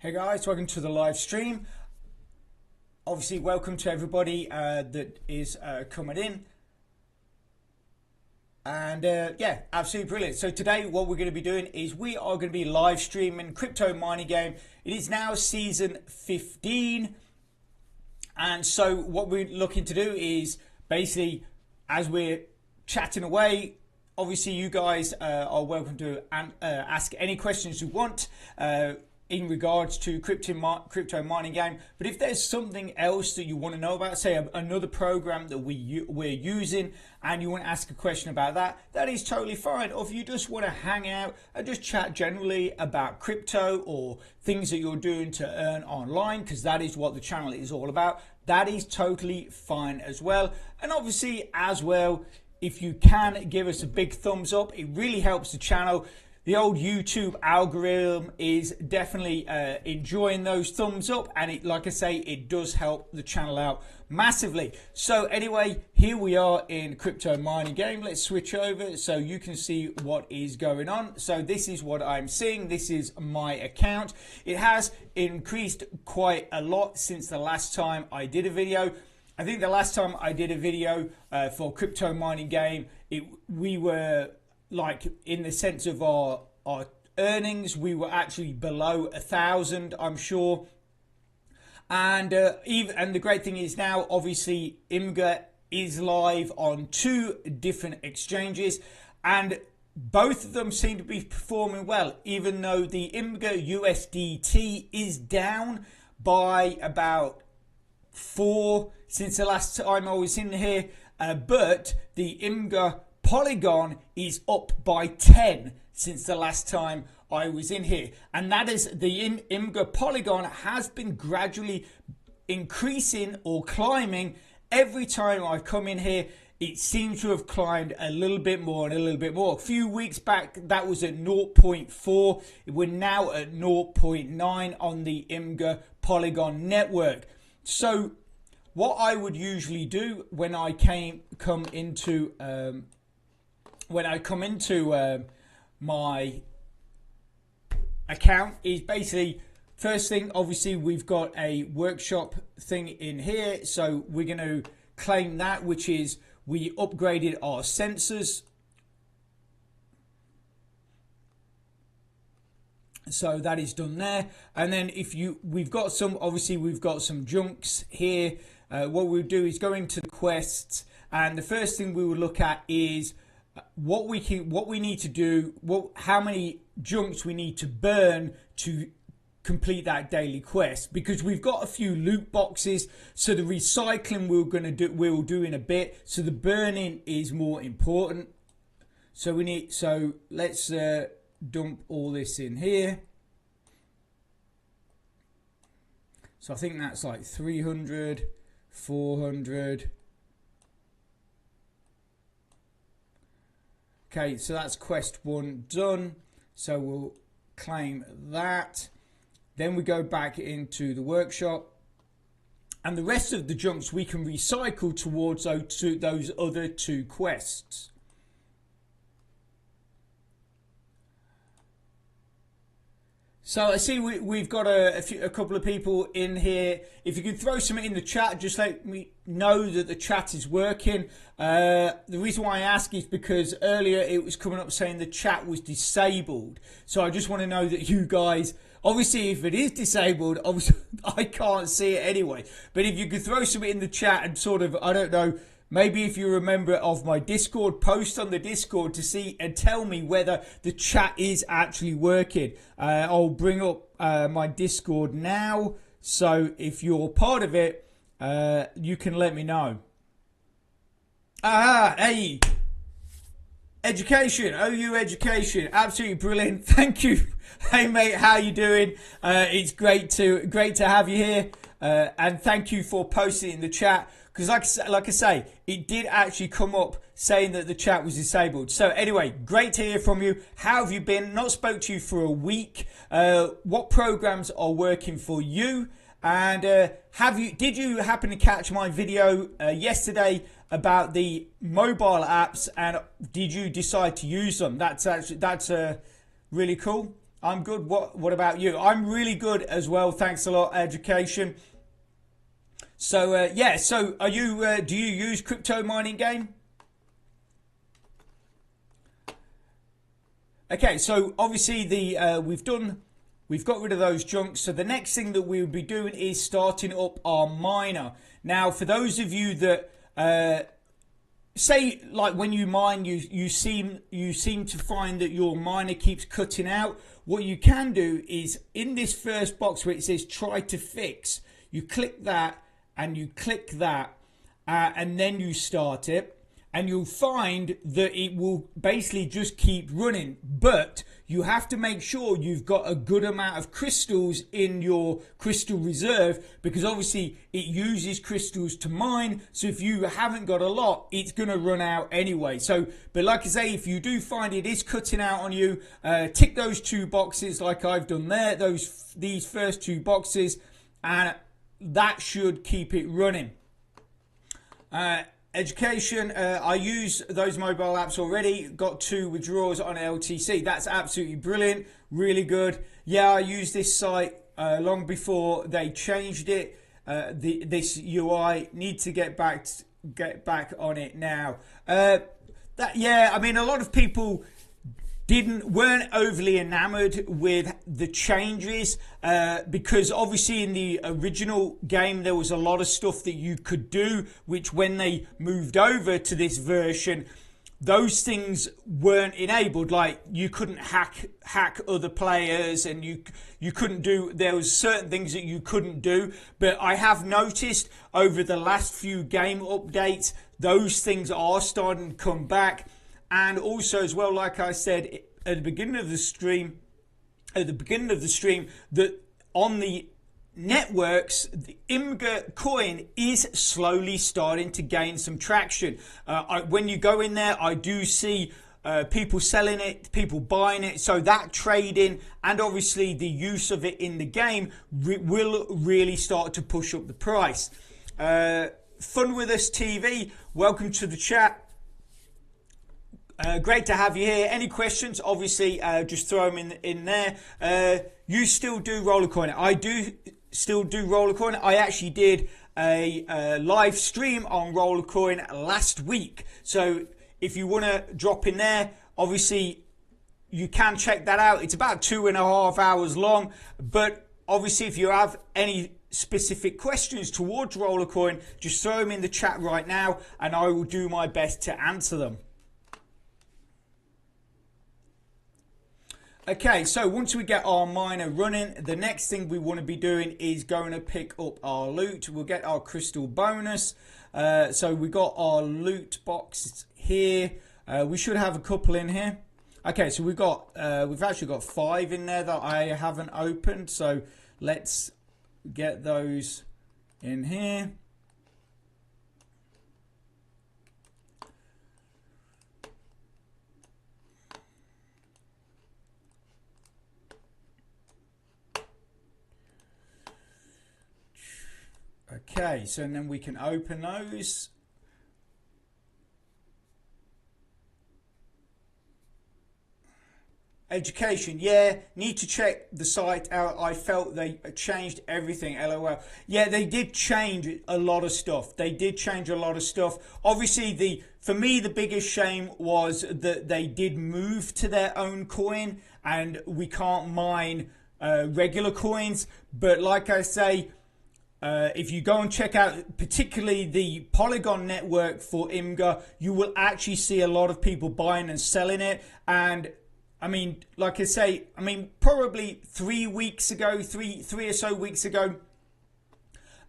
Hey guys, welcome to the live stream. Obviously, welcome to everybody that is coming in. And yeah, absolutely brilliant. So today what we're going to be doing is we are going to be live streaming CryptoMiningGame. It is now season 15. And so what we're looking to do is basically, as we're chatting away, obviously you guys are welcome to ask any questions you want in regards to crypto mining game. But if there's something else that you want to know about, say another program that we're using, and you want to ask a question about that, that is totally fine. Or if you just want to hang out and just chat generally about crypto or things that you're doing to earn online, because that is what the channel is all about, that is totally fine as well. And obviously as well, if you can give us a big thumbs up, it really helps the channel. The old YouTube algorithm is definitely enjoying those thumbs up, and it, like I say, it does help the channel out massively. So anyway, here we are in CryptoMiningGame. Let's switch over so you can see what is going on. So this is what I'm seeing. This is my account. It has increased quite a lot since the last time I did a video. I think the last time I did a video for CryptoMiningGame, we were like, in the sense of our earnings, we were actually below 1,000, I'm sure. And the great thing is now, obviously, IMGA is live on 2 different exchanges, and both of them seem to be performing well, even though the IMGA USDT is down by about 4 since the last time I was in here, but the IMGA Polygon is up by 10 since the last time I was in here, and that is the IMGA Polygon has been gradually increasing or climbing every time I've come in here. It seems to have climbed a little bit more and a little bit more. A few weeks back that was at 0.4. We're now at 0.9 on the IMGA Polygon network. So what I would usually do when I come into my account is basically, first thing, obviously we've got a workshop thing in here, so we're going to claim that, which is we upgraded our sensors. So that is done there. And then we've got some junks here. What we'll do is go into the quests, and the first thing we will look at is what we need to do, how many junks we need to burn to complete that daily quest, because we've got a few loot boxes. So the recycling we'll do in a bit, so the burning is more important. So let's dump all this in here. So I think that's like 300, 400. Okay, so that's quest 1 done. So we'll claim that. Then we go back into the workshop, and the rest of the junks we can recycle towards those other 2 quests. So I see we've got a couple of people in here. If you can throw something in the chat, just let me know that the chat is working. The reason why I ask is because earlier it was coming up saying the chat was disabled. So I just want to know that you guys, obviously if it is disabled, obviously I can't see it anyway. But if you could throw something in the chat and sort of, I don't know, maybe if you're a member of my Discord, post on the Discord to see and tell me whether the chat is actually working. I'll bring up my Discord now. So if you're part of it, you can let me know. Hey, education, OU education, absolutely brilliant. Thank you. Hey mate, how you doing? It's great to have you here, and thank you for posting in the chat. Because like I say, it did actually come up saying that the chat was disabled. So anyway, great to hear from you. How have you been? Not spoke to you for a week. What programs are working for you? And did you happen to catch my video yesterday about the mobile apps, and did you decide to use them? That's really cool. I'm good. What about you? I'm really good as well. Thanks a lot, Education. So yeah. So are you? Do you use crypto mining game? Okay. So obviously we've got rid of those junks. So the next thing that we'll be doing is starting up our miner. Now, for those of you that say, like, when you mine, you seem to find that your miner keeps cutting out. What you can do is, in this first box where it says try to fix, you click that and you click that, and then you start it, and you'll find that it will basically just keep running. But you have to make sure you've got a good amount of crystals in your crystal reserve, because obviously it uses crystals to mine. So if you haven't got a lot, it's going to run out anyway. So, but like I say, if you do find it is cutting out on you, tick those two boxes like I've done there, these first two boxes, and that should keep it running. Education, I use those mobile apps already. Got 2 withdrawals on LTC. That's absolutely brilliant. Really good. Yeah, I used this site long before they changed it. This UI, need to get back on it now. Yeah, I mean, a lot of people weren't overly enamored with the changes, because obviously in the original game there was a lot of stuff that you could do, which when they moved over to this version, those things weren't enabled. Like, you couldn't hack other players, and you couldn't do, there was certain things that you couldn't do. But I have noticed over the last few game updates, those things are starting to come back. And also as well, like I said at the beginning of the stream, that on the networks, the IMGA coin is slowly starting to gain some traction. When you go in there, I do see people selling it, people buying it. So that trading and obviously the use of it in the game will really start to push up the price. Fun with Us TV, welcome to the chat. Great to have you here. Any questions? Obviously, just throw them in there. You still do Rollercoin? I do still do Rollercoin. I actually did a live stream on Rollercoin last week. So if you want to drop in there, obviously you can check that out. It's about 2.5 hours long. But obviously, if you have any specific questions towards Rollercoin, just throw them in the chat right now, and I will do my best to answer them. Okay, so once we get our miner running, the next thing we want to be doing is going to pick up our loot. We'll get our crystal bonus. So we got our loot box here. We should have a couple in here. Okay, so we've actually got 5 in there that I haven't opened. So let's get those in here. Okay, so then we can open those. Education, yeah, need to check the site out. I felt they changed everything, LOL. Yeah, they did change a lot of stuff. Obviously, for me, the biggest shame was that they did move to their own coin, and we can't mine regular coins. But like I say, if you go and check out particularly the Polygon network for IMGA, you will actually see a lot of people buying and selling it. And I mean, like I say, probably 3 weeks ago, three or so weeks ago,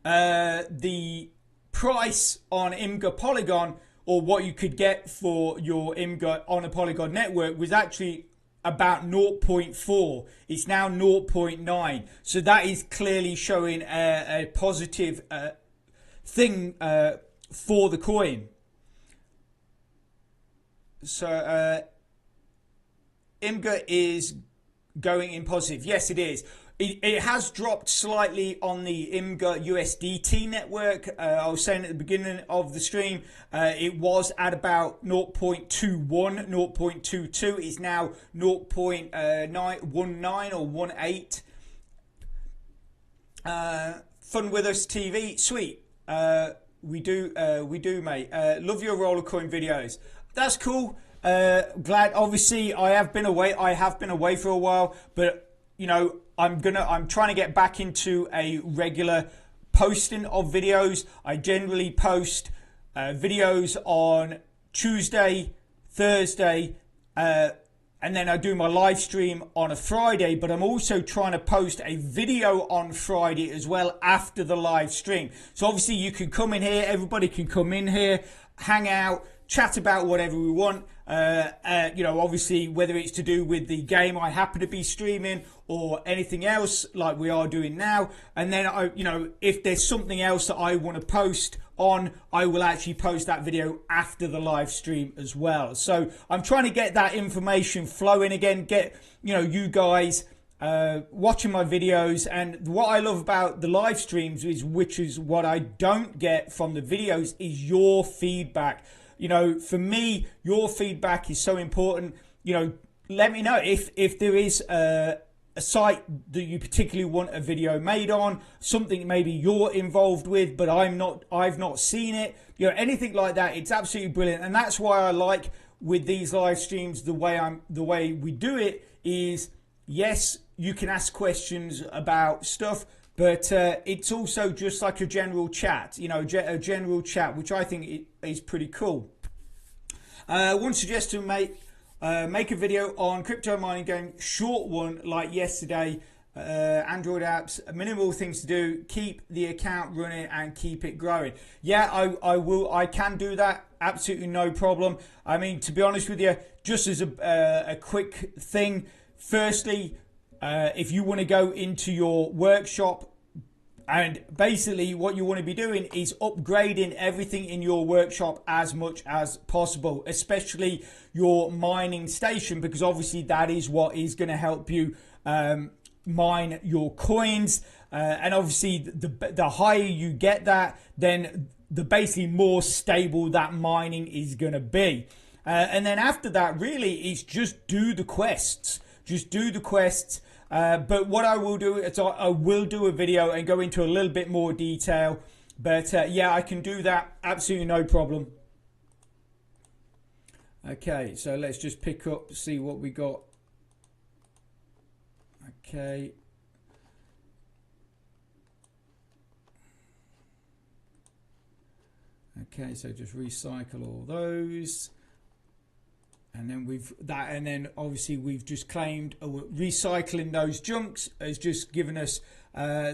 the price on IMGA Polygon, or what you could get for your IMGA on a Polygon network, was actually about 0.4. It's now 0.9. So that is clearly showing a positive thing for the coin. So IMGA is going in positive. Yes, it is. It has dropped slightly on the IMGA USDT network. I was saying at the beginning of the stream, it was at about 0.21, 0.22. It's now 0.919 or 18. Fun with us TV, sweet. We do, mate. Love your roller coin videos. That's cool. Glad. Obviously, I have been away for a while, but you know, I'm trying to get back into a regular posting of videos. I generally post videos on Tuesday, Thursday, and then I do my live stream on a Friday, but I'm also trying to post a video on Friday as well after the live stream. So obviously you can come in here, everybody can come in here, hang out, chat about whatever we want. You know, obviously whether it's to do with the game I happen to be streaming or anything else like we are doing now. And then you know, if there's something else that I want to post on, I will actually post that video after the live stream as well. So I'm trying to get that information flowing again, get, you know, you guys watching my videos. And what I love about the live streams is, which is what I don't get from the videos, is your feedback. You know, for me, your feedback is so important. You know, let me know if there is a site that you particularly want a video made on, something maybe you're involved with, but I've not seen it. You know, anything like that. It's absolutely brilliant, and that's why I like with these live streams the way we do it is, yes, you can ask questions about stuff, but it's also just like a general chat, you know, a general chat, which I think is pretty cool. One suggestion, mate, make a video on crypto mining game, short one like yesterday. Android apps, minimal things to do, keep the account running and keep it growing. Yeah, I can do that, absolutely no problem. I mean, to be honest with you, just as a quick thing, firstly, if you want to go into your workshop, and basically what you want to be doing is upgrading everything in your workshop as much as possible, especially your mining station, because obviously that is what is going to help you mine your coins. And obviously the higher you get that, then the basically more stable that mining is going to be. And then after that, really, it's just do the quests. Just do the quests. But what I will do is I will do a video and go into a little bit more detail. But yeah, I can do that. Absolutely no problem. Okay, so let's just pick up, see what we got. Okay. Okay, so just recycle all those. And then obviously we've just claimed recycling those junks has just given us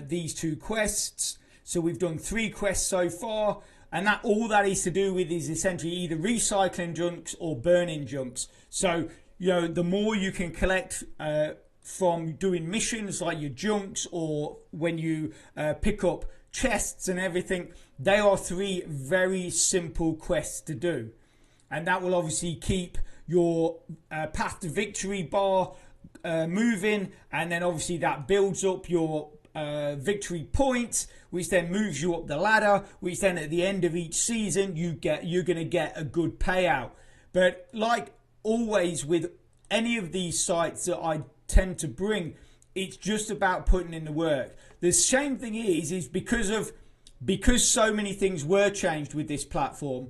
these 2 quests. So we've done 3 quests so far, and that all that is to do with is essentially either recycling junks or burning junks. So, you know, the more you can collect from doing missions like your junks, or when you pick up chests and everything, they are 3 very simple quests to do, and that will obviously keep your path to victory bar moving, and then obviously that builds up your victory points, which then moves you up the ladder, which then at the end of each season you're going to get a good payout. But like always with any of these sites that I tend to bring, it's just about putting in the work. The same thing is because so many things were changed with this platform,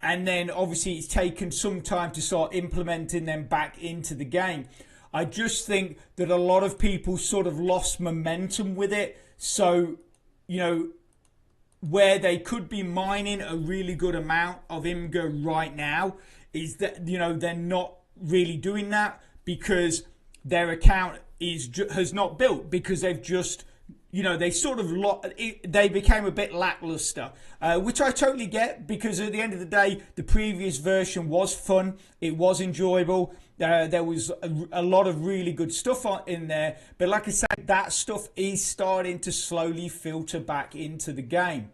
and then obviously it's taken some time to start implementing them back into the game. I just think that a lot of people sort of lost momentum with it. So, you know, where they could be mining a really good amount of IMGA right now is that, you know, they're not really doing that because their account has not built, because they've just, you know, they sort of they became a bit lackluster, which I totally get, because at the end of the day, the previous version was fun. It was enjoyable. There was a lot of really good stuff in there. But like I said, that stuff is starting to slowly filter back into the game.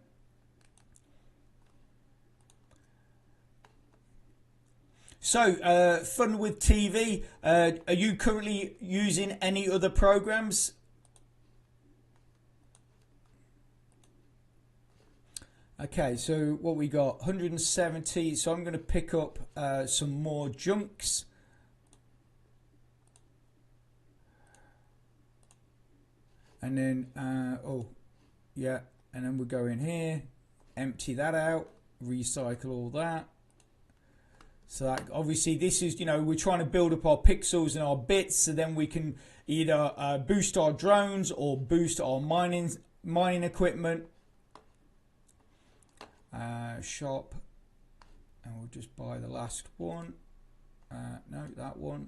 So, fun with TV. Are you currently using any other programs? Okay, so what we got, 170. So I'm going to pick up some more junks. And then, oh, yeah. And then we'll go in here, empty that out, recycle all that. So that, obviously this is, you know, we're trying to build up our pixels and our bits, so then we can either boost our drones or boost our mining equipment. Shop, and we'll just buy the last one. No, that one.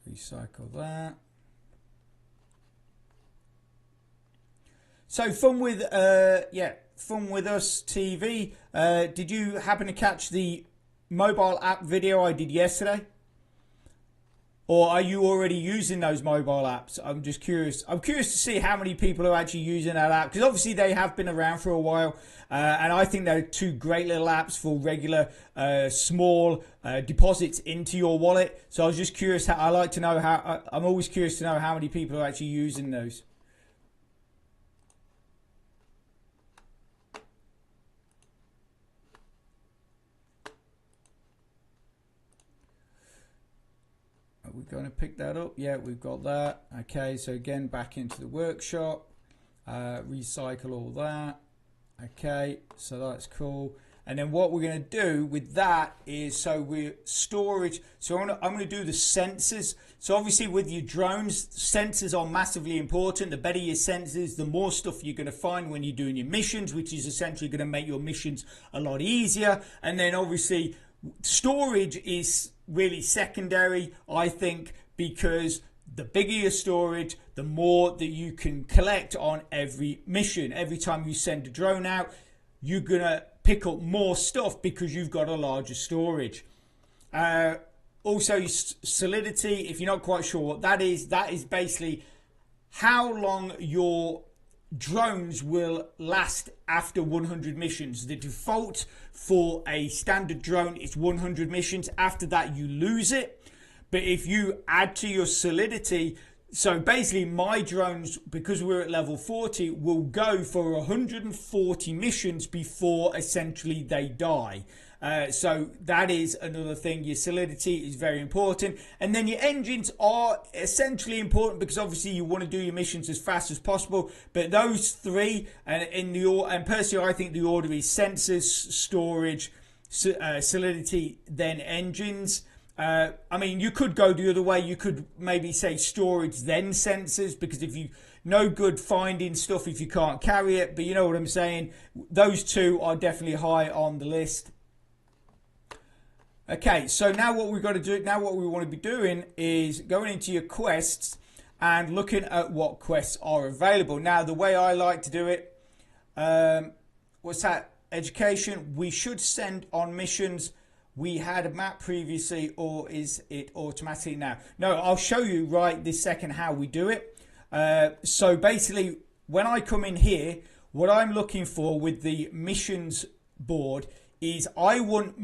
Recycle that. So fun with Fun with Us TV. Did you happen to catch the mobile app video I did yesterday? Or are you already using those mobile apps? I'm just curious. I'm curious to see how many people are actually using that app, because obviously they have been around for a while, and I think they're two great little apps for regular small deposits into your wallet. So I was just curious. I like to know how. I'm always curious to know how many people are actually using those. We're going to pick that up. Yeah, we've got that. Okay, so again, back into the workshop, recycle all that. Okay, so that's cool. And then what we're going to do with that is, so we're storage. So I'm going to do the sensors. So obviously with your drones, sensors are massively important. The better your sensors, the more stuff you're going to find when you're doing your missions, which is essentially going to make your missions a lot easier. And then obviously storage is really secondary, I think, because the bigger your storage, the more that you can collect on every mission. Every time you send a drone out, you're gonna pick up more stuff because you've got a larger storage. Also, solidity, if you're not quite sure what that is basically how long your drones will last after 100 missions. The default for a standard drone is 100 missions. After that, you lose it. But if you add to your solidity, so basically my drones, because we're at level 40, will go for 140 missions before essentially they die. So that is another thing. Your solidity is very important. And then your engines are essentially important because obviously you want to do your missions as fast as possible. But those three, and personally I think the order is sensors, storage, solidity, then engines. I mean, you could go the other way. You could maybe say storage, then sensors, because if you no good finding stuff if you can't carry it. But you know what I'm saying? Those two are definitely high on the list. Okay, so now what we've got to do, now what we want to be doing is going into your quests and looking at what quests are available. Now, the way I like to do it, what's that? Education. We should send on missions. We had a map previously, or is it automatically now? No, I'll show you right this second how we do it. So basically, when I come in here, what I'm looking for with the missions board is I want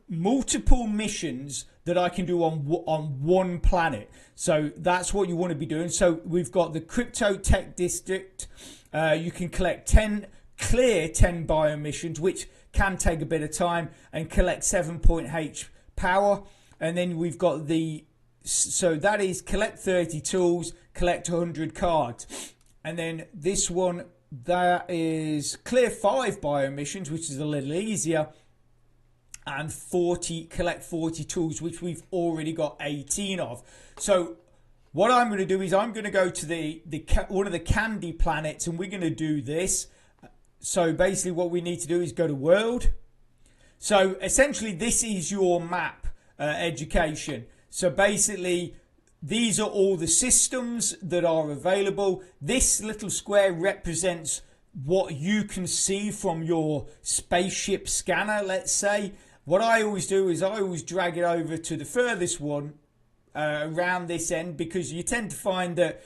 multiple missions that I can do on one planet. So that's what you want to be doing. So we've got the Crypto Tech District. You can collect 10 bio missions, which can take a bit of time, and collect 7.h power. And then we've got so that is collect 30 tools, collect 100 cards. And then this one, that is clear 5 bio missions, which is a little easier, and collect 40 tools, which we've already got 18 of. So what I'm going to do is I'm going to go to one of the candy planets, and we're going to do this. So basically what we need to do is go to world. So essentially this is your map, education. So basically these are all the systems that are available. This little square represents what you can see from your spaceship scanner, let's say, what I always do is I always drag it over to the furthest one around this end, because you tend to find that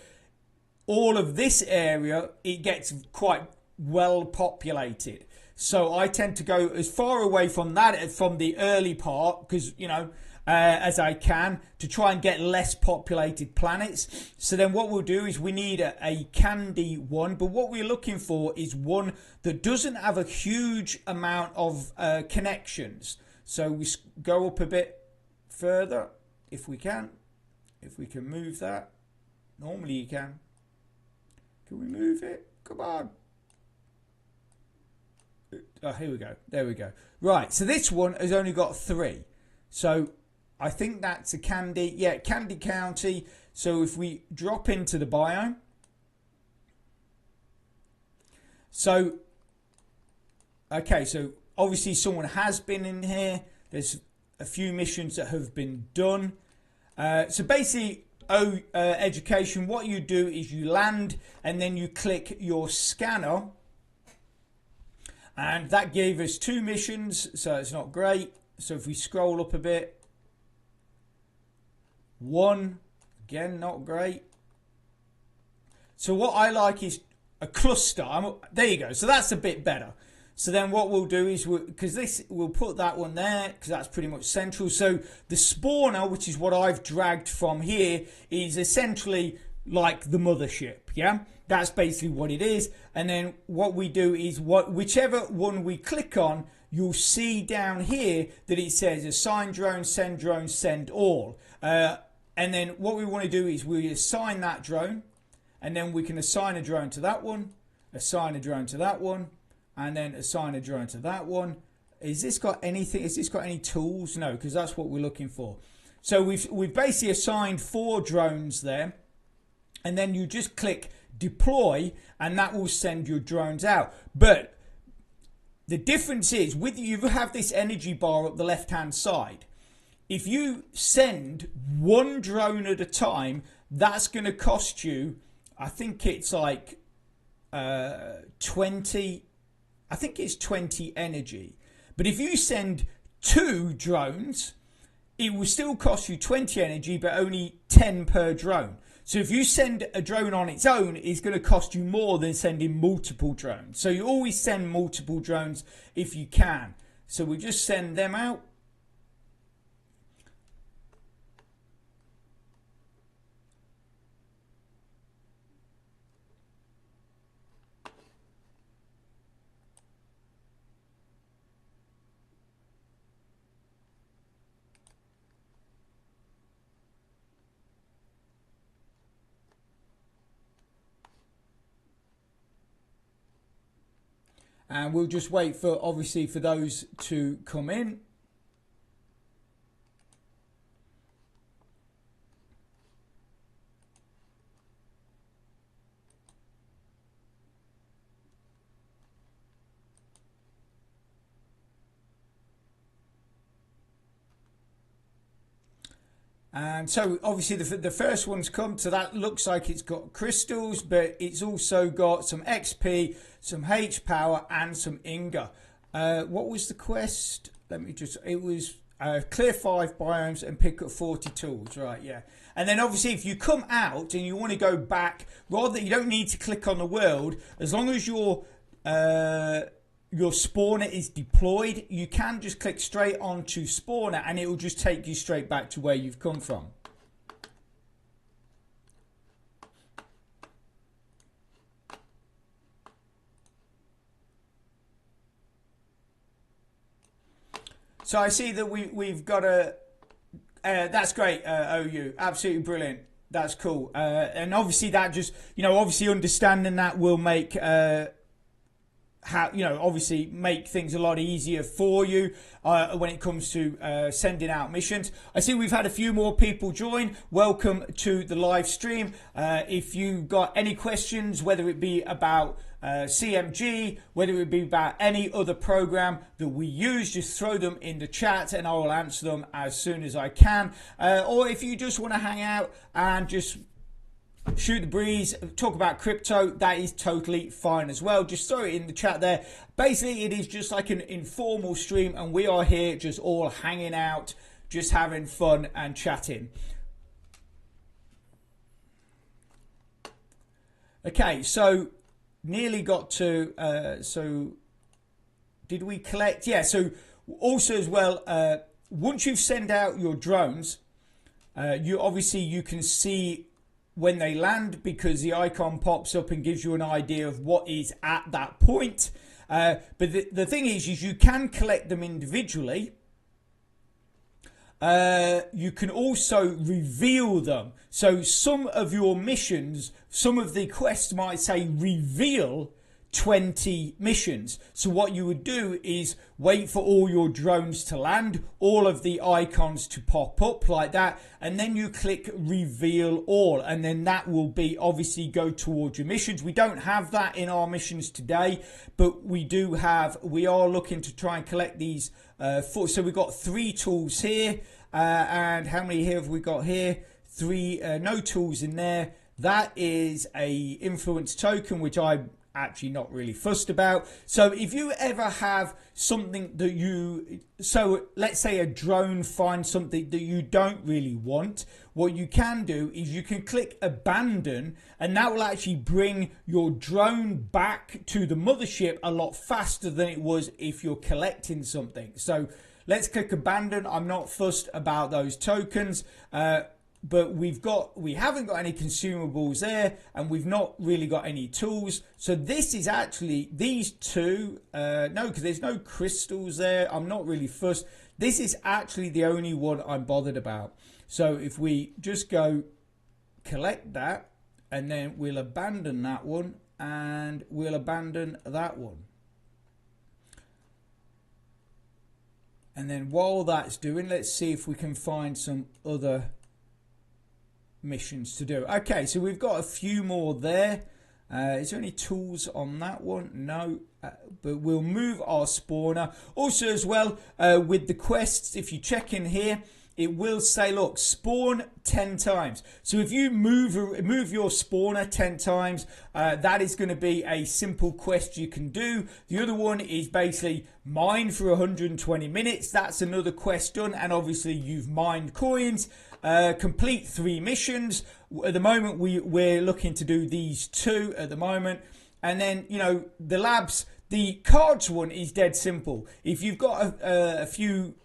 all of this area, it gets quite well populated. So I tend to go as far away from that, from the early part, because, you know, as I can, to try and get less populated planets. So then what we'll do is we need a candy one, but what we're looking for is one that doesn't have a huge amount of connections. So we go up a bit further, if we can move that. Normally you can. Can we move it? Come on. Oh, here we go. There we go. Right, so this one has only got 3. So I think that's a candy. Yeah, Candy County. So if we drop into the biome. So, okay, so obviously someone has been in here. There's a few missions that have been done. So basically, education, what you do is you land and then you click your scanner. And that gave us 2 missions, so it's not great. So if we scroll up a bit, 1, again, not great. So what I like is a cluster. There you go. So that's a bit better. So then what we'll do is, we'll put that one there, because that's pretty much central. So the spawner, which is what I've dragged from here, is essentially like the mothership, yeah? That's basically what it is. And then what we do is, whichever one we click on, you'll see down here that it says assign drone, send all. And then what we want to do is we assign that drone, and then we can assign a drone to that one, assign a drone to that one, and then assign a drone to that one. Is this got anything? Has this got any tools? No, because that's what we're looking for. So we've basically assigned 4 drones there, and then you just click deploy, and that will send your drones out. But the difference is, with you have this energy bar up the left hand side. If you send 1 drone at a time, that's going to cost you, I think it's like 20, I think it's 20 energy. But if you send 2 drones, it will still cost you 20 energy, but only 10 per drone. So if you send a drone on its own, it's going to cost you more than sending multiple drones. So you always send multiple drones if you can. So we just send them out. And we'll just wait for, obviously, for those to come in. And so obviously the first one's come, so that looks like it's got crystals, but it's also got some XP, some H power, and some Inga. What was the quest? Let me just, it was clear 5 biomes and pick up 40 tools, right? Yeah. And then obviously if you come out and you want to go back, rather, you don't need to click on the world, as long as your spawner is deployed, you can just click straight onto spawner and it will just take you straight back to where you've come from. So I see that we've got a, that's great, OU, absolutely brilliant. That's cool. And obviously that just, you know, obviously understanding that will make, how, you know, obviously make things a lot easier for you when it comes to sending out missions. I see we've had a few more people join. Welcome to the live stream. If you've got any questions, whether it be about CMG, whether it be about any other program that we use, just throw them in the chat and I will answer them as soon as I can. Or if you just want to hang out and just shoot the breeze, talk about crypto, that is totally fine as well. Just throw it in the chat there. Basically, it is just like an informal stream, and we are here just all hanging out, just having fun and chatting. Okay, so nearly got to, so did we collect? Yeah, so also as well, once you've sent out your drones, you can see when they land, because the icon pops up and gives you an idea of what is at that point. But the thing is you can collect them individually. You can also reveal them. So some of your missions, some of the quests might say reveal 20 missions. So what you would do is wait for all your drones to land, all of the icons to pop up like that, and then you click reveal all, and then that will be obviously go towards your missions. We don't have that in our missions today, but we are looking to try and collect these so we've got 3 tools here, and how many here have we got here? 3, no tools in there. That is a influence token, which I'm actually not really fussed about. So if you ever have something that so let's say a drone finds something that you don't really want, what you can do is you can click abandon, and that will actually bring your drone back to the mothership a lot faster than it was if you're collecting something. So let's click abandon. I'm not fussed about those tokens, but we haven't got any consumables there, and we've not really got any tools. So this is actually these 2, no, because there's no crystals there. I'm not really fussed. This is actually the only one I'm bothered about. So if we just go collect that, and then we'll abandon that one, and we'll abandon that one. And then while that's doing, let's see if we can find some other missions to do. Okay, so we've got a few more there. Is there any tools on that one? No, but we'll move our spawner. Also as well, with the quests, if you check in here, it will say, look, spawn 10 times. So if you move your spawner 10 times, that is going to be a simple quest you can do. The other one is basically mine for 120 minutes. That's another quest done, and obviously you've mined coins. Complete 3 missions. At the moment we're looking to do these 2 at the moment, and then the labs, the cards one is dead simple. If you've got a few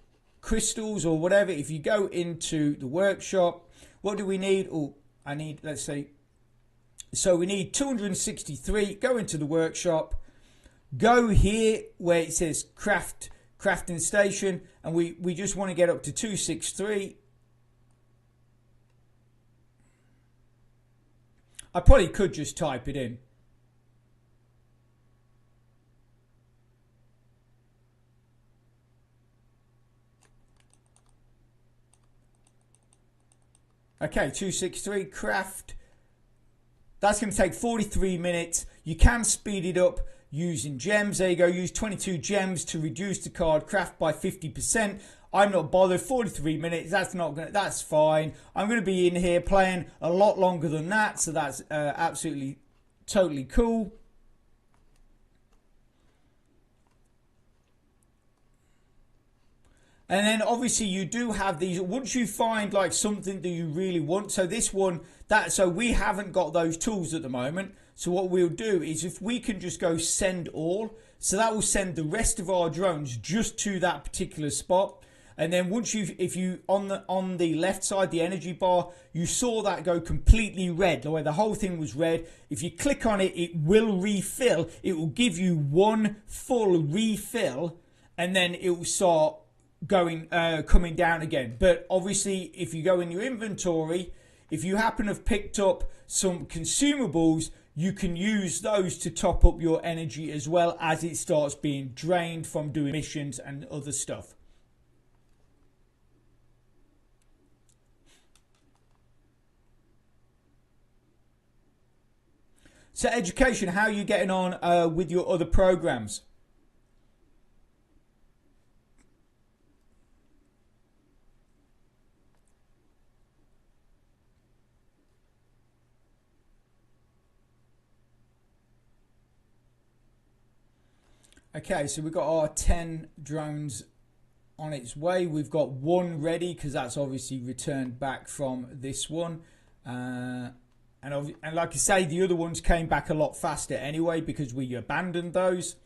crystals or whatever, if you go into the workshop, what do we need? I need, let's say, so we need 263. Go into the workshop, go here where it says crafting station, and we just want to get up to 263. I probably could just type it in. Okay, 263 craft. That's going to take 43 minutes. You can speed it up using gems. There you go. Use 22 gems to reduce the card craft by 50%. I'm not bothered. 43 minutes. That's fine. I'm going to be in here playing a lot longer than that, so that's absolutely totally cool. And then obviously you do have these, once you find like something that you really want. So this one, so we haven't got those tools at the moment. So what we'll do is if we can just go send all, so that will send the rest of our drones just to that particular spot. And then once if you on the left side, the energy bar, you saw that go completely red, the way the whole thing was red. If you click on it, it will refill. It will give you one full refill, and then it will start coming down again. But obviously if you go in your inventory, if you happen to have picked up some consumables, you can use those to top up your energy as well as it starts being drained from doing missions and other stuff. So education, how are you getting on with your other programs? Okay, so we've got our 10 drones on its way. We've got one ready because that's obviously returned back from this one. And like I say, the other ones came back a lot faster anyway because we abandoned those.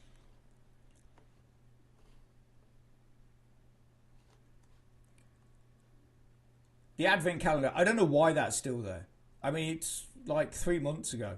The advent calendar, I don't know why that's still there. I mean, it's like 3 months ago.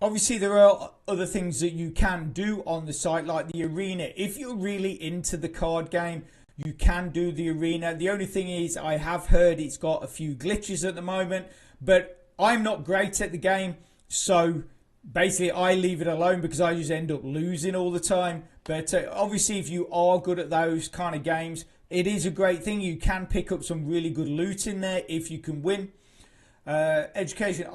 Obviously, there are other things that you can do on the site, like the arena. If you're really into the card game, you can do the arena. The only thing is, I have heard it's got a few glitches at the moment, but I'm not great at the game, so basically I leave it alone because I just end up losing all the time. But obviously, if you are good at those kind of games, it is a great thing. You can pick up some really good loot in there if you can win. Education,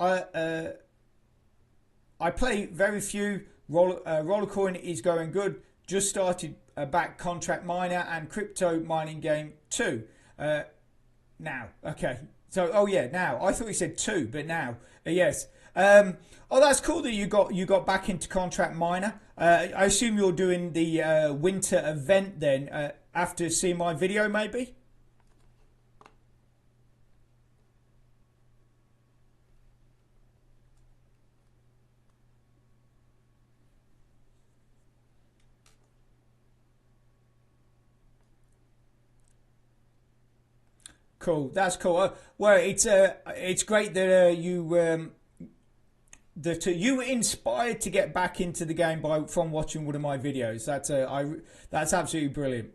I play very few. Rollercoin is going good. Just started back Contract Miner and CryptoMiningGame 2. Now, okay. So, oh yeah, now. I thought you said 2, but now. Yes. Oh, that's cool that you got back into Contract Miner. I assume you're doing the winter event then after seeing my video, maybe? Cool, that's cool. Well, it's great that you were inspired to get back into the game from watching one of my videos. That's absolutely brilliant.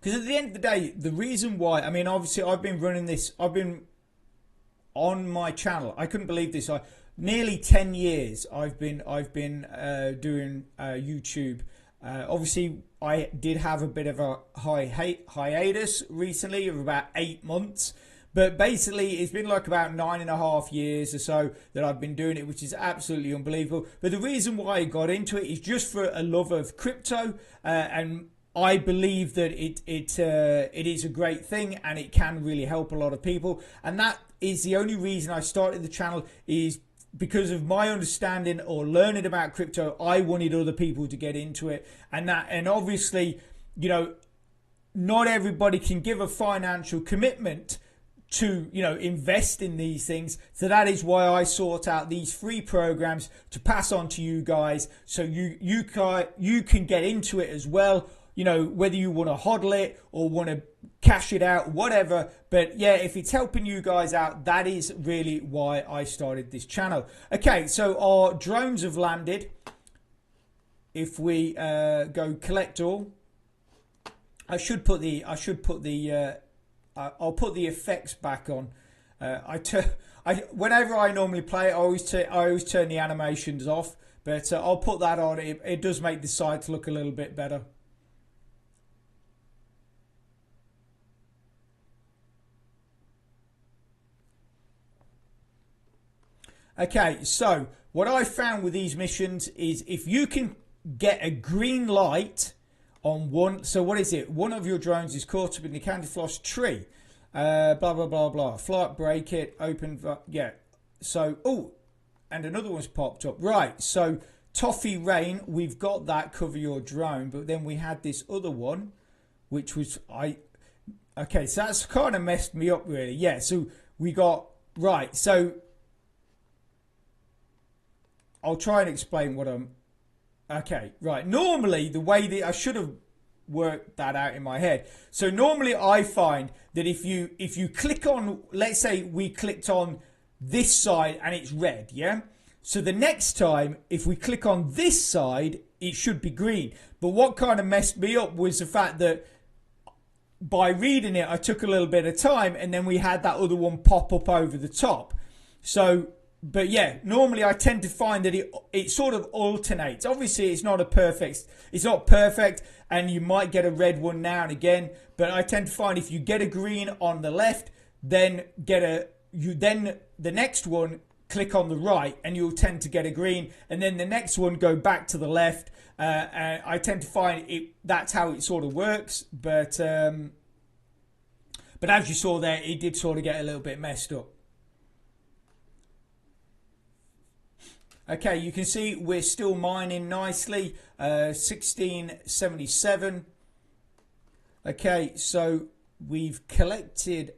Because at the end of the day, the reason why, I mean, obviously, I've been running this. I've been on my channel. I couldn't believe this. Nearly 10 years. I've been doing YouTube. Obviously, I did have a bit of a hiatus recently of about 8 months. But basically, it's been like about 9.5 years or so that I've been doing it, which is absolutely unbelievable. But the reason why I got into it is just for a love of crypto. And I believe that it is a great thing and it can really help a lot of people. And that is the only reason I started the channel, is because of my understanding or learning about crypto. I wanted other people to get into it, and obviously, you know, not everybody can give a financial commitment to, you know, invest in these things. So that is why I sort out these free programs to pass on to you guys, so you can get into it as well. You know, whether you want to hodl it or want to cash it out, whatever. But yeah, if it's helping you guys out, that is really why I started this channel. Okay, so our drones have landed. If we go collect all, I'll put the effects back on. Whenever I normally play, I always turn the animations off. But I'll put that on. It does make the sides look a little bit better. Okay, so what I found with these missions is if you can get a green light on one, so what is it? One of your drones is caught up in the candy floss tree. Blah, blah, blah, blah. Flight, break it, open, yeah. So, oh, and another one's popped up. Right, so Toffee Rain, we've got that, cover your drone. But then we had this other one, which was, okay, so that's kind of messed me up really. Yeah, so we got, right, so I'll try and explain what I'm... Okay, right. Normally, the way that I should have worked that out in my head. So normally I find that if you click on... Let's say we clicked on this side and it's red, yeah? So the next time, if we click on this side, it should be green. But what kind of messed me up was the fact that by reading it, I took a little bit of time and then we had that other one pop up over the top. So... But yeah, normally I tend to find that it sort of alternates. Obviously, it's not perfect, and you might get a red one now and again. But I tend to find if you get a green on the left, then the next one click on the right, and you'll tend to get a green, and then the next one go back to the left. And I tend to find that's how it sort of works. But But as you saw there, it did sort of get a little bit messed up. Okay, you can see we're still mining nicely, 1677. Okay, so we've collected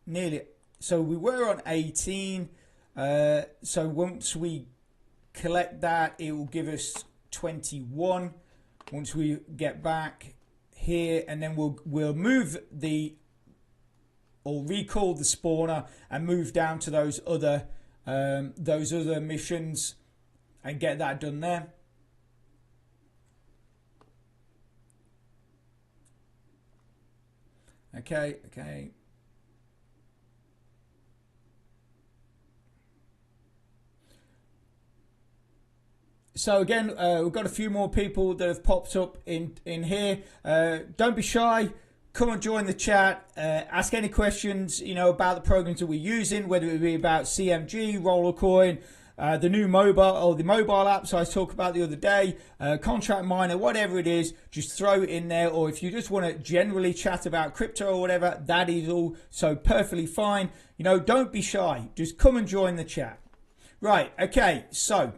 nearly, so we were on 18. So once we collect that, it will give us 21 once we get back here, and then we'll move or recall the spawner and move down to those other missions and get that done there. Okay. So again, we've got a few more people that have popped up in here. Don't be shy. Come and join the chat. Ask any questions, about the programs that we're using, whether it be about CMG, Rollercoin, the new mobile or the mobile apps I talked about the other day, Contract Miner, whatever it is, just throw it in there. Or if you just want to generally chat about crypto or whatever, that is also perfectly fine. Don't be shy. Just come and join the chat. Right. Okay. So,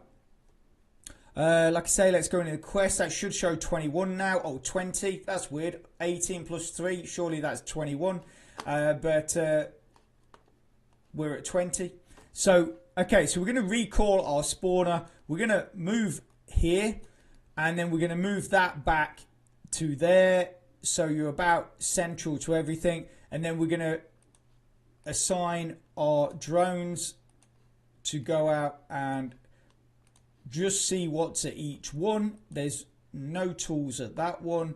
like I say, let's go into the quest. That should show 21 now. Oh, 20. That's weird. 18 plus 3. Surely that's 21. But we're at 20. So, okay. So we're going to recall our spawner. We're going to move here. And then we're going to move that back to there. So you're about central to everything. And then we're going to assign our drones to go out and just see what's at each one. There's no tools at that one,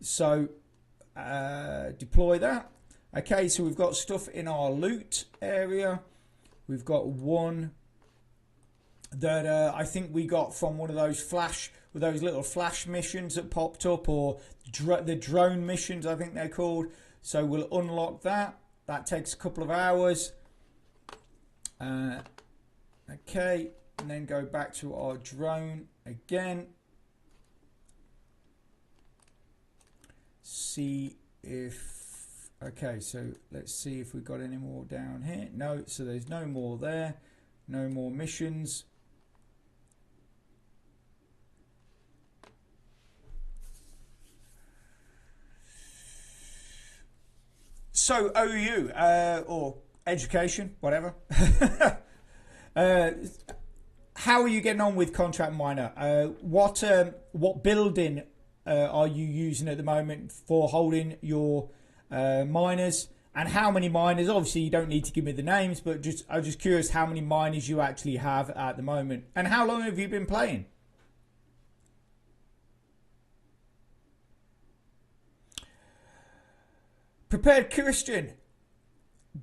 so deploy that. Okay, so we've got stuff in our loot area. We've got one that I think we got from one of those little flash missions that popped up, or the drone missions, I think they're called. So we'll unlock that. That takes a couple of hours. Okay. And then go back to our drone again. See if... Okay, so let's see if we've got any more down here. No, so there's no more there. No more missions. So, OU, or education, whatever. How are you getting on with Contract Miner? What building are you using at the moment for holding your miners? And how many miners? Obviously, you don't need to give me the names, but I'm just curious how many miners you actually have at the moment. And how long have you been playing? Prepared Christian.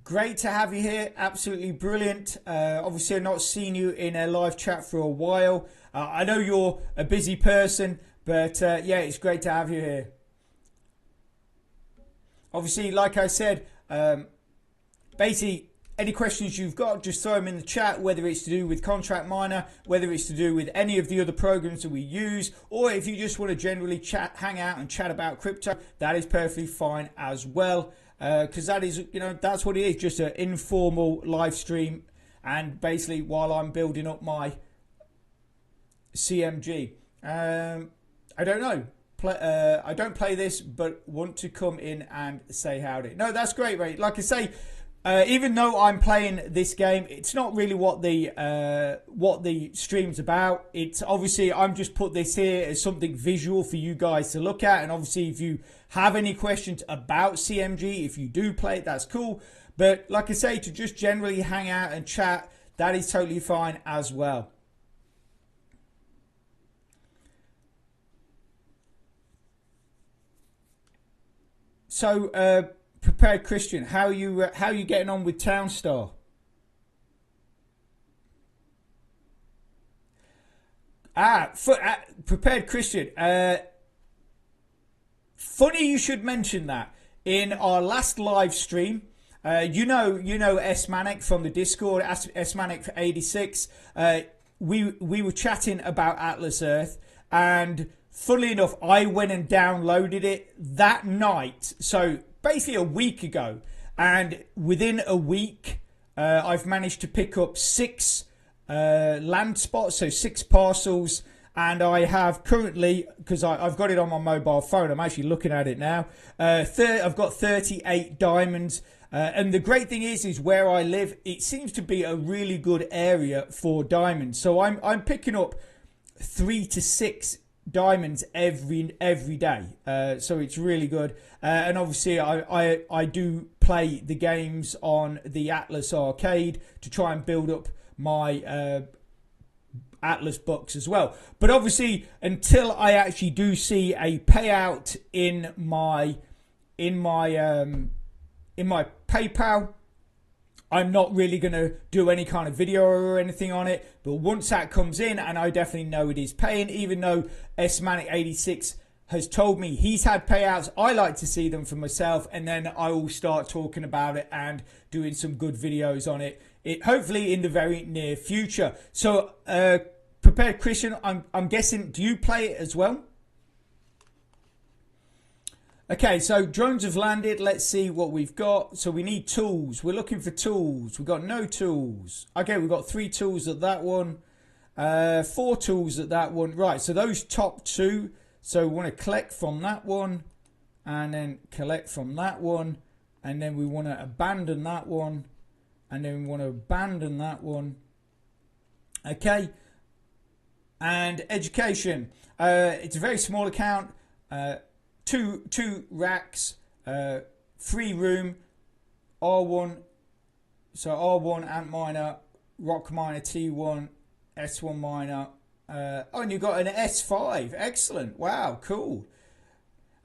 Great to have you here. Absolutely brilliant. Obviously, I've not seen you in a live chat for a while. I know you're a busy person, but yeah, it's great to have you here. Obviously, like I said, basically, any questions you've got, just throw them in the chat, whether it's to do with Contract Miner, whether it's to do with any of the other programs that we use, or if you just want to generally hang out and chat about crypto, that is perfectly fine as well. Because that is, that's what it is, just an informal live stream. And basically, while I'm building up my CMG, I don't know. I don't play this, but want to come in and say howdy. No, that's great, mate. Like I say, even though I'm playing this game, it's not really what the stream's about. It's obviously, I'm just put this here as something visual for you guys to look at. And obviously, if you have any questions about CMG, if you do play it, that's cool. But like I say, to just generally hang out and chat, that is totally fine as well. So, Prepared Christian, how are you getting on with Townstar? Prepared Christian. Funny you should mention that. In our last live stream, you know S-Manic from the Discord, S-Manic 86. We were chatting about Atlas Earth, and funnily enough, I went and downloaded it that night. So basically a week ago, and within a week I've managed to pick up 6 land spots, so 6 parcels, and I have currently, because I've got it on my mobile phone, I'm actually looking at it now, I've got 38 diamonds. And the great thing is where I live, it seems to be a really good area for diamonds. So I'm picking up 3 to 6 diamonds every day. So it's really good. And obviously I do play the games on the Atlas Arcade to try and build up my Atlas bucks as well. But obviously, until I actually do see a payout in my PayPal, I'm not really going to do any kind of video or anything on it. But once that comes in, and I definitely know it is paying, even though Smanic86 has told me he's had payouts, I like to see them for myself, and then I will start talking about it and doing some good videos on it, hopefully in the very near future. So Prepared Christian, I'm guessing, do you play it as well? Okay, so drones have landed. Let's see what we've got. So we need tools. We're looking for tools. We've got no tools. Okay, we've got 3 tools at that one. 4 tools at that one. Right, so those top 2. So we want to collect from that one. And then collect from that one. And then we want to abandon that one. And then we want to abandon that one. Okay. And education. It's a very small account. Two racks, 3 room, R1, so R1 ant miner, rock miner, T1, S1 miner. Oh, and you've got an S5. Excellent. Wow, cool.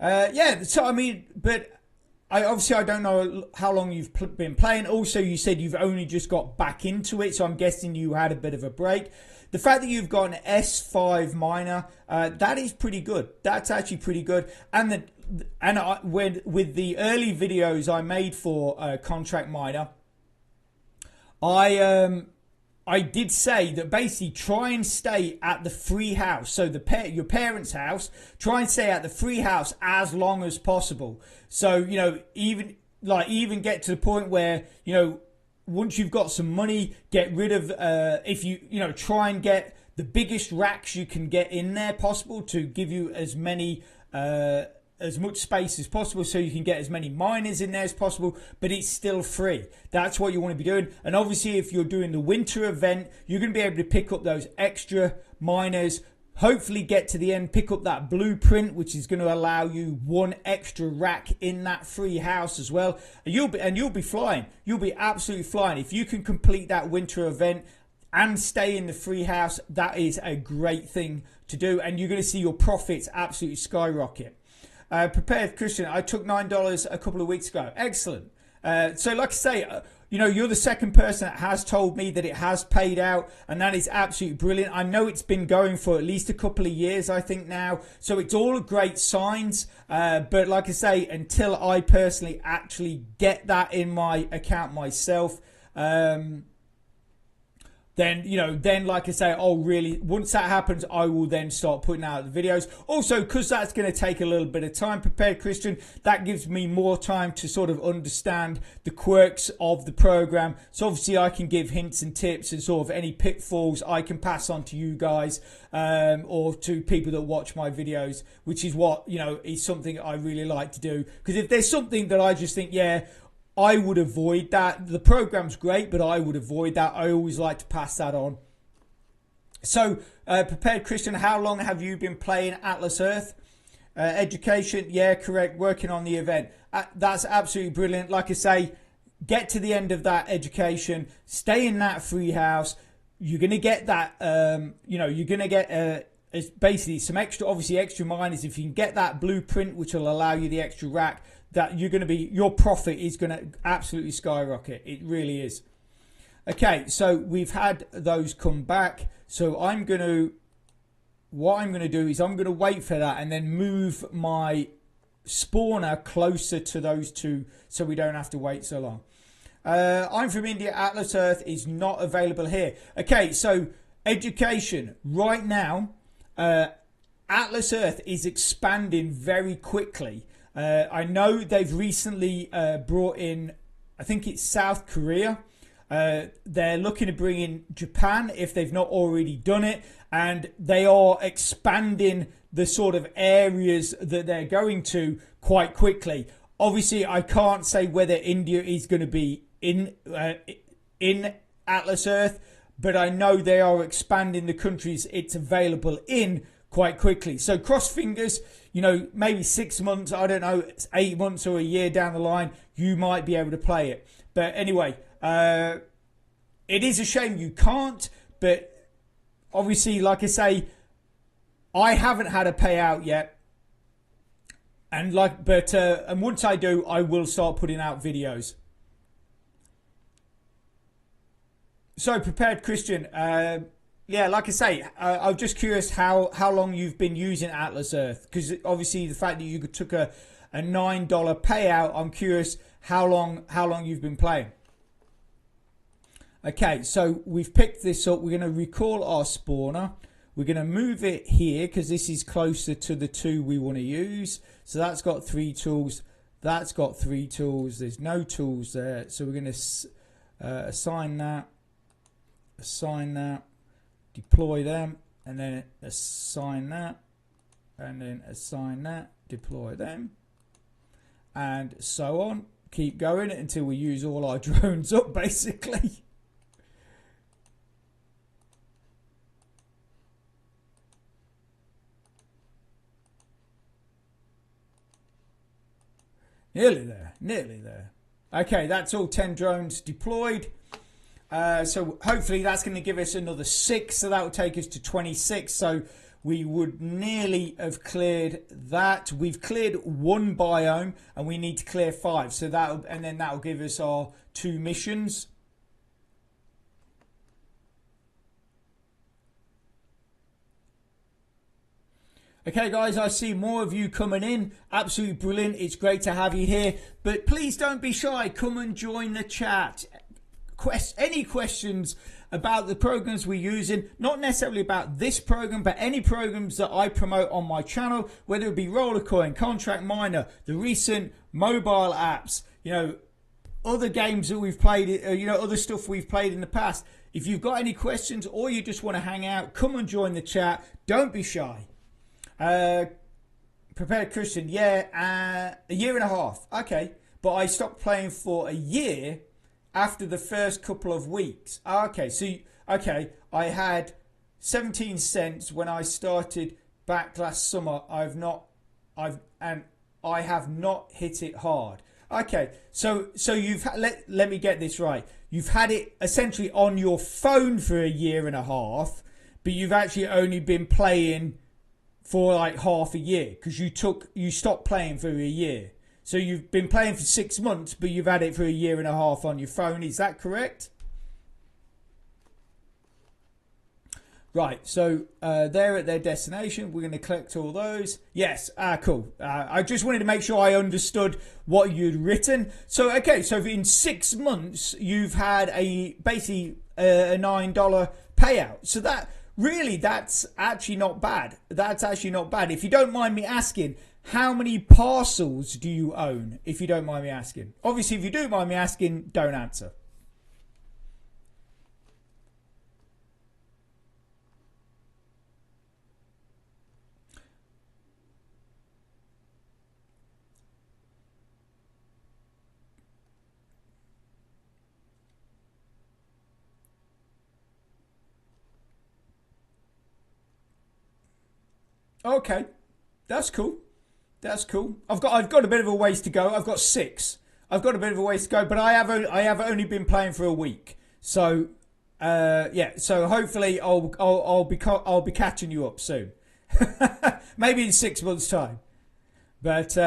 Yeah, so I mean, but I don't know how long you've been playing. Also, you said you've only just got back into it, so I'm guessing you had a bit of a break. The fact that you've got an S5 miner, that is pretty good. That's actually pretty good. And with the early videos I made for Contract Miner, I did say that basically try and stay at the free house. So your parents' house, try and stay at the free house as long as possible. So, you know, even get to the point where, you know, once you've got some money, get rid of, if you try and get the biggest racks you can get in there possible to give you as much space as possible, so you can get as many miners in there as possible, but it's still free. That's what you want to be doing. And obviously, if you're doing the winter event, you're going to be able to pick up those extra miners, hopefully get to the end, pick up that blueprint, which is going to allow you 1 extra rack in that free house as well. And you'll be flying. You'll be absolutely flying. If you can complete that winter event and stay in the free house, that is a great thing to do. And you're going to see your profits absolutely skyrocket. Prepared Christian, I took $9 a couple of weeks ago. Excellent. So like I say, you know, you're the second person that has told me that it has paid out, and that is absolutely brilliant. I know it's been going for at least a couple of years, I think now. So it's all great signs. But like I say, until I personally actually get that in my account myself, then like I say, once that happens, I will then start putting out the videos. Also, because that's going to take a little bit of time, Prepared Christian, that gives me more time to sort of understand the quirks of the program. So obviously I can give hints and tips, and sort of any pitfalls I can pass on to you guys, or to people that watch my videos, which is what, you know, is something I really like to do. Because if there's something that I just think, yeah, I would avoid that. The program's great, but I would avoid that. I always like to pass that on. So, Prepared Christian, how long have you been playing Atlas Earth? Education, yeah, correct. Working on the event. That's absolutely brilliant. Like I say, get to the end of that education. Stay in that free house. You're going to get that, you're going to get basically some extra miners. If you can get that blueprint, which will allow you the extra rack, that your profit is going to absolutely skyrocket. It really is. Okay, so we've had those come back. So what I'm going to do is I'm going to wait for that and then move my spawner closer to those 2 so we don't have to wait so long. I'm from India. Atlas Earth is not available here. Okay, so education. Right now, Atlas Earth is expanding very quickly. I know they've recently brought in, I think it's South Korea. They're looking to bring in Japan if they've not already done it, and they are expanding the sort of areas that they're going to quite quickly. Obviously, I can't say whether India is going to be in Atlas Earth, but I know they are expanding the countries it's available in quite quickly. So cross fingers, you know, maybe 6 months, I don't know, 8 months or a year down the line, you might be able to play it. But anyway, it is a shame you can't, but obviously, like I say, I haven't had a payout yet. And and once I do, I will start putting out videos. So, Prepared Christian, yeah, like I say, I'm just curious how long you've been using Atlas Earth, because obviously the fact that you took a $9 payout, I'm curious how long you've been playing. Okay, so we've picked this up. We're going to recall our spawner. We're going to move it here because this is closer to the two we want to use. So that's got 3 tools. That's got 3 tools. There's no tools there. So we're going to assign that, deploy them, and then assign that, and then assign that, deploy them, and so on. Keep going until we use all our drones up, basically. Nearly there, nearly there. Okay, that's all 10 drones deployed. So hopefully that's going to give us another 6, so that will take us to 26. So we would nearly have cleared that. We've cleared 1 biome and we need to clear 5. So that'll give us our 2 missions. Okay guys, I see more of you coming in. Absolutely brilliant. It's great to have you here. But please don't be shy. Come and join the chat. Any questions about the programs we're using, not necessarily about this program, but any programs that I promote on my channel, whether it be Rollercoin, Contract Miner, the recent mobile apps, you know, other games that we've played, you know, other stuff we've played in the past. If you've got any questions or you just want to hang out, come and join the chat. Don't be shy. Prepared Christian, yeah, a year and a half. Okay, but I stopped playing for a year after the first couple of weeks. Okay, so okay, I had 17 cents when I started back last summer. I have not hit it hard. Okay, so you've let me get this right. You've had it essentially on your phone for a year and a half, but you've actually only been playing for like half a year because you stopped playing for a year. So you've been playing for 6 months, but you've had it for a year and a half on your phone. Is that correct? Right, so they're at their destination. We're going to collect all those. Yes, cool. I just wanted to make sure I understood what you'd written. So, okay, so in 6 months, you've had basically a $9 payout. So that's actually not bad. That's actually not bad. If you don't mind me asking, how many parcels do you own, if you don't mind me asking? Obviously, if you do mind me asking, don't answer. Okay, that's cool. That's cool. I've got a bit of a ways to go. I've got 6. I've got a bit of a ways to go, but I have only been playing for a week. So yeah. So hopefully I'll be catching you up soon. Maybe in 6 months' time. But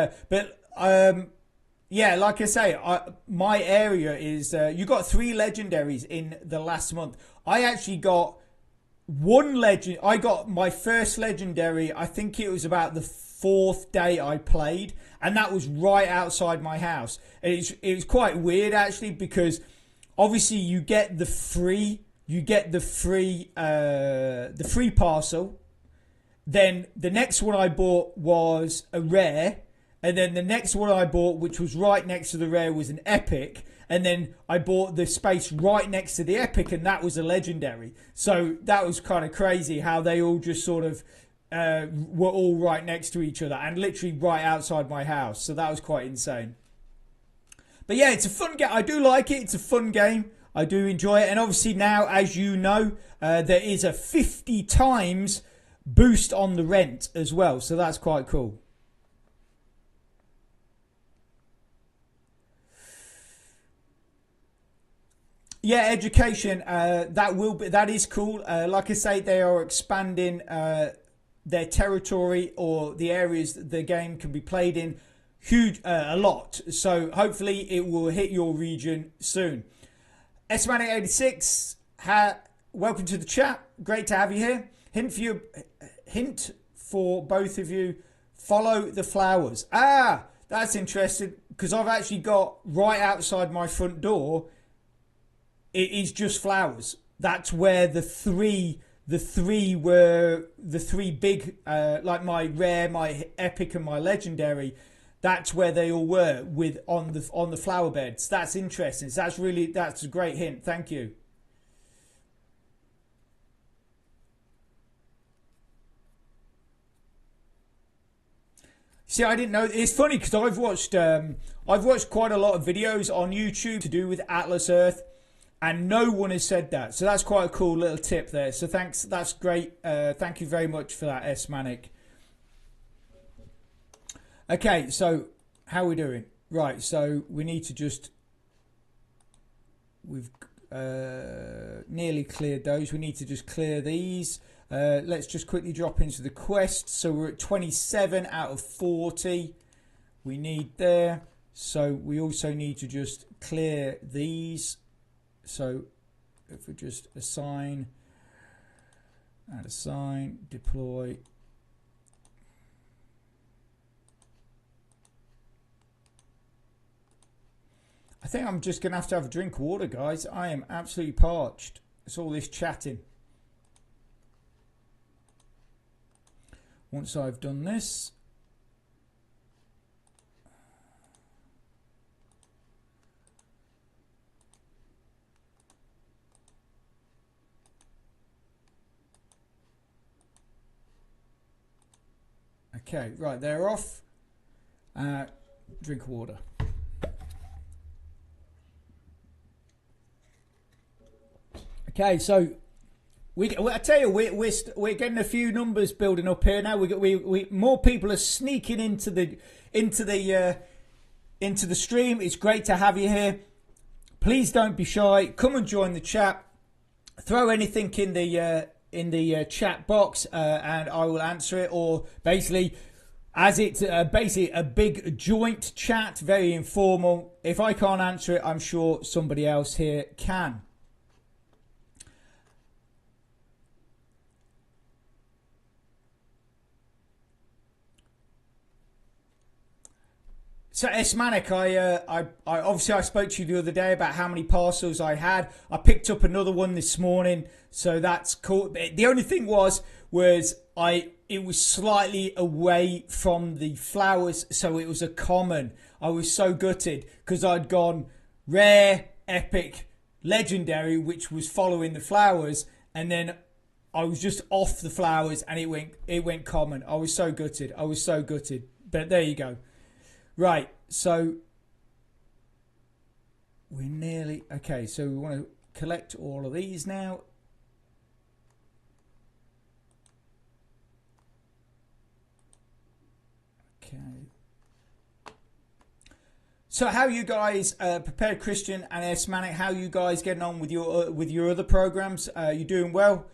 yeah, like I say, my area is you got 3 legendaries in the last month. I actually got 1 legend. I got my first legendary. I think it was about the 4th day I played, and that was right outside my house. And it was quite weird actually, because obviously you get the free parcel. Then the next one I bought was a rare, And then the next one I bought, which was right next to the rare, was an epic. And then I bought the space right next to the epic, and that was a legendary. So that was kind of crazy how they all just sort of were all right next to each other and literally right outside my house. So that was quite insane. But yeah, it's a fun game. I do like it. It's a fun game. I do enjoy it. And obviously now, as you know, there is a 50 times boost on the rent as well. So that's quite cool. Yeah, education. That is cool. Like I say, they are expanding their territory or the areas that the game can be played in a lot. So hopefully it will hit your region soon. S-Manic86, welcome to the chat. Great to have you here. Hint for both of you: follow the flowers. Ah, that's interesting, because I've actually got right outside my front door. It is just flowers. That's where the three big, like my rare, my epic, and my legendary. That's where they all were on the flower beds. That's interesting. That's a great hint. Thank you. See, I didn't know. It's funny because I've watched quite a lot of videos on YouTube to do with Atlas Earth, and no one has said that. So that's quite a cool little tip there. So thanks. That's great. Thank you very much for that, S-Manic. Okay, so how are we doing? Right, so we need to just... We've nearly cleared those. We need to just clear these. Let's just quickly drop into the quest. So we're at 27 out of 40 we need there. So we also need to just clear these. So if we just assign, add assign, deploy. I think I'm just going to have a drink of water, guys. I am absolutely parched. It's all this chatting. Once I've done this, okay, right, they're off. Drink of water. Okay, so I tell you, we're getting a few numbers building up here now. We more people are sneaking into the stream. It's great to have you here. Please don't be shy. Come and join the chat. Throw anything in the chat box, and I will answer it. Or basically, as it's basically a big joint chat, very informal. If I can't answer it, I'm sure somebody else here can. So S-Manic, I obviously I spoke to you the other day about how many parcels I had. I picked up another one this morning, so that's cool. The only thing was it was slightly away from the flowers, so it was a common. I was so gutted because I'd gone rare, epic, legendary, which was following the flowers, and then I was just off the flowers and it went common. I was so gutted. But there you go. Right, so we're nearly... Okay, so we want to collect all of these now. Okay. So how you guys, Prepared Christian and S-Manic, how you guys getting on with your other programs? You doing well?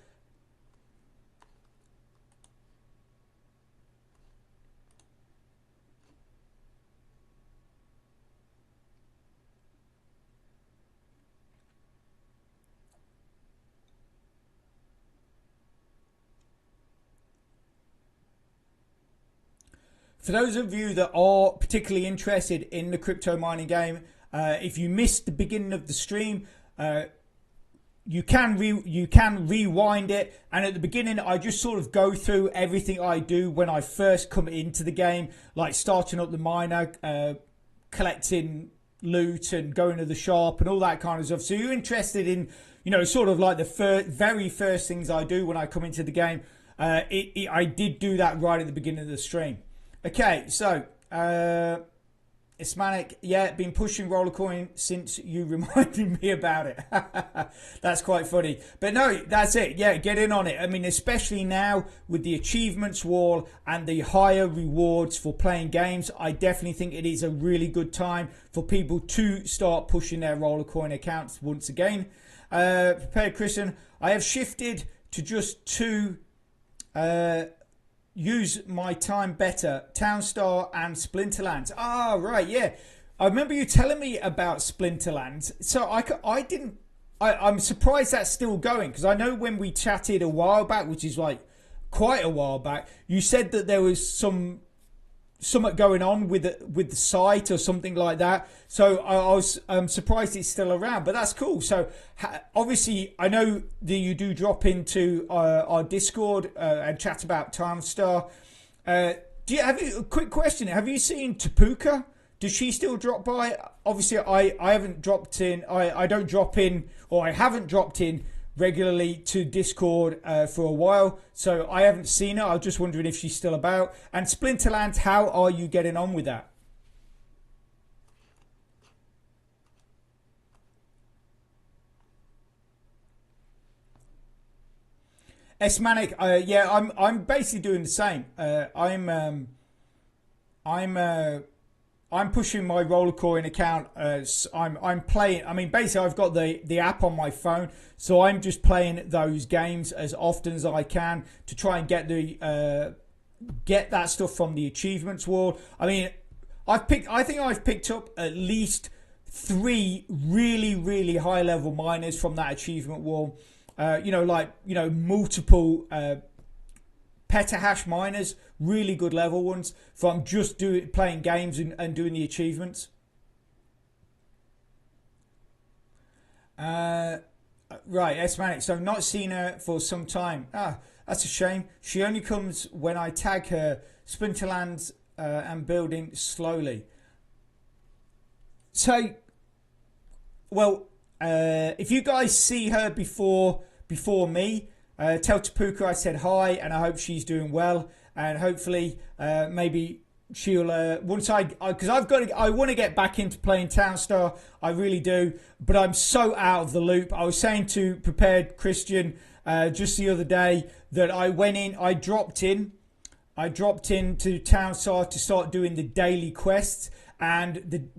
For those of you that are particularly interested in the crypto mining game, if you missed the beginning of the stream, you can rewind it, and at the beginning I just sort of go through everything I do when I first come into the game, like starting up the miner, collecting loot and going to the shop and all that kind of stuff. So you're interested in, you know, sort of like the very first things I do when I come into the game. I did do that right at the beginning of the stream. Okay, so it's manic. Yeah, been pushing Rollercoin since you reminded me about it. That's quite funny. But no, that's it. Yeah, get in on it. I mean, especially now with the achievements wall and the higher rewards for playing games, I definitely think it is a really good time for people to start pushing their Rollercoin accounts once again. Prepared Christian, I have shifted to just two use my time better, Townstar and Splinterlands. Ah, right, yeah. I remember you telling me about Splinterlands. So I'm surprised that's still going, because I know when we chatted a while back, which is like quite a while back, you said that there was something going on with the site or something like that. So I'm surprised it's still around, but that's cool. So obviously I know that you do drop into our Discord and chat about Timestar. A quick question, have you seen Tapuka? Does she still drop by? Obviously I haven't dropped in, I don't drop in, or I haven't dropped in regularly to Discord for a while, so I haven't seen her. I was just wondering if she's still about. And Splinterlands, how are you getting on with that? Esmanic, yeah, I'm basically doing the same. I'm pushing my Rollercoin account. I'm playing. I mean, basically, I've got the app on my phone, so I'm just playing those games as often as I can to try and get that stuff from the achievements wall. I mean, I think I've picked up at least 3 really high level miners from that achievement wall. Multiple petahash miners, really good level ones, from just playing games and doing the achievements. Right, Esmanic, so I've not seen her for some time. That's a shame. She only comes when I tag her. Splinterlands and building slowly. So, well, if you guys see her before me, tell Tapuka I said hi, and I hope she's doing well, and hopefully maybe she'll once because I want to get back into playing Townstar, I really do, but I'm so out of the loop. I was saying to Prepared Christian just the other day that I dropped into Townstar to start doing the daily quests, and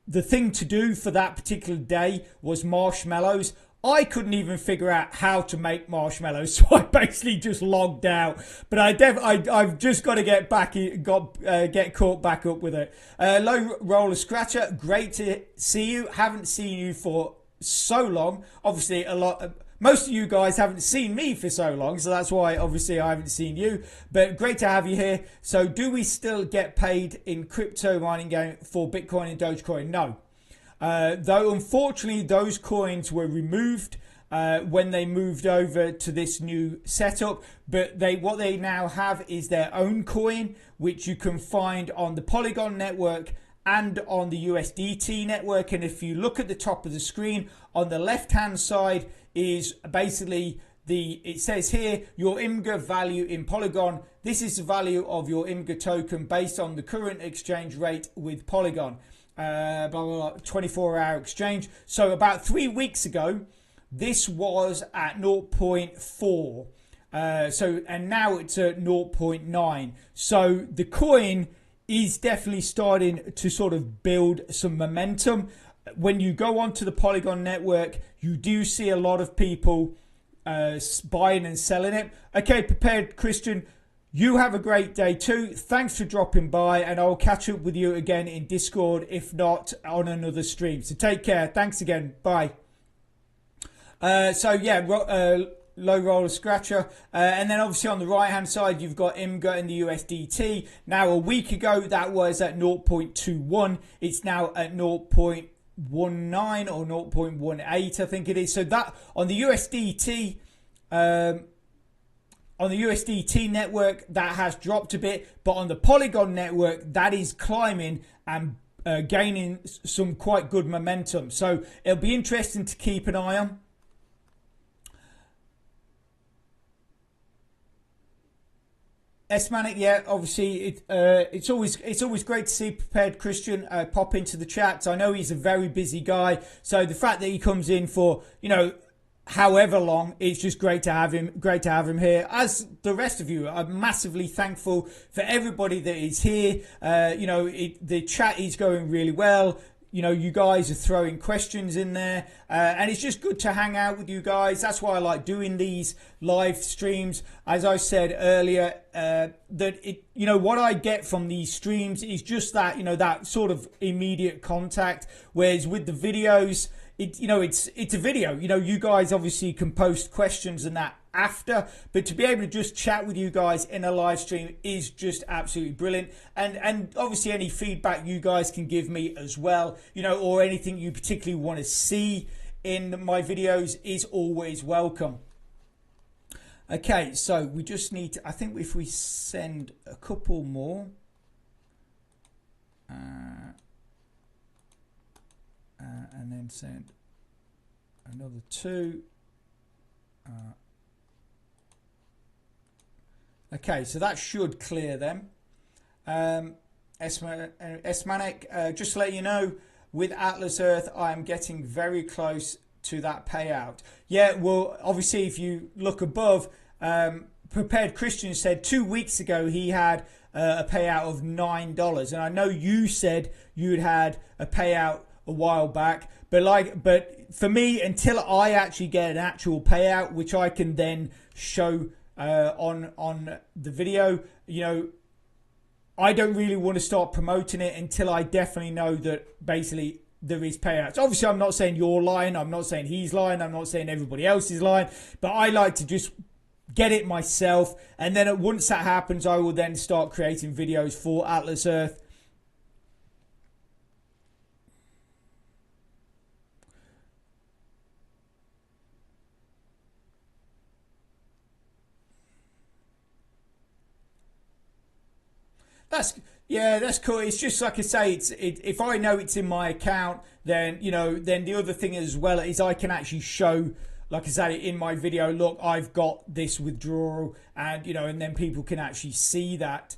the thing to do for that particular day was marshmallows. I couldn't even figure out how to make marshmallows, so I basically just logged out. But I've just got to get caught back up with it. Low Roller Scratcher, great to see you. Haven't seen you for so long. Obviously, most of you guys haven't seen me for so long, so that's why obviously I haven't seen you. But great to have you here. So, do we still get paid in CryptoMiningGame for Bitcoin and Dogecoin? No. Though unfortunately those coins were removed when they moved over to this new setup, but what they now have is their own coin, which you can find on the Polygon network and on the USDT network. And if you look at the top of the screen, on the left hand side is basically it says here your IMGA value in Polygon. This is the value of your IMGA token based on the current exchange rate with Polygon. 24-hour exchange. So about 3 weeks ago, this was at 0.4. And now it's at 0.9. So the coin is definitely starting to sort of build some momentum. When you go onto the Polygon network, you do see a lot of people buying and selling it. Okay, Prepared Christian, you have a great day too. Thanks for dropping by, and I'll catch up with you again in Discord, if not on another stream. So take care. Thanks again. Bye. Low Roller Scratcher. And then obviously on the right hand side, you've got IMGA and the USDT. Now, a week ago, that was at 0.21. It's now at 0.9. 0.19 or 0.18, I think it is. So that on the USDT, network, that has dropped a bit, but on the Polygon network, that is climbing and gaining some quite good momentum. So it'll be interesting to keep an eye on. Esmanic, yeah, obviously it's always great to see Prepared Christian pop into the chat. I know he's a very busy guy, so the fact that he comes in for, you know, however long, it's just great to have him here. As the rest of you, I'm massively thankful for everybody that is here. You know, the chat is going really well. You know, you guys are throwing questions in there, and it's just good to hang out with you guys. That's why I like doing these live streams. As I said earlier, you know, what I get from these streams is just that, you know, that sort of immediate contact. Whereas with the videos, it's a video. You know, you guys obviously can post questions and that after, but to be able to just chat with you guys in a live stream is just absolutely brilliant. And obviously any feedback you guys can give me as well, you know, or anything you particularly want to see in my videos is always welcome. Okay, so we just need to, I think if we send a couple more, and then send another 2. Okay, so that should clear them. Esmanic, just to let you know, with Atlas Earth, I am getting very close to that payout. Yeah, well, obviously, if you look above, Prepared Christian said 2 weeks ago he had a payout of $9, and I know you said you'd had a payout a while back, but for me, until I actually get an actual payout, which I can then show on the video, you know, I don't really want to start promoting it until I definitely know that basically there is payouts. Obviously, I'm not saying you're lying, I'm not saying he's lying, I'm not saying everybody else is lying, but I like to just get it myself, and then once that happens, I will then start creating videos for Atlas Earth. That's cool. It's just like I say, if I know it's in my account, then, you know, then the other thing as well is I can actually show, like I said, in my video, look, I've got this withdrawal, and, you know, and then people can actually see that.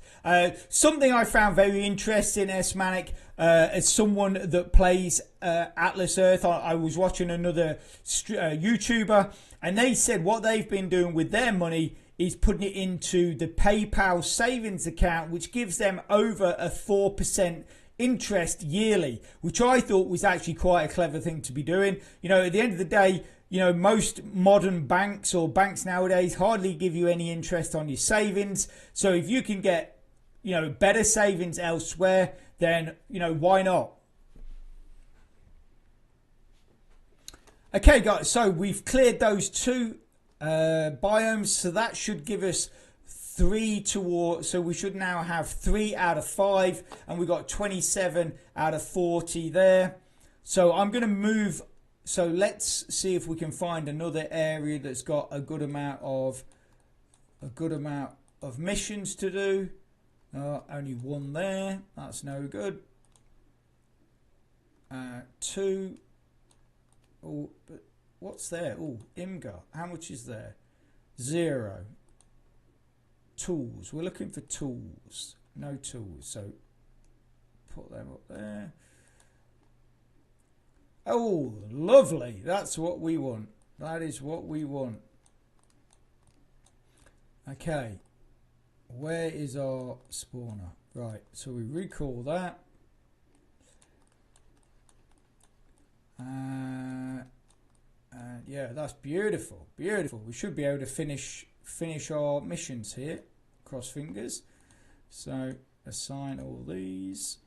Something I found very interesting, Esmanic, as someone that plays Atlas Earth, I was watching another YouTuber, and they said what they've been doing with their money is putting it into the PayPal savings account, which gives them over a 4% interest yearly, which I thought was actually quite a clever thing to be doing. You know, at the end of the day, you know, most modern banks or banks nowadays hardly give you any interest on your savings. So if you can get, you know, better savings elsewhere, then, you know, why not? Okay, guys, so we've cleared those 2 biomes, so that should give us 3 towards, so we should now have 3 out of 5, and we got 27 out of 40 there. So I'm going to move, so let's see if we can find another area that's got a good amount of missions to do. Only 1 there, that's no good. 2. Oh, but what's there? Oh, IMGA. How much is there? 0. Tools. We're looking for tools. No tools. So put them up there. Oh, lovely. That's what we want. That is what we want. Okay. Where is our spawner? Right. So we recall that. Yeah, that's beautiful, beautiful. We should be able to finish our missions here. Cross fingers. So assign all these.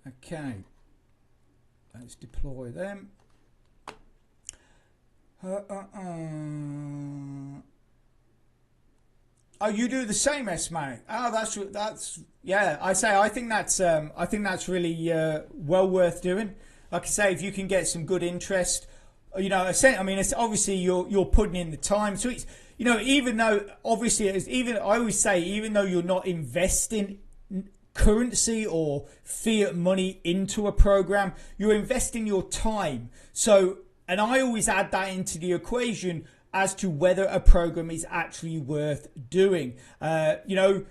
Okay. Let's deploy them. Oh, you do the same, S-Man. Oh, that's yeah. I think that's really well worth doing. Like I say, if you can get some good interest, you know, I mean, it's obviously you're putting in the time. So it's, you know, even though obviously I always say, even though you're not investing currency or fiat money into a program, you're investing your time. So, and I always add that into the equation as to whether a program is actually worth doing. You know,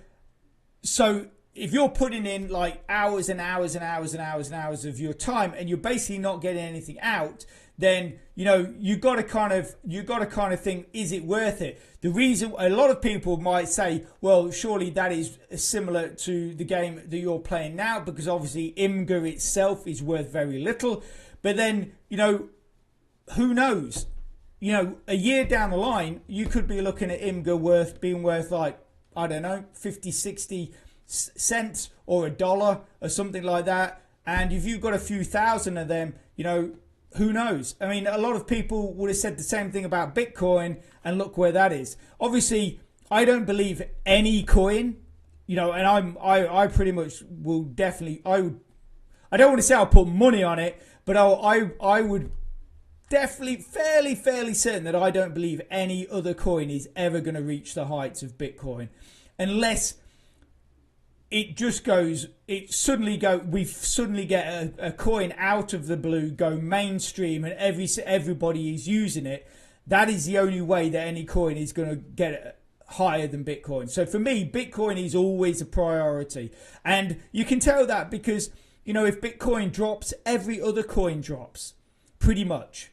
so if you're putting in like hours and hours and hours and hours and hours of your time and you're basically not getting anything out, then, you know, you got to kind of think, is it worth it? The reason a lot of people might say, well, surely that is similar to the game that you're playing now, because obviously IMGA itself is worth very little. But then, you know, who knows? You know, a year down the line, you could be looking at IMGA being worth like, I don't know, 50, 60 cents or $1 or something like that. And if you've got a few thousand of them, you know, who knows? I mean, a lot of people would have said the same thing about Bitcoin, and look where that is. Obviously, I don't believe any coin, you know, and I pretty much will definitely, I don't want to say I'll put money on it, but I would definitely fairly certain that I don't believe any other coin is ever going to reach the heights of Bitcoin, unless it just goes, we suddenly get a coin out of the blue, go mainstream, and everybody is using it. That is the only way that any coin is going to get higher than Bitcoin. So for me, Bitcoin is always a priority, and you can tell that because, you know, if Bitcoin drops, every other coin drops, pretty much.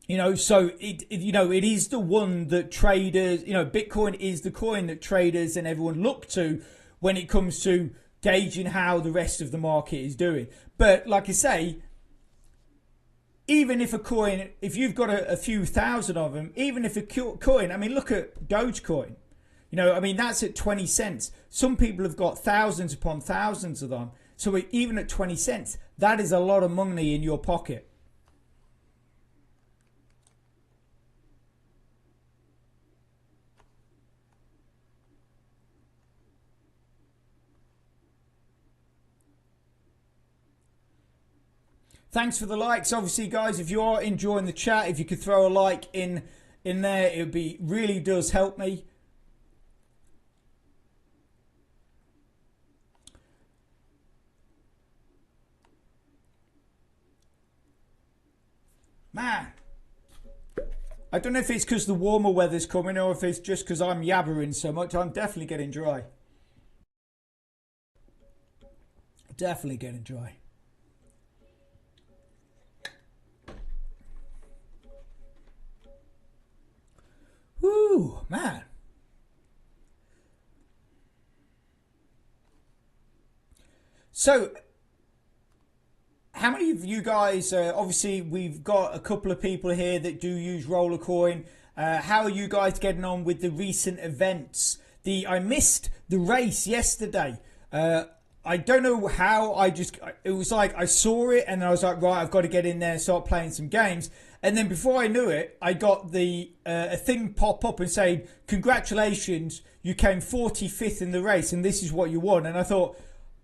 You know, so it is the one that traders, you know, Bitcoin is the coin that traders and everyone look to when it comes to gauging how the rest of the market is doing. But like I say, even if a coin, if you've got a few thousand of them, even if a coin, I mean, look at Dogecoin. You know, I mean, that's at 20 cents. Some people have got thousands upon thousands of them. So even at 20 cents, that is a lot of money in your pocket. Thanks for the likes. Obviously, guys, if you are enjoying the chat, if you could throw a like in there, it would be, really does help me. Man, I don't know if it's because the warmer weather's coming or if it's just because I'm yabbering so much. I'm definitely getting dry. Definitely getting dry. Woo, man. So, how many of you guys, obviously we've got a couple of people here that do use Rollercoin. How are you guys getting on with the recent events? I missed the race yesterday. I don't know how, it was like I saw it and then I was like, right, I've got to get in there and start playing some games. And then before I knew it, I got a thing pop up and saying, congratulations, you came 45th in the race and this is what you won. And I thought,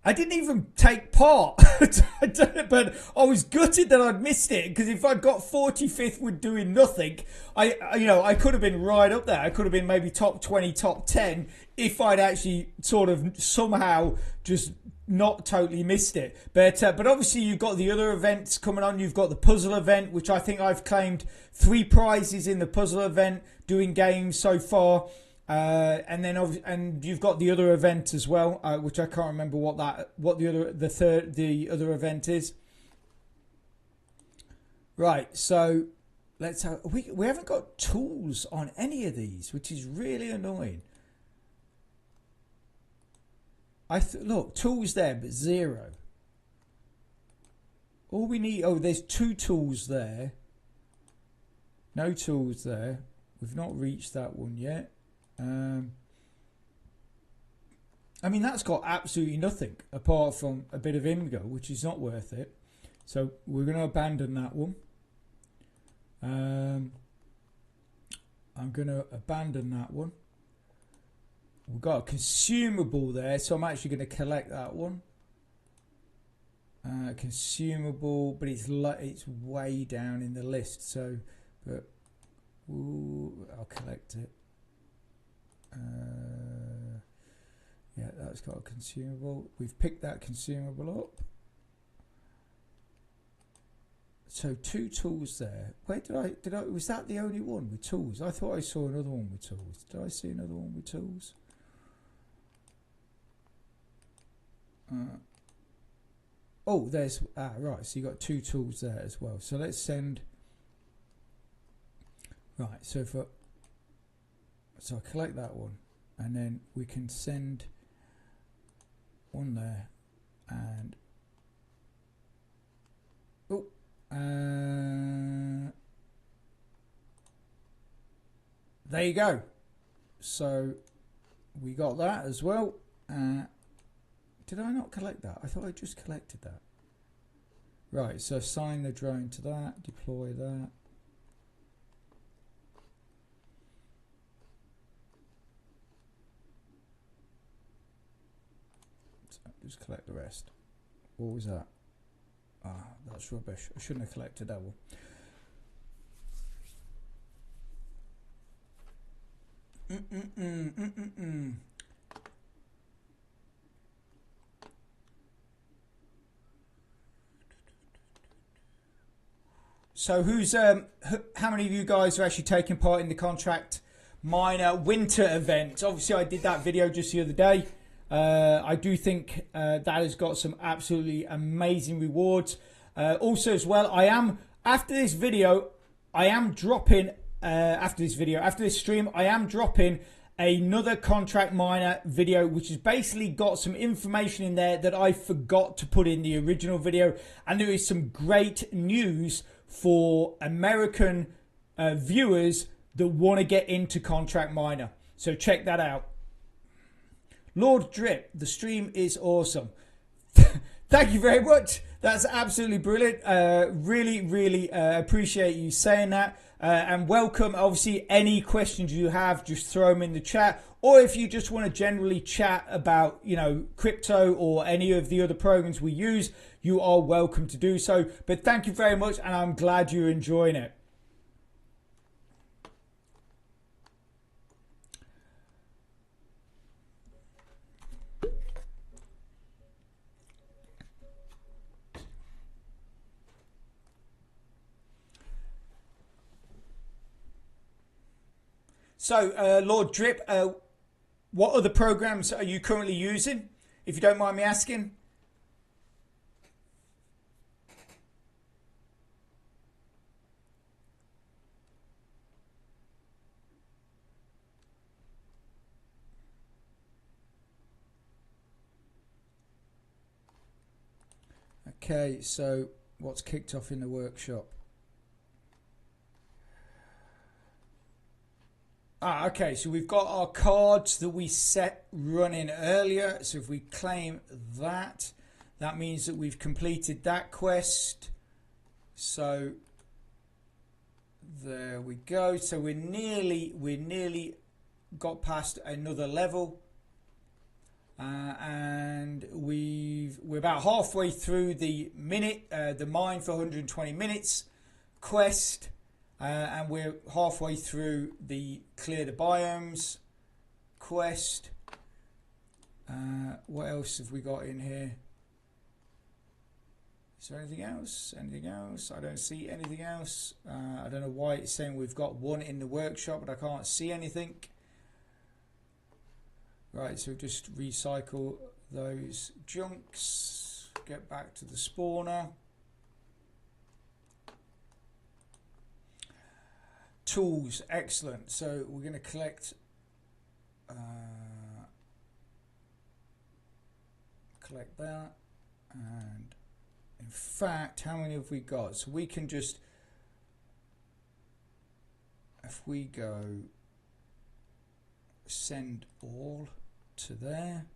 I didn't even take part, but I was gutted that I'd missed it, because if I'd got 45th with doing nothing, I could have been right up there. I could have been maybe top 20, top 10 if I'd actually sort of somehow just not totally missed it. But obviously you've got the other events coming on. You've got the puzzle event, which I think I've claimed 3 prizes in the puzzle event doing games so far. And you've got the other event as well, which I can't remember what the other event is. Right, so let's have, we haven't got tools on any of these, which is really annoying. Look, tools there, but 0. All we need, there's 2 tools there. No tools there. We've not reached that one yet. I mean, that's got absolutely nothing apart from a bit of IMGA, which is not worth it. So we're going to abandon that one. I'm going to abandon that one. We've got a consumable there, so I'm actually going to collect that one. Consumable, but it's way down in the list. So, but I'll collect it. Yeah, that's got a consumable. We've picked that consumable up. So 2 tools there. Wait, did I was that the only one with tools? I thought I saw another one with tools. Did I see another one with tools? Oh, there's right. So you got 2 tools there as well. So let's send. Right. So I collect that one, and then we can send one there, and there you go. So we got that as well. Did I not collect that? I thought I just collected that. Right, so assign the drone to that, deploy that. So just collect the rest. What was that? Ah, that's rubbish. I shouldn't have collected that one. So how many of you guys are actually taking part in the Contract Miner winter event? Obviously I did that video just the other day. I do think that has got some absolutely amazing rewards. Also as well, after this stream, I am dropping another Contract Miner video, which has basically got some information in there that I forgot to put in the original video, and there is some great news for American viewers that want to get into Contract Miner. So check that out. Lord Drip, the stream is awesome. Thank you very much. That's absolutely brilliant. Really appreciate you saying that. And welcome. Obviously, any questions you have, just throw them in the chat. Or if you just want to generally chat about, crypto or any of the other programs we use, you are welcome to do so. But thank you very much, and I'm glad you're enjoying it. So, Lord Drip, what other programs are you currently using, if you don't mind me asking? Okay, so what's kicked off in the workshop? Okay, so we've got our cards that we set running earlier. So if we claim that, that means that we've completed that quest. So there we go. So we're nearly got past another level. And we're about halfway through the mine for 120 minutes quest. And we're halfway through the clear the biomes quest. What else have we got in here? Is there anything else? Anything else? I don't see anything else. I don't know why it's saying we've got one in the workshop, but I can't see anything. Right, so just recycle those junks. Get back to the spawner. Tools, excellent. So we're going to collect that, and in fact, how many have we got? So we can just, if we go send all to there,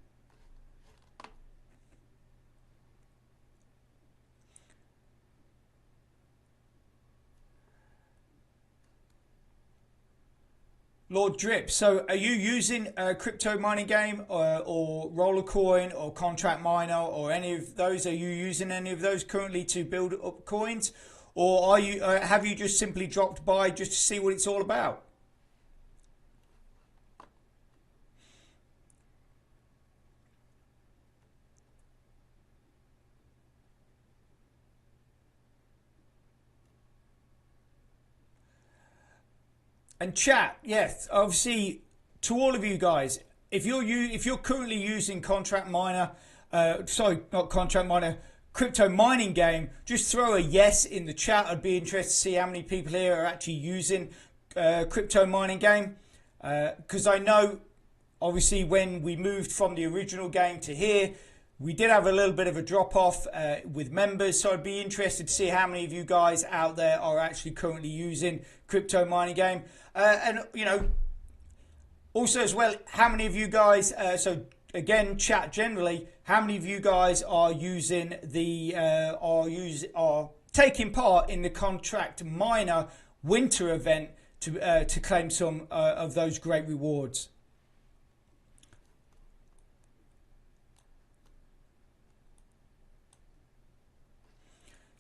Lord Drip. So are you using Crypto Mining Game or Roller Coin or Contract Miner or any of those? Are you using any of those currently to build up coins? Or are you have you just simply dropped by just to see what it's all about? And chat, yes, obviously to all of you guys, if you're currently using Contract Miner, sorry, not Contract Miner, Crypto Mining Game, just throw a yes in the chat. I'd be interested to see how many people here are actually using Crypto Mining Game, because I know obviously when we moved from the original game to here, we did have a little bit of a drop off with members, so I'd be interested to see how many of you guys out there are actually currently using Crypto Mining Game. And, you know, also as well, how many of you guys, so again, chat generally, how many of you guys are using the, are taking part in the Contract Miner winter event to claim some of those great rewards?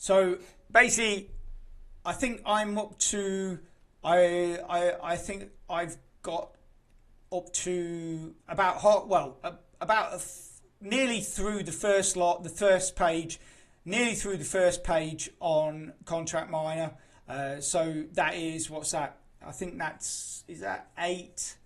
So basically, I think I'm up to I think I've got up to about nearly through the first lot, the first page, nearly through the first page on Contract Miner. So that is, what's that? I think is that 8,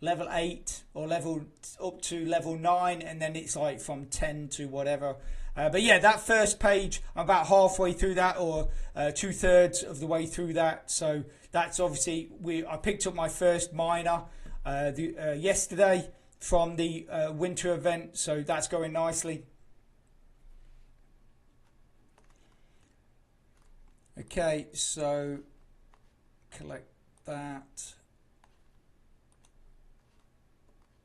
level 8 or level up to level 9, and then it's like from 10 to whatever. But yeah, that first page, I'm about halfway through that, or 2/3 of the way through that. So that's obviously, I picked up my first miner yesterday from the winter event, so that's going nicely. Okay, so collect that,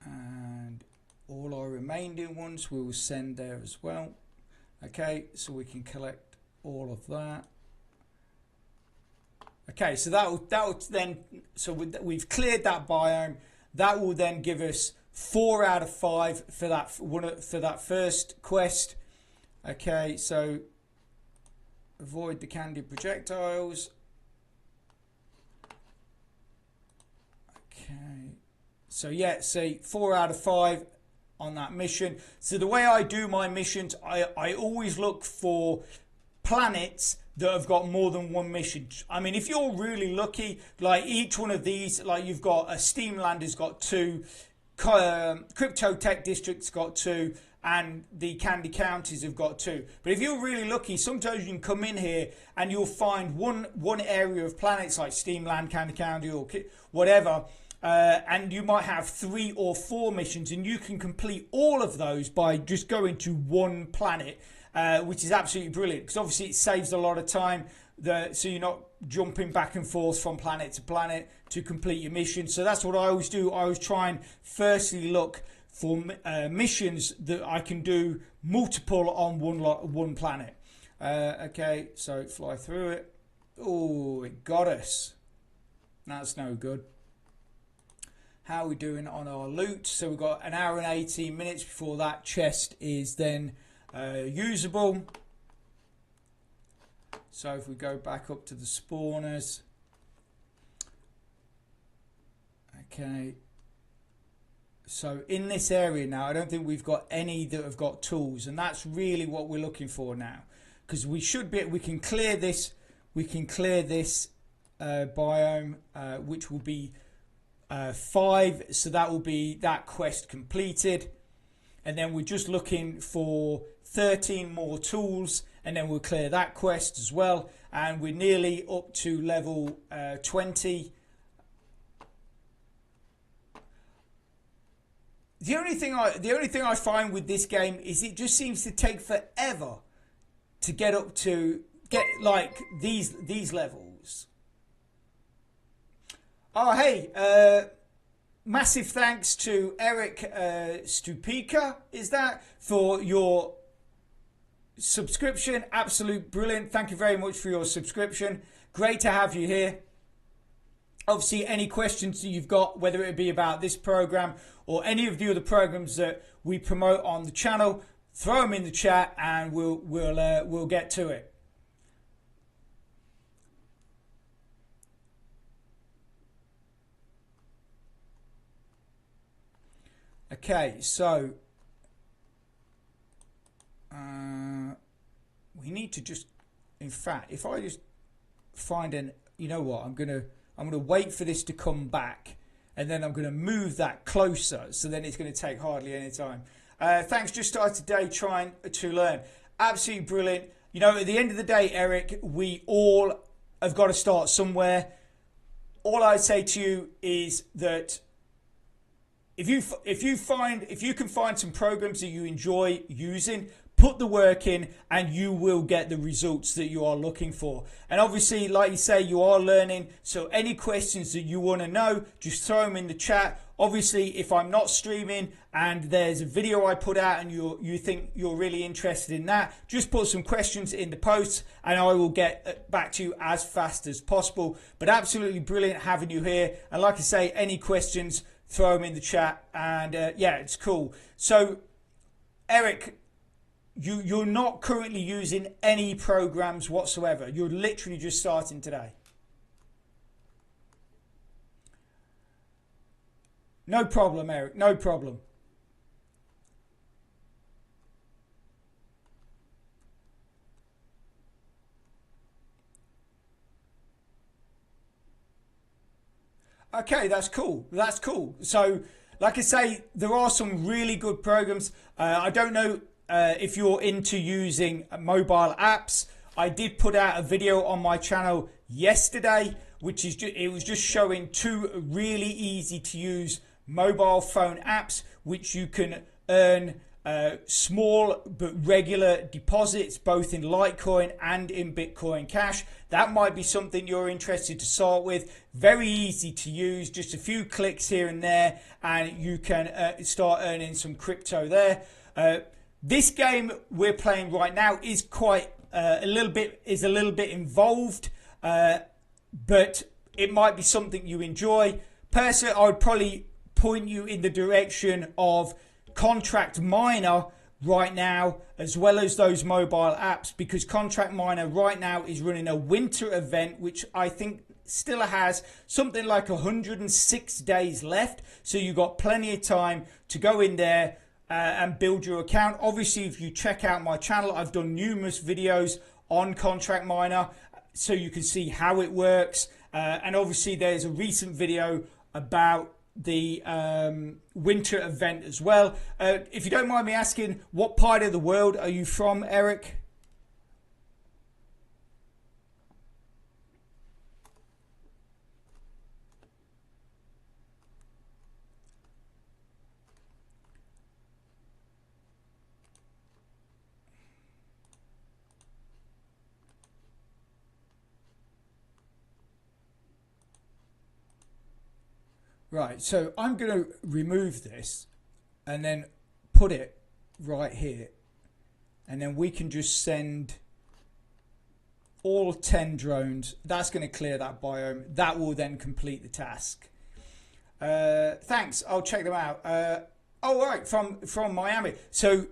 and all our remaining ones we will send there as well. Okay, so we can collect all of that. Okay, so that will then, so we've cleared that biome. That will then give us 4 out of 5 for that first quest. Okay, so avoid the candy projectiles. Okay, so yeah, see, 4 out of 5 on that mission. So the way I do my missions, I always look for planets that have got more than one mission. I mean, if you're really lucky, like each one of these, like you've got a Steamland has got 2, Crypto Tech District's got 2, and the Candy Counties have got 2. But if you're really lucky, sometimes you can come in here and you'll find one area of planets like Steamland, Candy County, or whatever. And you might have 3 or 4 missions, and you can complete all of those by just going to one planet, which is absolutely brilliant, because obviously it saves a lot of time, so you're not jumping back and forth from planet to planet to complete your mission. So that's what I always do. I always try and firstly look for missions that I can do multiple on one planet. Okay, so fly through it. Oh, it got us. That's no good. How are we doing on our loot? So we've got 1 hour and 18 minutes before that chest is then usable. So if we go back up to the spawners. Okay. So in this area now, I don't think we've got any that have got tools, and that's really what we're looking for now, because we can clear this biome, which will be 5, so that will be that quest completed, and then we're just looking for 13 more tools, and then we'll clear that quest as well, and we're nearly up to level 20. The only thing I find with this game is it just seems to take forever to get like these levels. Oh, hey, massive thanks to Eric Stupika, is that, for your subscription. Absolute brilliant. Thank you very much for your subscription. Great to have you here. Obviously, any questions that you've got, whether it be about this program or any of the other programs that we promote on the channel, throw them in the chat and we'll get to it. Okay, so we need to just, in fact, if I just find an, you know what, I'm gonna wait for this to come back, and then I'm gonna move that closer, so then it's gonna take hardly any time. Thanks, just started today trying to learn. Absolutely brilliant. You know, at the end of the day, Eric, we all have got to start somewhere. All I'd say to you is that if you can find some programs that you enjoy using, put the work in and you will get the results that you are looking for. And obviously, like you say, you are learning. So any questions that you want to know, just throw them in the chat. Obviously, if I'm not streaming and there's a video I put out and you think you're really interested in that, just put some questions in the posts and I will get back to you as fast as possible. But absolutely brilliant having you here. And like I say, any questions, throw them in the chat. And yeah, it's cool. So, Eric, you're not currently using any programs whatsoever. You're literally just starting today. No problem, Eric. No problem. Okay, that's cool. That's cool. So, like I say, there are some really good programs. I don't know if you're into using mobile apps. I did put out a video on my channel yesterday, which is it was just showing two really easy to use mobile phone apps which you can earn small but regular deposits both in Litecoin and in Bitcoin Cash. That might be something you're interested to start with. Very easy to use, just a few clicks here and there and you can start earning some crypto there. This game we're playing right now is quite a little bit involved, but it might be something you enjoy. Personally, I would probably point you in the direction of Contract Miner right now, as well as those mobile apps, because Contract Miner right now is running a winter event, which I think still has something like 106 days left. So you've got plenty of time to go in there and build your account. Obviously, if you check out my channel, I've done numerous videos on Contract Miner so you can see how it works. And obviously, there's a recent video about the winter event as well. If you don't mind me asking, what part of the world are you from, Eric? Right, so I'm going to remove this and then put it right here. And then we can just send all 10 drones. That's going to clear that biome. That will then complete the task. Thanks, I'll check them out. Oh, right, from Miami. So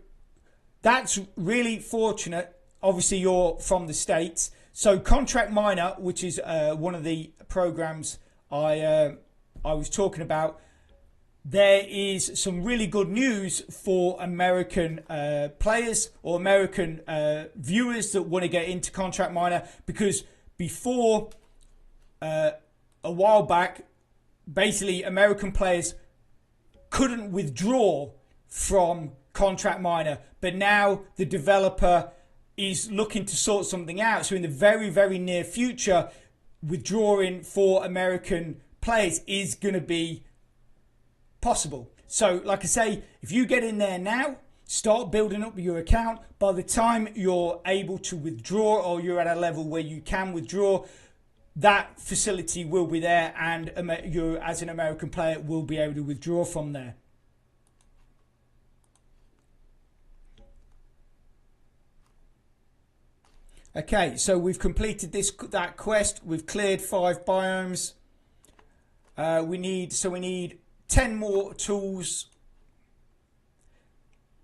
that's really fortunate. Obviously, you're from the States. So Contract Miner, which is one of the programs I was talking about, there is some really good news for American players or American viewers that want to get into Contract Miner, because before a while back, basically American players couldn't withdraw from Contract Miner, but now the developer is looking to sort something out. So in the very, very near future, withdrawing for American players is going to be possible. So like I say, if you get in there now, start building up your account. By the time you're able to withdraw, or you're at a level where you can withdraw, that facility will be there, and you as an American player will be able to withdraw from there. Okay, so we've completed that quest. We've cleared 5 biomes. We need 10 more tools.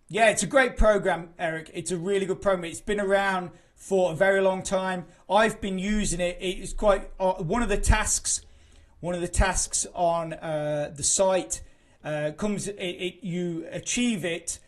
Yeah, it's a great program, Eric. It's a really good program. It's been around for a very long time. I've been using it. It's quite one of the tasks on the site comes. You achieve it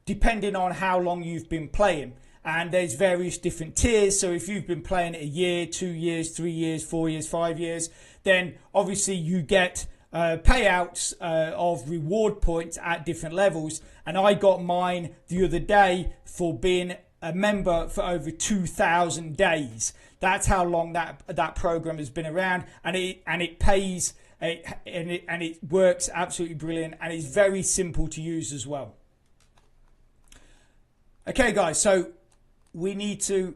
depending on how long you've been playing, and there's various different tiers. So if you've been playing it a year, 2 years, 3 years, 4 years, 5 years, then obviously you get payouts of reward points at different levels. And I got mine the other day for being a member for over 2,000 days. That's how long that program has been around, and it pays, and it works absolutely brilliant, and it's very simple to use as well. Okay, guys, so we need to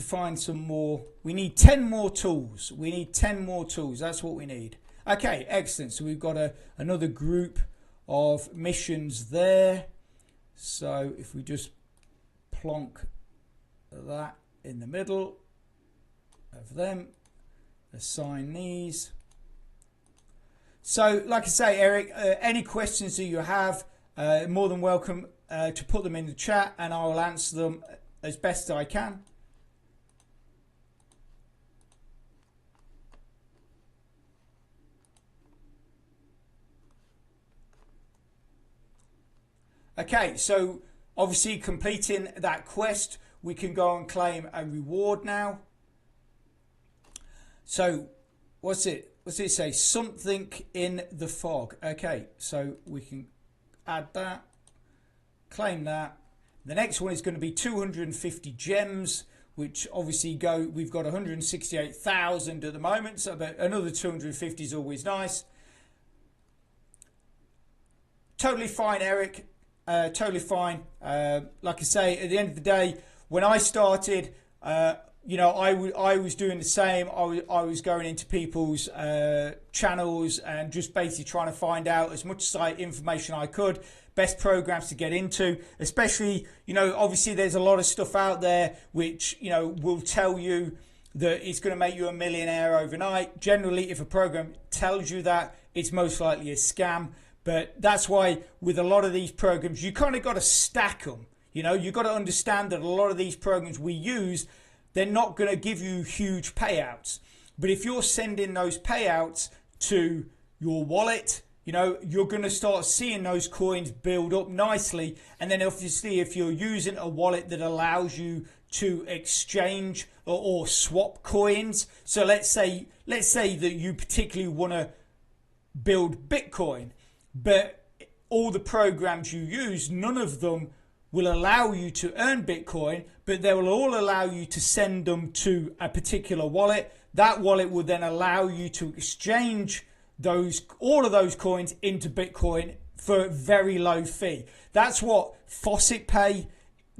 find some more. We need 10 more tools. We need 10 more tools. That's what we need. Okay, excellent. So we've got another group of missions there. So if we just plonk that in the middle of them, assign these. So like I say, Eric, any questions that you have, more than welcome to put them in the chat, and I will answer them as best I can. Okay, so obviously completing that quest, we can go and claim a reward now. So what's it say? Something in the fog. Okay, so we can add that, claim that. The next one is going to be 250 gems, which obviously we've got 168,000 at the moment, so another 250 is always nice. Totally fine, Eric. Totally fine. Like I say, at the end of the day, when I started, you know, I was doing the same. I was going into people's channels and just basically trying to find out as much site information I could, best programs to get into, especially, you know, obviously there's a lot of stuff out there which, you know, will tell you that it's going to make you a millionaire overnight. Generally, if a program tells you that, it's most likely a scam. But that's why with a lot of these programs, you kind of got to stack them. You know, you've got to understand that a lot of these programs we use, they're not going to give you huge payouts. But if you're sending those payouts to your wallet, you know, you're going to start seeing those coins build up nicely. And then obviously, if you're using a wallet that allows you to exchange or swap coins. So let's say that you particularly want to build Bitcoin, but all the programs you use, none of them will allow you to earn Bitcoin, but they will all allow you to send them to a particular wallet. That wallet will then allow you to exchange all of those coins into Bitcoin for a very low fee. That's what Faucet Pay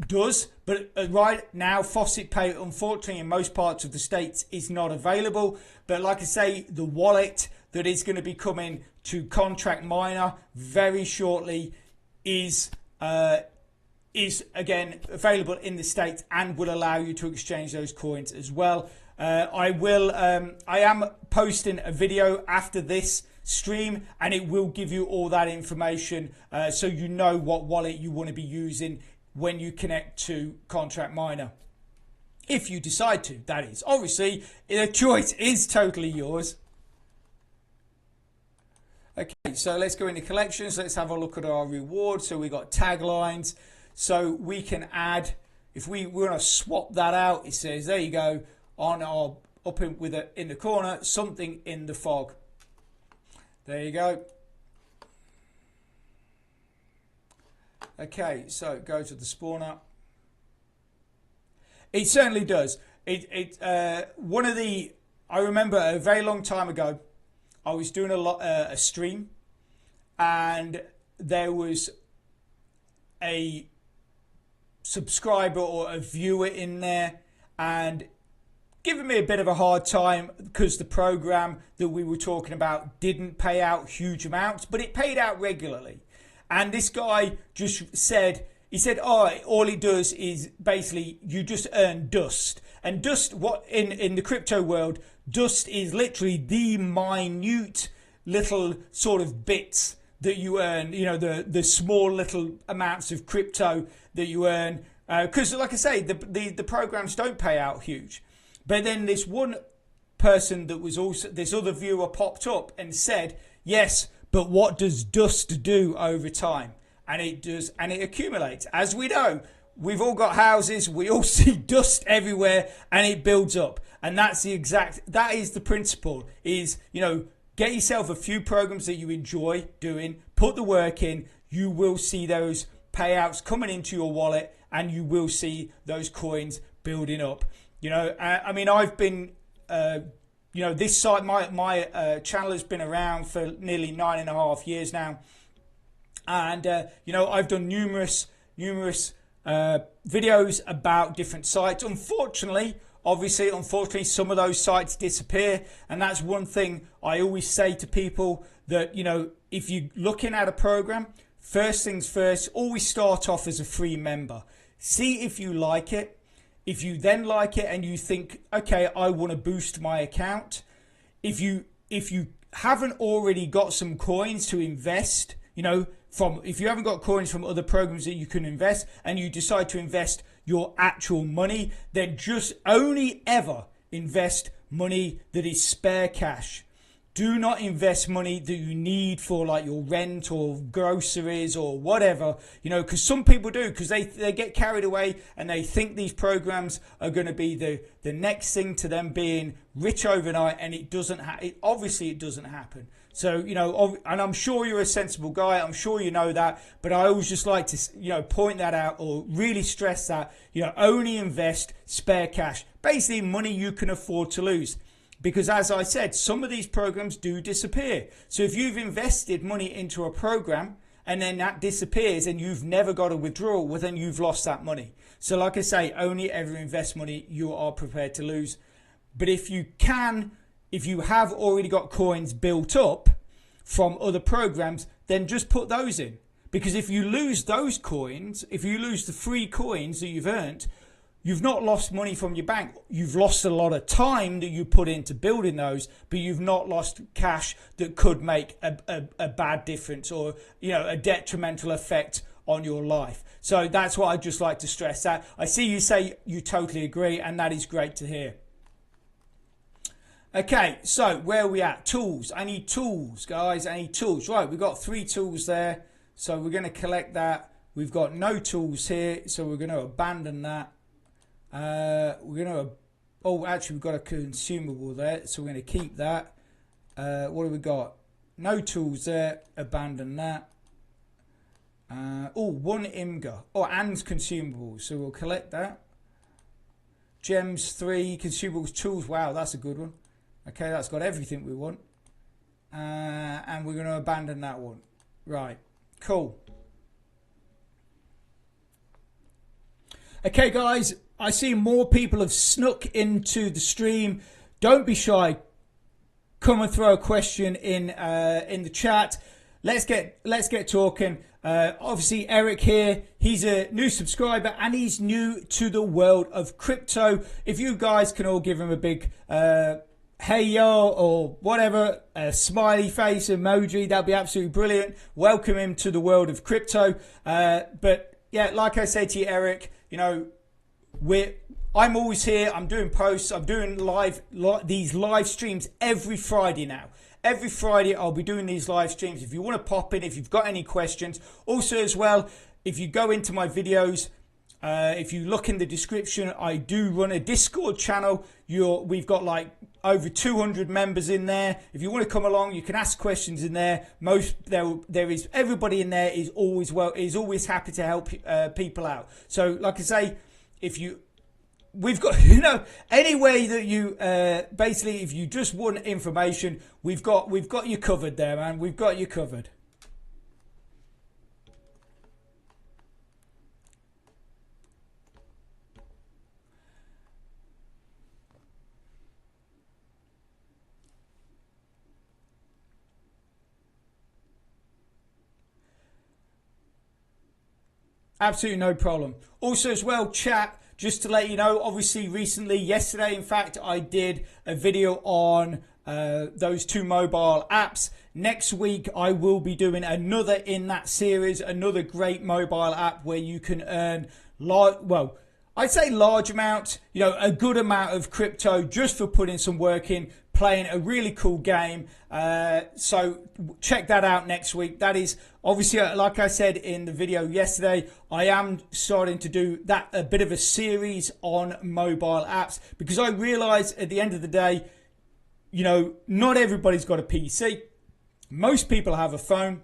does, but right now Faucet Pay, unfortunately, in most parts of the States is not available. But like I say, the wallet that is going to be coming to Contract Miner very shortly is again available in the States and will allow you to exchange those coins as well. I am posting a video after this stream, and it will give you all that information, so you know what wallet you want to be using when you connect to Contract Miner, if you decide to. That is, obviously, the choice is totally yours. Okay, so let's go into collections. Let's have a look at our rewards. So we got taglines. So we can add, if we want to swap that out, it says, there you go, on our in the corner, something in the fog. There you go. Okay, so go to the spawner. It certainly does. I remember a very long time ago, I was doing a stream, and there was a subscriber or a viewer in there and giving me a bit of a hard time because the program that we were talking about didn't pay out huge amounts, but it paid out regularly. And this guy just said he said, oh, all it does is basically you just earn dust. And dust, what in the crypto world, dust is literally the minute little sort of bits that you earn, you know, the small little amounts of crypto that you earn. Because like I say, the programs don't pay out huge. But then this one person that was also, this other viewer popped up and said, yes, but what does dust do over time? And it does, and it accumulates. As we know, we've all got houses, we all see dust everywhere, and it builds up. And that's that is the principle, is, you know, get yourself a few programs that you enjoy doing, put the work in, you will see those payouts coming into your wallet, and you will see those coins building up. You know, I mean, I've been, you know, this site, my channel has been around for nearly 9.5 years now. And, you know, I've done numerous videos about different sites. Unfortunately, some of those sites disappear. And that's one thing I always say to people, that, you know, if you're looking at a program, first things first, always start off as a free member. See if you like it. If you then like it and you think, okay, I want to boost my account. If you haven't already got some coins to invest, you know, if you haven't got coins from other programs that you can invest, and you decide to invest your actual money, then just only ever invest money that is spare cash. Do not invest money that you need for like your rent or groceries or whatever, you know, because some people do, because they get carried away and they think these programs are going to be the next thing to them being rich overnight, and it doesn't obviously it doesn't happen. So, you know, and I'm sure you're a sensible guy, I'm sure you know that, but I always just like to, you know, point that out, or really stress that, you know, only invest spare cash, basically money you can afford to lose. Because as I said, some of these programs do disappear. So if you've invested money into a program and then that disappears and you've never got a withdrawal, well, then you've lost that money. So like I say, only ever invest money you are prepared to lose. But if you have already got coins built up from other programs, then just put those in. Because if you lose those coins, if you lose the free coins that you've earned, you've not lost money from your bank. You've lost a lot of time that you put into building those, but you've not lost cash that could make a bad difference, or, you know, a detrimental effect on your life. So that's what I'd just like to stress that. I see you say you totally agree, and that is great to hear. Okay, so where are we at? Tools. I need tools, guys. I need tools. Right, we've got 3 tools there. So we're going to collect that. We've got no tools here, so we're going to abandon that. We're going to, oh, actually, we've got a consumable there, so we're going to keep that. What have we got? No tools there. Abandon that. Oh, 1 IMGA. Oh, and consumables, so we'll collect that. Gems 3, consumables, tools. Wow, that's a good one. Okay, that's got everything we want. And we're going to abandon that one. Right, cool. Okay, guys, I see more people have snuck into the stream. Don't be shy. Come and throw a question in the chat. Let's get talking. Obviously, Eric here, he's a new subscriber and he's new to the world of crypto. If you guys can all give him a big hey yo or whatever, a smiley face emoji, that'd be absolutely brilliant. Welcome him to the world of crypto. But yeah, like I said to you, Eric, you know, I'm always here. I'm doing posts. I'm doing these live streams every Friday now. Every Friday I'll be doing these live streams. If you want to pop in, if you've got any questions. Also as well, if you go into my videos, if you look in the description, I do run a Discord channel. We've got like over 200 members in there. If you want to come along, you can ask questions in there. Everybody in there is always happy to help people out. So like I say, we've got, you know, any way that you basically, if you just want information, we've got you covered there, man. We've got you covered. Absolutely no problem. Also as well, chat, just to let you know, obviously recently, yesterday in fact, I did a video on those two mobile apps. Next week I will be doing another in that series, another great mobile app where you can earn well, I'd say large amount, you know, a good amount of crypto just for putting some work in, playing a really cool game. So check that out next week. That is obviously, like I said in the video yesterday, I am starting to do that, a bit of a series on mobile apps, because I realize at the end of the day, you know, not everybody's got a PC. Most people have a phone,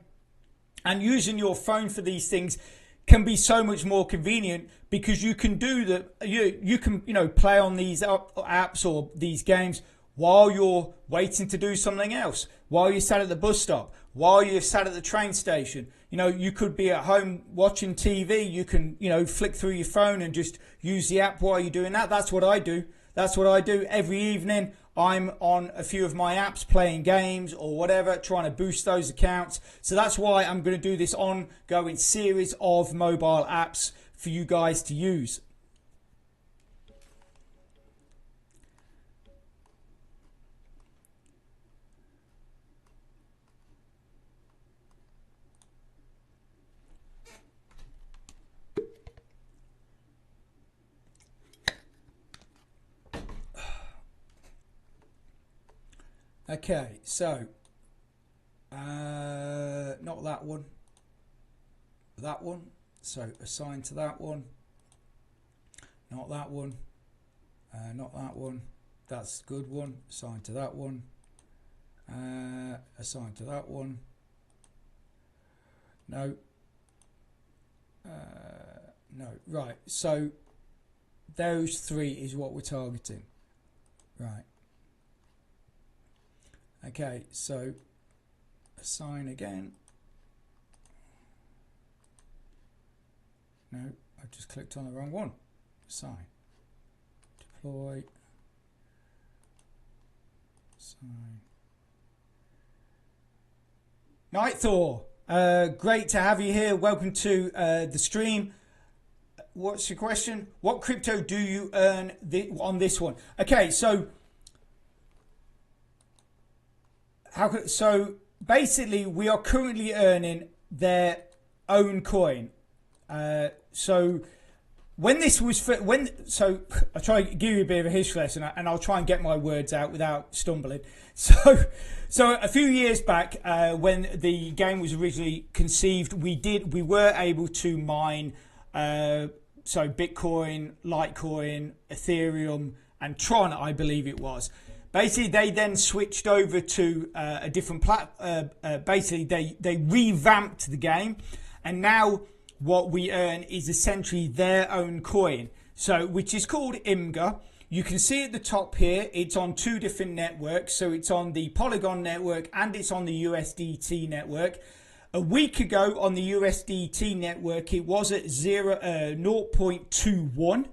and using your phone for these things can be so much more convenient, because you can do you can, you know, play on these apps or these games while you're waiting to do something else, while you're sat at the bus stop, while you're sat at the train station. You know, you could be at home watching TV. You can, you know, flick through your phone and just use the app while you're doing that. That's what I do. That's what I do every evening. I'm on a few of my apps playing games or whatever, trying to boost those accounts. So that's why I'm going to do this ongoing series of mobile apps for you guys to use. Okay, so not that one, that one. So assign to that one, not that one, not that one. That's a good one. Assign to that one, assign to that one. No, no. Right. So those three is what we're targeting. Right. Okay, so assign again. No, I just clicked on the wrong one. Assign. Deploy. Assign. Night Thor, great to have you here. Welcome to the stream. What's your question? What crypto do you earn on this one? Okay, so so basically we are currently earning their own coin. So when this was so I'll try to give you a bit of a history lesson, and I'll try and get my words out without stumbling. So a few years back, when the game was originally conceived, we were able to mine so Bitcoin, Litecoin, Ethereum, and Tron, I believe it was. Basically, they then switched over to a different basically, they revamped the game, and now what we earn is essentially their own coin, so which is called IMGA. You can see at the top here, it's on two different networks. So it's on the Polygon network and it's on the USDT network. A week ago on the USDT network, it was at 0.21.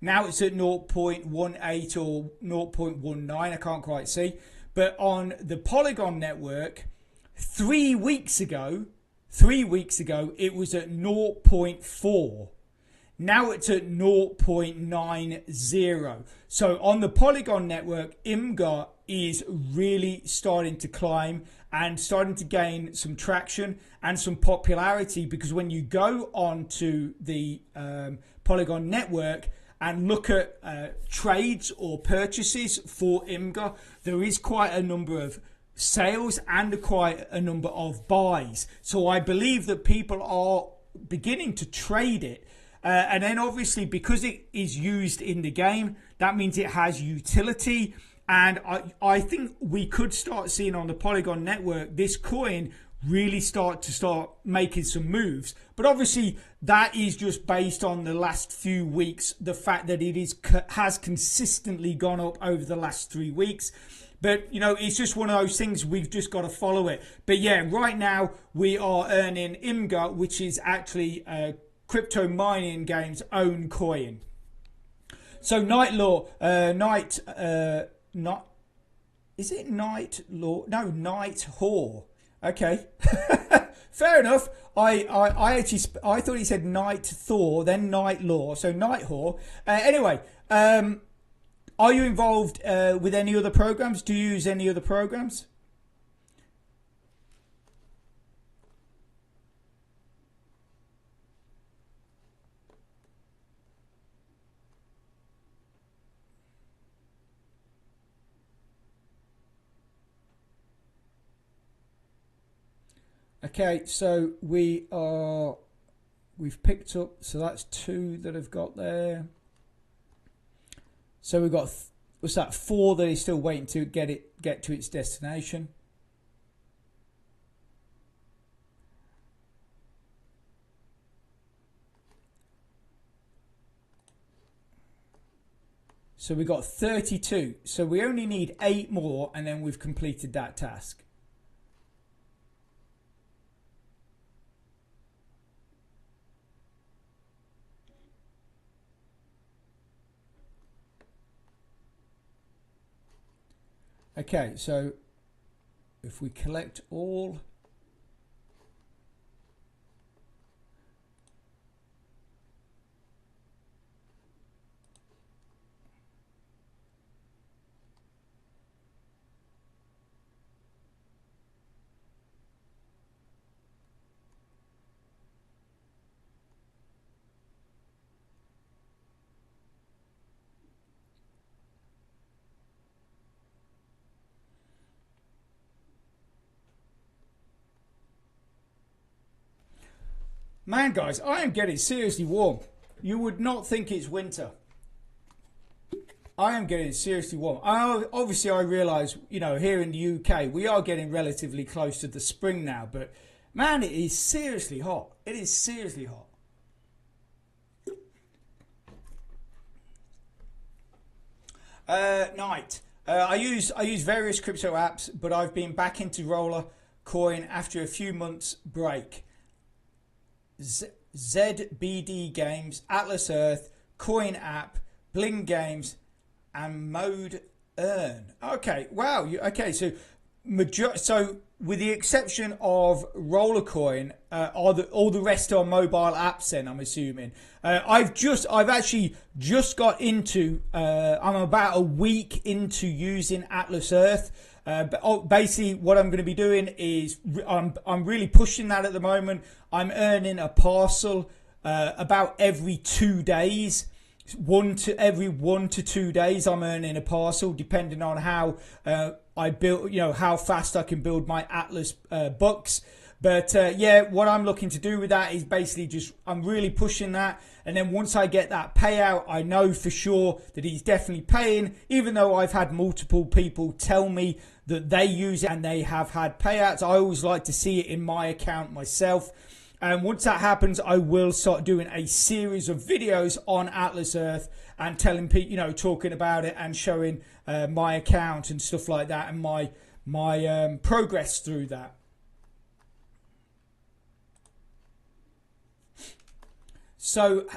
Now it's at 0.18 or 0.19. I can't quite see. But on the Polygon network, 3 weeks ago, it was at 0.4. Now it's at 0.90. So on the Polygon network, IMGA is really starting to climb and starting to gain some traction and some popularity, because when you go onto the Polygon network and look at trades or purchases for IMGA, there is quite a number of sales and quite a number of buys. So I believe that people are beginning to trade it. And then obviously, because it is used in the game, that means it has utility. And I think we could start seeing on the Polygon network this coin really start making some moves. But obviously that is just based on the last few weeks, the fact that it has consistently gone up over the last 3 weeks. But, you know, it's just one of those things, we've just got to follow it. But yeah, right now we are earning IMGA, which is actually CryptoMiningGame's own coin. So Night Law, is it Night Law? No, Night Whore. Okay. fair enough. I actually I thought he said Night Thor, then Night Law, so Night Whore. Anyway, are you involved with any other programs? Do you use any other programs? Okay, so we've picked up, so that's 2 that have got there. So we've got, what's that, 4 that is still waiting to get to its destination. So we got 32. So we only need 8 more and then we've completed that task. Okay, so if we collect all, man, guys, I am getting seriously warm. You would not think it's winter. I am getting seriously warm. Obviously, I realise, you know, here in the UK, we are getting relatively close to the spring now. But, man, it is seriously hot. It is seriously hot. Night. I use various crypto apps, but I've been back into Roller Coin after a few months break. ZBD Games, Atlas Earth, Coin App, Bling Games, and Mode Earn. Okay, wow. Okay, so with the exception of Rollercoin, all the rest are mobile apps. Then I'm assuming. I've actually just got into. I'm about a week into using Atlas Earth. But basically, what I'm going to be doing is I'm really pushing that at the moment. I'm earning a parcel about every 2 days. Every 1 to 2 days, I'm earning a parcel, depending on how I build, you know, how fast I can build my Atlas bucks. But yeah, what I'm looking to do with that is basically just I'm really pushing that, and then once I get that payout, I know for sure that he's definitely paying. Even though I've had multiple people tell me that they use it and they have had payouts, I always like to see it in my account myself. And once that happens, I will start doing a series of videos on Atlas Earth and telling people, you know, talking about it and showing my account and stuff like that, and my progress through that. So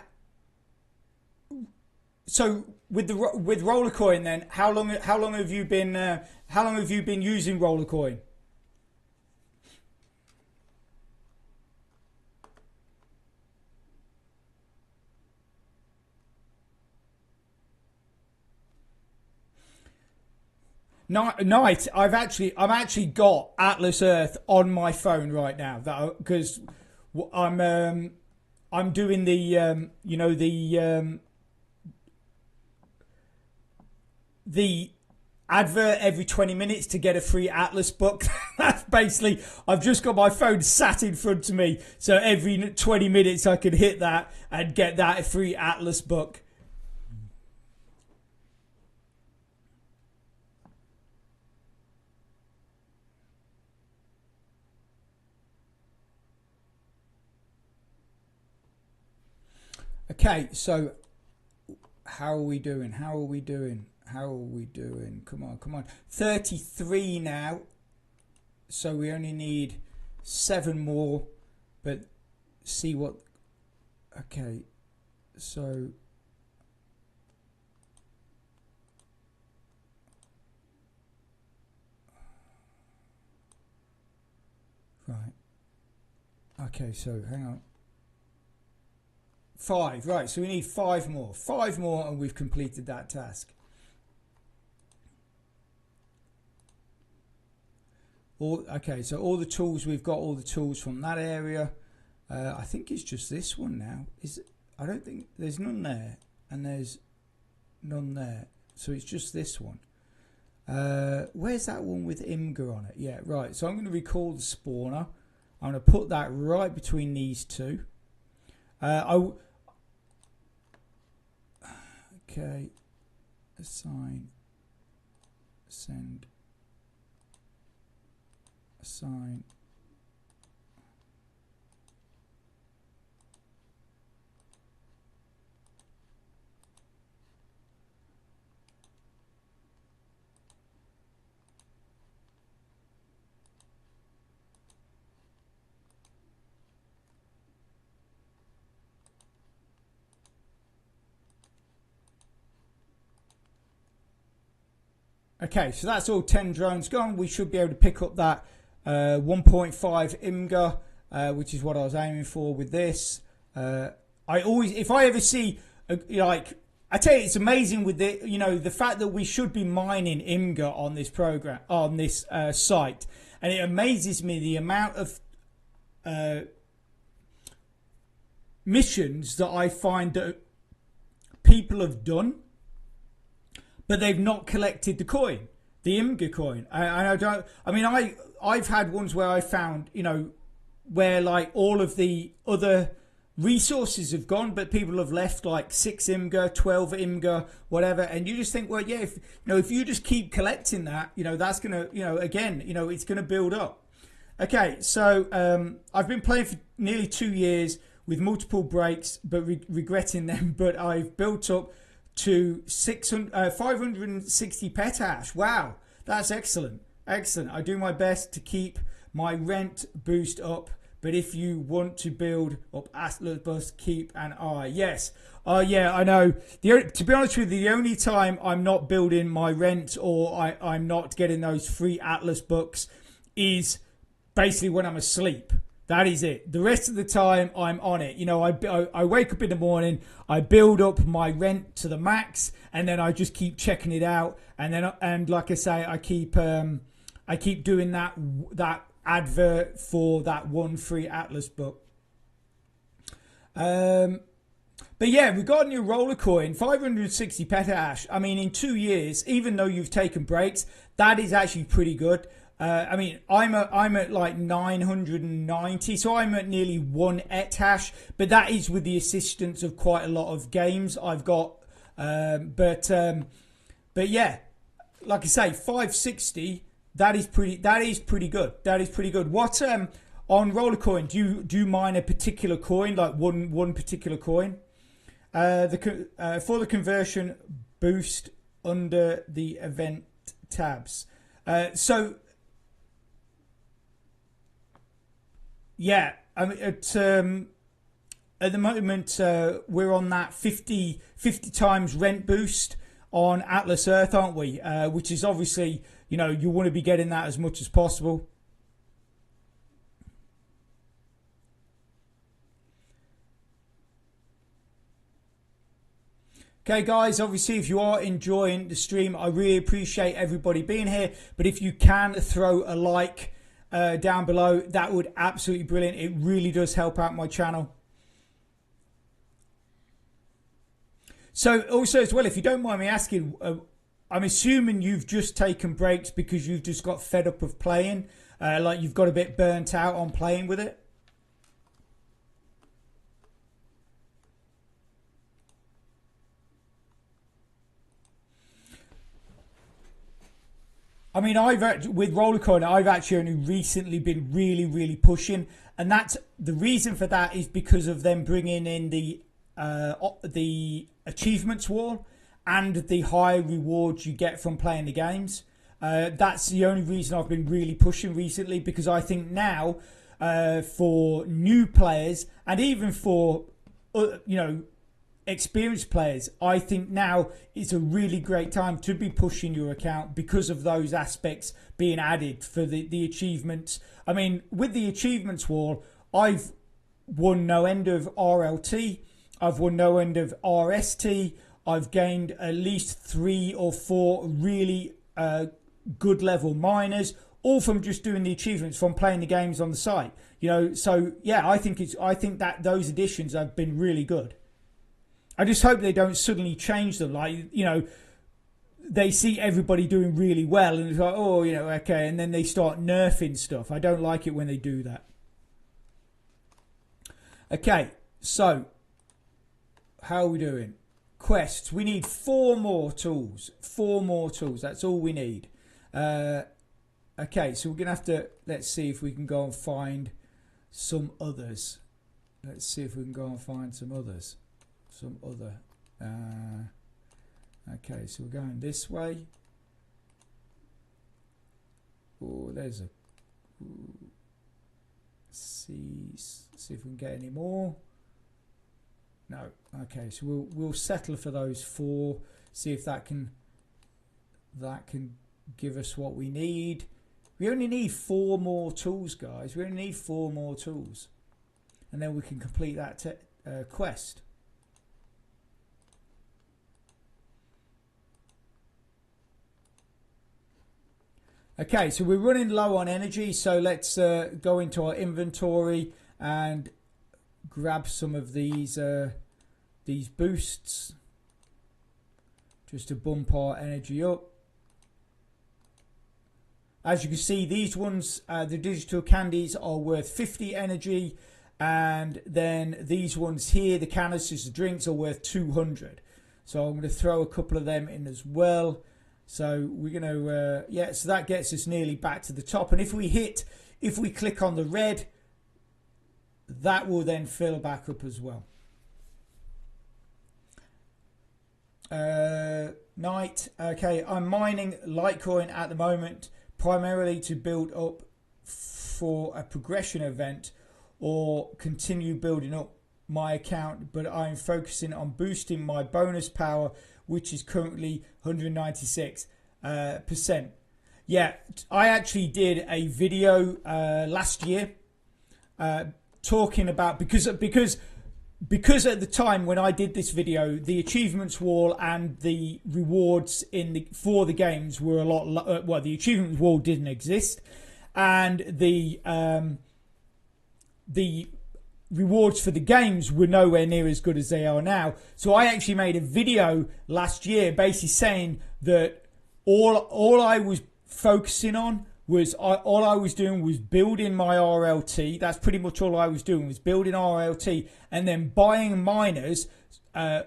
with Rollercoin, then how long have you been using Rollercoin? Night. I'm actually got Atlas Earth on my phone right now. That because I'm doing the you know the advert every 20 minutes to get a free Atlas book. That's basically, I've just got my phone sat in front of me, so every 20 minutes I can hit that and get that free Atlas book. Okay, so how are we doing? How are we doing? How are we doing? Come on, come on. 33 now. So we only need 7 more. But see what... Okay, so... Right. Okay, so hang on. 5, right, so we need 5 more. 5 more and we've completed that task. Okay, so all the tools, we've got all the tools from that area. I think it's just this one now. Is it? I don't think there's none there, and there's none there. So it's just this one. Where's that one with Imgur on it? Yeah, right. So I'm going to recall the spawner. I'm going to put that right between these two. Okay. Assign. Send. Assign. Okay, so that's all 10 drones gone. We should be able to pick up that 1.5 Imgur, which is what I was aiming for with this. If I ever see, like, I tell you, it's amazing with the fact that we should be mining Imgur on this program, on this site, and it amazes me the amount of missions that I find that people have done, but they've not collected the coin, the Imgur coin. I've had ones where I found, where like all of the other resources have gone, but people have left like 6 Imgur, 12 Imgur, whatever. And you just think, well, yeah, if you just keep collecting that, that's going to, again, it's going to build up. Okay, so I've been playing for nearly 2 years with multiple breaks, but regretting them. But I've built up to 560 petahash. Wow, that's excellent. Excellent. I do my best to keep my rent boost up, but if you want to build up Atlas Bus, keep an eye. Yes. Yeah, I know. To be honest with you, the only time I'm not building my rent or I'm not getting those free Atlas books is basically when I'm asleep. That is it. The rest of the time, I'm on it. I wake up in the morning, I build up my rent to the max, and then I just keep checking it out. And like I say, I keep doing that advert for that one free Atlas book. But yeah, regarding your roller coin, 560 petahash. I mean, in 2 years, even though you've taken breaks, that is actually pretty good. I'm at like 990, so I'm at nearly 1 etahash, but that is with the assistance of quite a lot of games I've got. But yeah, like I say, 560. That is pretty good. That is pretty good. What on Rollercoin, do you mine a particular coin, like one particular coin? For the conversion boost under the event tabs. So yeah, I mean, at the moment we're on that 50 times rent boost on Atlas Earth, aren't we? Which is obviously, you want to be getting that as much as possible. Okay, guys, obviously, if you are enjoying the stream, I really appreciate everybody being here. But if you can throw a like down below, that would absolutely brilliant. It really does help out my channel. So also as well, if you don't mind me asking, I'm assuming you've just taken breaks because you've just got fed up of playing, like you've got a bit burnt out on playing with it. I mean, with Rollercoin, I've actually only recently been really pushing, and that's the reason for that is because of them bringing in the achievements wall and the high rewards you get from playing the games. That's the only reason I've been really pushing recently, because I think now for new players and even for experienced players, I think now it's a really great time to be pushing your account because of those aspects being added for the achievements. I mean, with the achievements wall, I've won no end of RLT. I've won no end of RST. I've gained at least 3 or 4 really good level miners, all from just doing the achievements from playing the games on the site. You know, so yeah, I think that those additions have been really good. I just hope they don't suddenly change them. Like, you know, they see everybody doing really well and it's like, oh, you know, okay, and then they start nerfing stuff. I don't like it when they do that. Okay, so how are we doing? Quests. We need 4 more tools. 4 more tools. That's all we need. Okay, so we're going to have to, let's see if we can go and find some others. Let's see if we can go and find some others. Some other. Okay, so we're going this way. Oh, there's a. See if we can get any more. No. Okay, so we'll settle for those 4. See if that can give us what we need. We only need 4 more tools, guys. We only need 4 more tools, and then we can complete that quest. Okay, so we're running low on energy, so let's go into our inventory and grab some of these boosts just to bump our energy up. As you can see, these ones, the digital candies, are worth 50 energy, and then these ones here, the canisters, the drinks, are worth 200. So I'm going to throw a couple of them in as well. So we're going to, yeah, so that gets us nearly back to the top. And if we click on the red, that will then fill back up as well. Night. Okay, I'm mining Litecoin at the moment, primarily to build up for a progression event or continue building up my account, but I'm focusing on boosting my bonus power, which is currently 196%. Yeah, I actually did a video last year talking about, because at the time when I did this video, the achievements wall and the rewards for the games were a lot well, the achievements wall didn't exist, and the rewards for the games were nowhere near as good as they are now. So I actually made a video last year basically saying that all I was focusing on was all I was doing was building my RLT. That's pretty much all I was doing, was building RLT and then buying miners.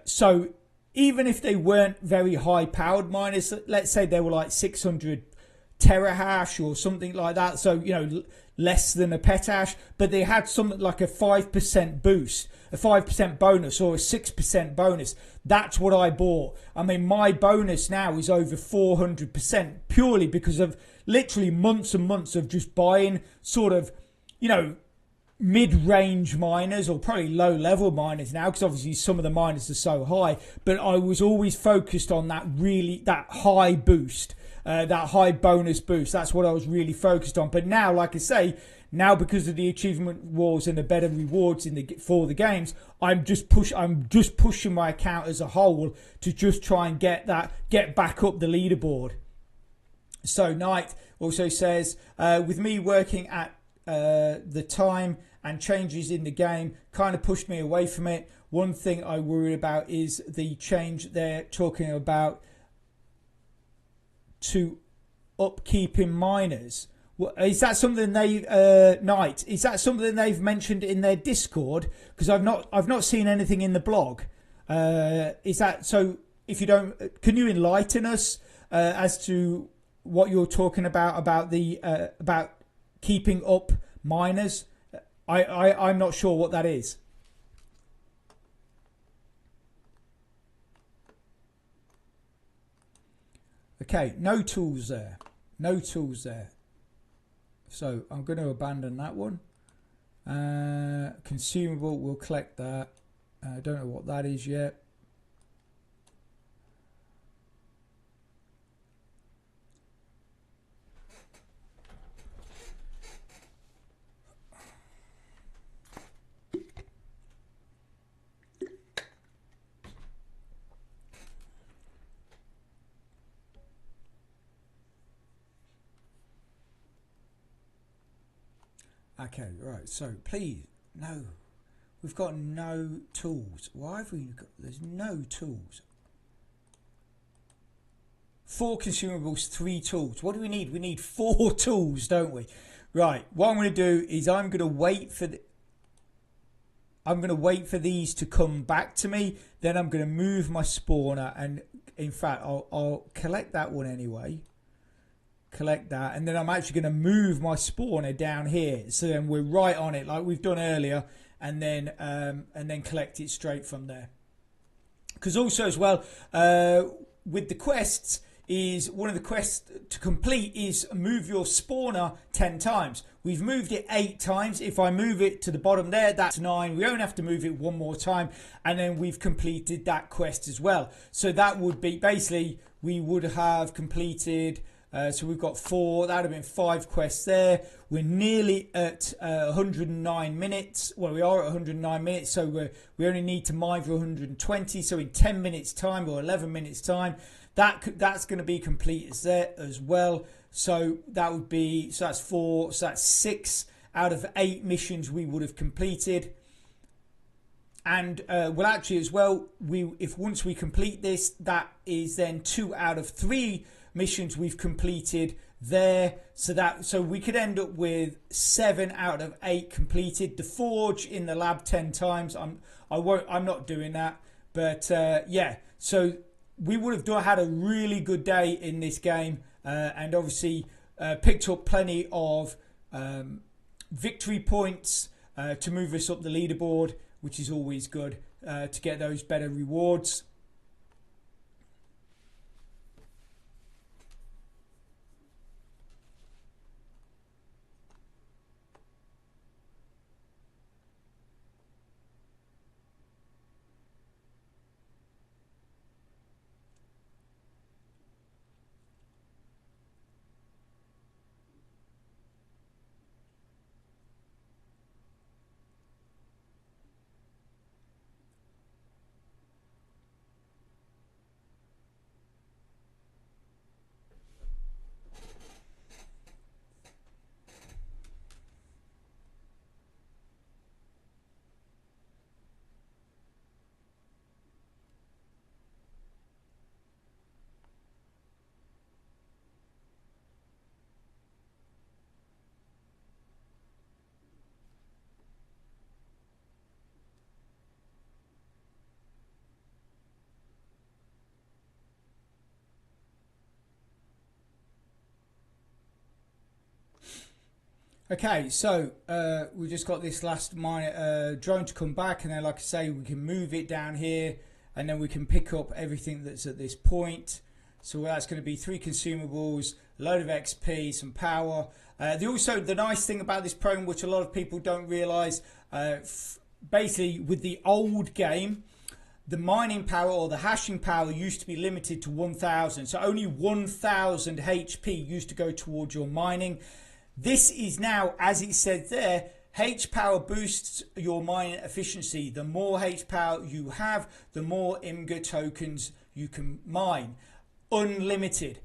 So even if they weren't very high powered miners, let's say they were like 600 terahash or something like that, so you know, less than a petahash, but they had something like a 5% boost, a 5% bonus, or a 6% bonus. That's what I bought. I mean, my bonus now is over 400%, purely because of literally months and months of just buying sort of, you know, mid-range miners, or probably low-level miners now, because obviously some of the miners are so high, but I was always focused on that high boost, that high bonus boost. That's what I was really focused on. But now, like I say, now because of the achievement walls and the better rewards for the games, I'm just pushing my account as a whole to just try and get back up the leaderboard. So Knight also says, with me working at the time and changes in the game kind of pushed me away from it. One thing I worry about is the change they're talking about to upkeeping miners. Is that something Knight? Is that something they've mentioned in their Discord? Because I've not seen anything in the blog. Is that so? If you don't, can you enlighten us as to what you're talking about about keeping up miners? I'm not sure what that is. Okay, no tools there. No tools there. So I'm going to abandon that one. Consumable, we'll collect that. I don't know what that is yet. Okay, right. So please, no. We've got no tools. Why have we got? There's no tools. 4 consumables, 3 tools. What do we need? We need 4 tools, don't we? Right. What I'm going to do is I'm going to wait for these to come back to me. Then I'm going to move my spawner, and in fact, I'll collect that one anyway. Collect that, and then I'm actually going to move my spawner down here, so then we're right on it like we've done earlier, and then collect it straight from there. Because also as well, with the quests, is one of the quests to complete is move your spawner 10 times. We've moved it 8 times. If I move it to the bottom there, that's 9. We only have to move it one more time, and then we've completed that quest as well. So that would be basically, we would have completed, so we've got 4, that would have been 5 quests there. We're nearly at 109 minutes. Well, we are at 109 minutes, so we only need to mine for 120. So in 10 minutes time or 11 minutes time, that's going to be complete as well. So that would be, so that's 4, so that's 6 out of 8 missions we would have completed. And well, actually as well, if once we complete this, that is then 2 out of 3 missions we've completed there. So we could end up with 7 out of 8 completed. The forge in the lab 10 times. I'm not doing that, but yeah. So we would have had a really good day in this game, and obviously picked up plenty of victory points to move us up the leaderboard, which is always good to get those better rewards. Okay, so we just got this last drone to come back, and then like I say, we can move it down here, and then we can pick up everything that's at this point. So that's going to be 3 consumables, a load of XP, some power. The nice thing about this program, which a lot of people don't realise, basically with the old game, the mining power or the hashing power used to be limited to 1,000. So only 1,000 HP used to go towards your mining. This is now, as it said there, H power boosts your mining efficiency. The more H power you have, the more IMGA tokens you can mine. Unlimited.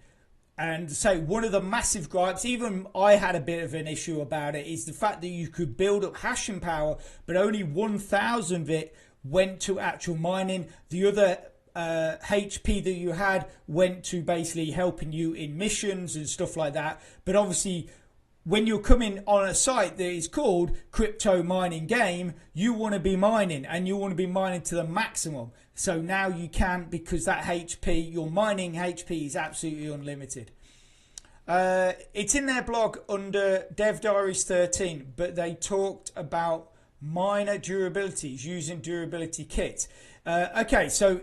And so one of the massive gripes, even I had a bit of an issue about it, is the fact that you could build up hashing power, but only 1,000 of it went to actual mining. The other HP that you had went to basically helping you in missions and stuff like that. But obviously, when you're coming on a site that is called CryptoMiningGame, you want to be mining, and you want to be mining to the maximum. So now you can, because that HP, your mining HP is absolutely unlimited. It's in their blog under Dev Diaries 13, but they talked about miner durabilities using durability kits. Okay, so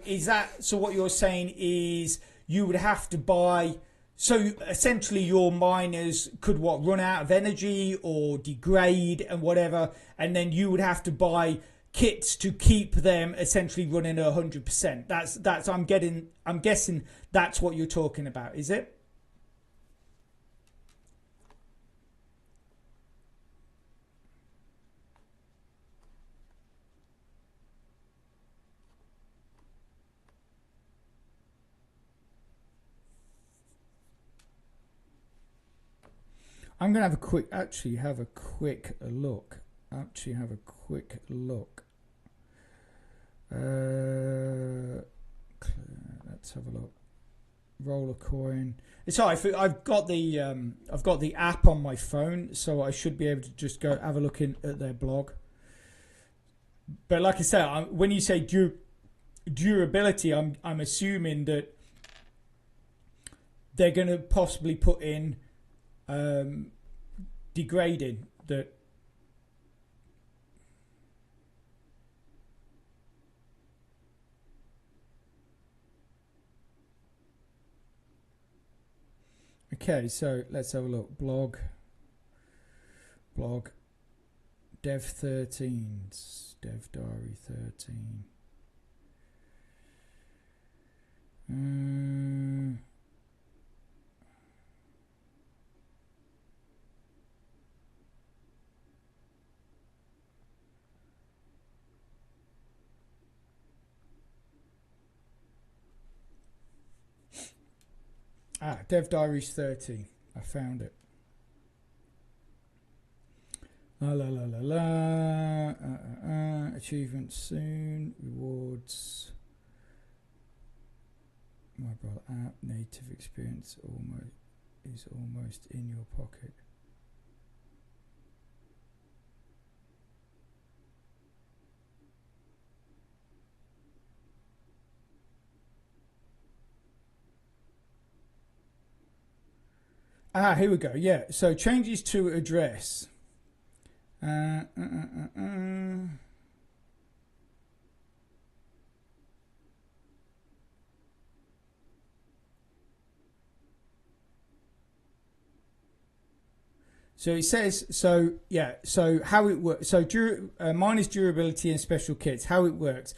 what you're saying is you would have to buy. So essentially your miners could run out of energy or degrade and whatever, and then you would have to buy kits to keep them essentially running at 100%. I'm guessing that's what you're talking about, is it? I'm going to have a quick, actually have a quick look. Let's have a look. Roller coin. It's all right. I've got the app on my phone, so I should be able to just go have a look at their blog. But like I said, when you say durability, I'm assuming that they're going to possibly put in degrading that. Okay, so let's have a look. Blog. Dev 13s. Dev Diary 13. Dev Diaries 30. I found it. Achievements soon. Rewards. Mobile app. Native experience almost in your pocket. Here we go. Yeah, so changes to address. So it says, so how it works. So miners durability and special kits, how it works.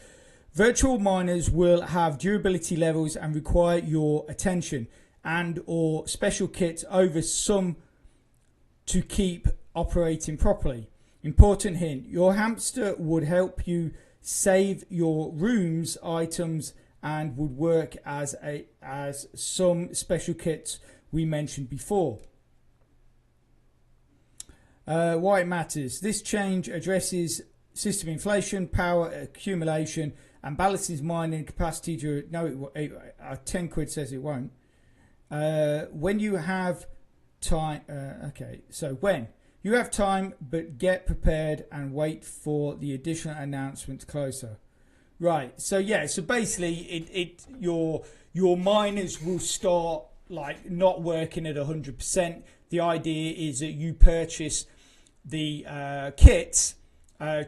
Virtual miners will have durability levels and require your attention and or special kits over some to keep operating properly. Important hint, your hamster would help you save your rooms items and would work as some special kits we mentioned before. Why it matters. This change addresses system inflation, power accumulation and balances mining capacity to 10 quid says it won't. When you have time, when you have time, but get prepared and wait for the additional announcements closer. Right. So yeah. So basically, your miners will start like not working at 100%. The idea is that you purchase the kits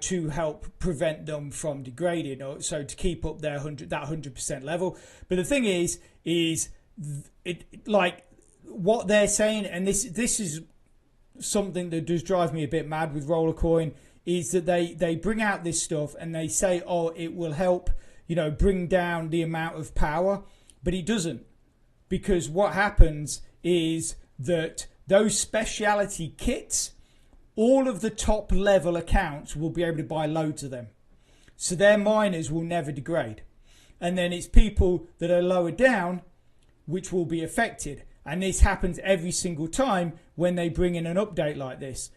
to help prevent them from degrading, or so to keep up their 100% level. But the thing is like what they're saying, and this is something that does drive me a bit mad with Rollercoin, is that they bring out this stuff and they say, oh, it will help, bring down the amount of power, but it doesn't, because what happens is that those speciality kits, all of the top level accounts will be able to buy loads of them, so their miners will never degrade, and then it's people that are lower down which will be affected. And this happens every single time when they bring in an update like this.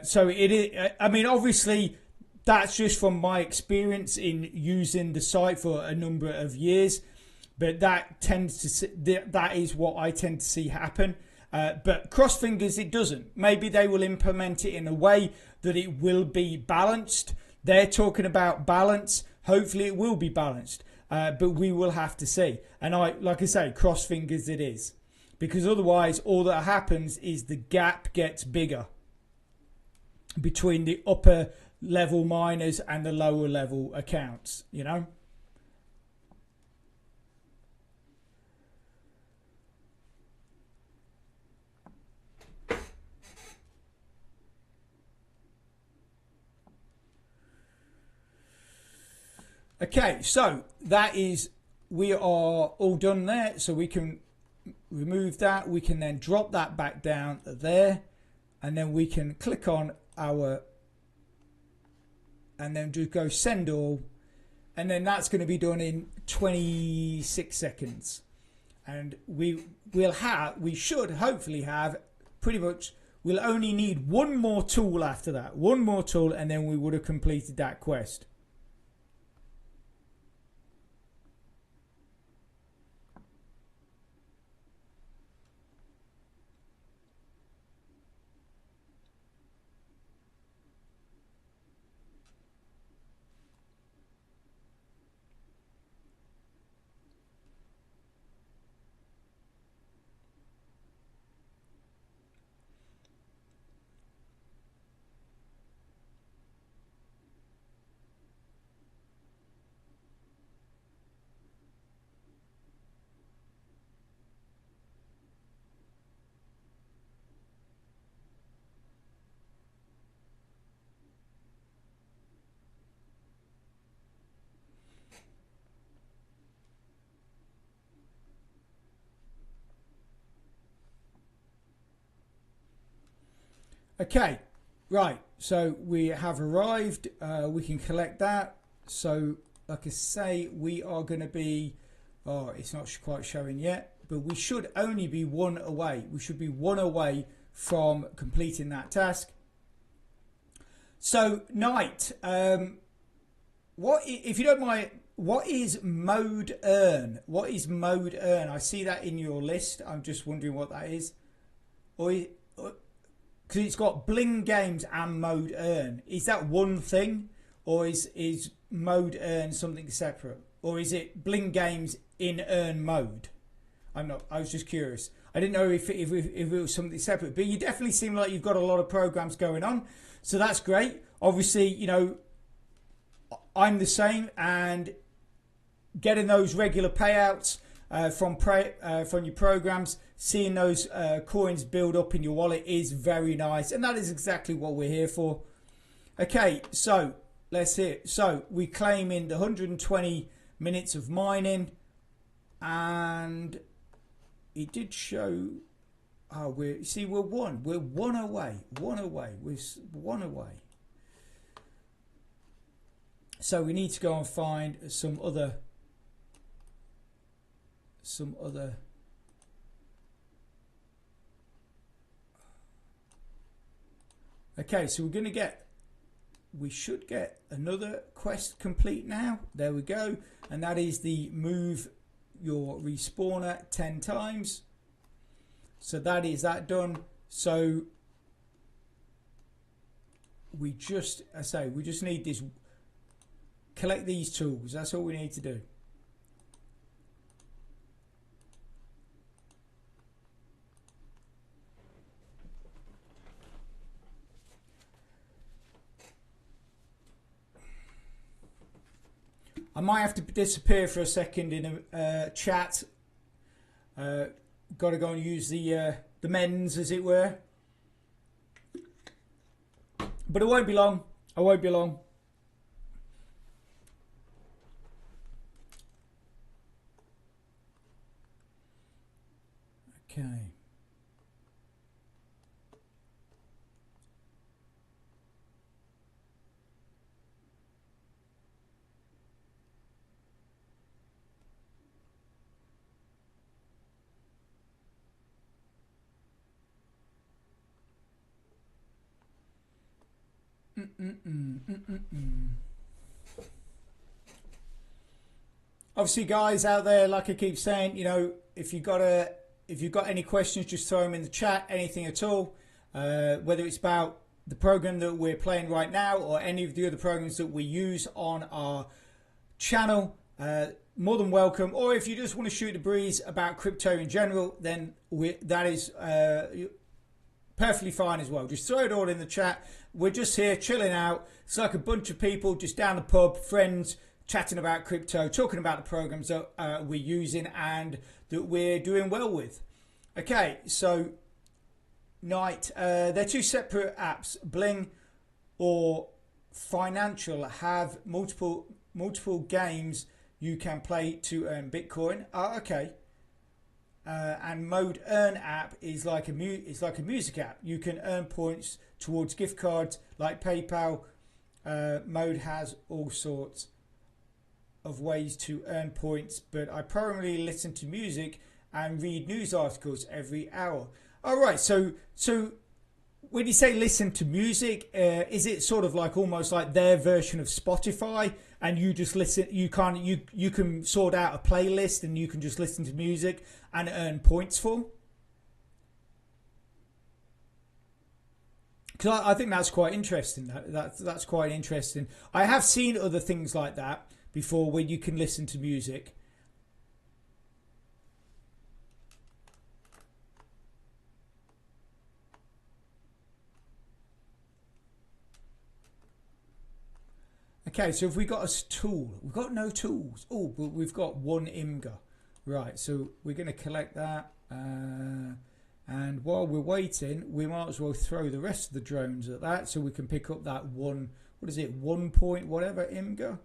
So it is, I mean, obviously that's just from my experience in using the site for a number of years, but that is what I tend to see happen. But cross fingers it doesn't. Maybe they will implement it in a way that it will be balanced. They're talking about balance. Hopefully it will be balanced. But we will have to see. And like I say, cross fingers it is. Because otherwise, all that happens is the gap gets bigger between the upper level miners and the lower level accounts, Okay, so we are all done there. So we can remove that. We can then drop that back down there, and then we can click on and then just go send all, and then that's going to be done in 26 seconds. And we should hopefully have pretty much we'll only need one more tool after that. One more tool, and then we would have completed that quest. Okay, right, so we have arrived. We can collect that. So like I say, we are going to be, oh, it's not quite showing yet, but we should only be one away. We should be one away from completing that task. So Knight, what, if you don't mind, what is mode earn? What is mode earn? I see that in your list. I'm just wondering what that is. Or because it's got Bling Games and Mode Earn. Is that one thing, or is Mode Earn something separate, or is it Bling Games in Earn mode? I'm not. I was just curious. I didn't know if it was something separate, but you definitely seem like you've got a lot of programs going on, so that's great. Obviously, you know, I'm the same, and getting those regular payouts from your programs, seeing those coins build up in your wallet is very nice, and that is exactly what we're here for. Okay, so let's hear. So we claim in the 120 minutes of mining, and it did show. Oh, we're one. We're one away. We're one away. So we need to go and find some other. Okay, so we should get another quest complete now. There we go. And that is the move your respawner 10 times. So that is that done. So we just, we just need this, collect these tools. That's all we need to do. I might have to disappear for a second in a chat. Got to go and use the men's, as it were. But it won't be long. I won't be long. Okay. Obviously, guys out there, like I keep saying, you know, if you've got any questions, just throw them in the chat. Anything at all, whether it's about the program that we're playing right now or any of the other programs that we use on our channel, more than welcome. Or if you just want to shoot the breeze about crypto in general, then that is perfectly fine as well. Just throw it all in the chat. We're just here chilling out. It's like a bunch of people just down the pub, friends, chatting about crypto, talking about the programs that we're using and that we're doing well with. Okay, so Knight, they're two separate apps. Bling or Financial have multiple games you can play to earn Bitcoin. Okay. And Mode Earn app is like a music app. You can earn points towards gift cards like PayPal. Mode has all sorts of ways to earn points, but I primarily listen to music and read news articles every hour. All right, so when you say listen to music, is it sort of like almost like their version of Spotify, and you just listen? You can sort out a playlist, and you can just listen to music and earn points for. Because I think that's quite interesting. That's quite interesting. I have seen other things like that before, where you can listen to music. Okay, so if we got a tool, we've got no tools. Oh, but we've got one IMGA. Right, so we're going to collect that. And while we're waiting, we might as well throw the rest of the drones at that, so we can pick up that one. What is it? 1 point whatever IMGA.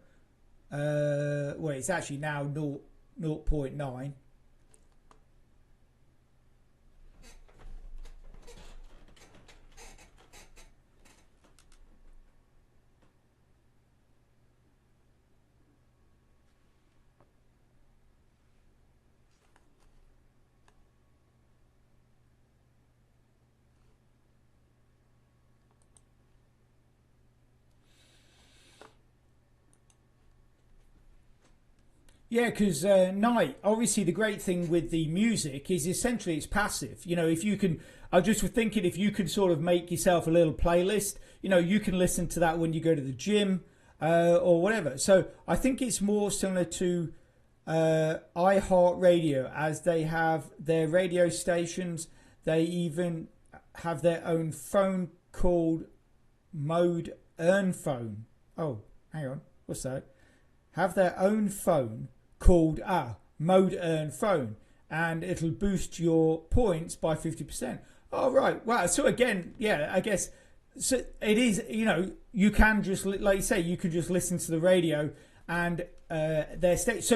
Well, it's actually now 0.9. Yeah, because night, obviously the great thing with the music is essentially it's passive. You know, if you can, I just was thinking if you can sort of make yourself a little playlist, you know, you can listen to that when you go to the gym or whatever. So I think it's more similar to iHeartRadio, as they have their radio stations. They even have their own phone called Mode Earn Phone. Oh, hang on, what's that? Have their own phone called Mode Earn Phone, and it'll boost your points by 50%. Oh, right. Wow. So again, yeah, I guess so it is, you know, you can just, like you say, you can just listen to the radio and their state.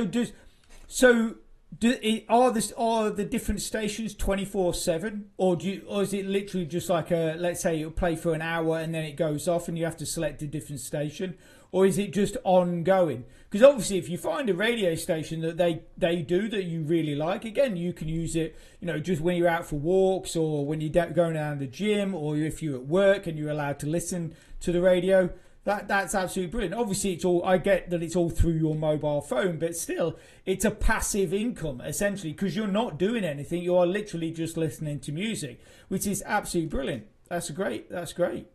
Are the different stations 24/7, or or is it literally just like let's say it'll play for an hour and then it goes off and you have to select a different station, or is it just ongoing? Because obviously, if you find a radio station that they do that you really like, again, you can use it, you know, just when you're out for walks, or when you're going down to the gym, or if you're at work and you're allowed to listen to the radio. That's absolutely brilliant. Obviously, it's all, I get that it's all through your mobile phone, but still, it's a passive income essentially, because you're not doing anything. You are literally just listening to music, which is absolutely brilliant. That's great. That's great.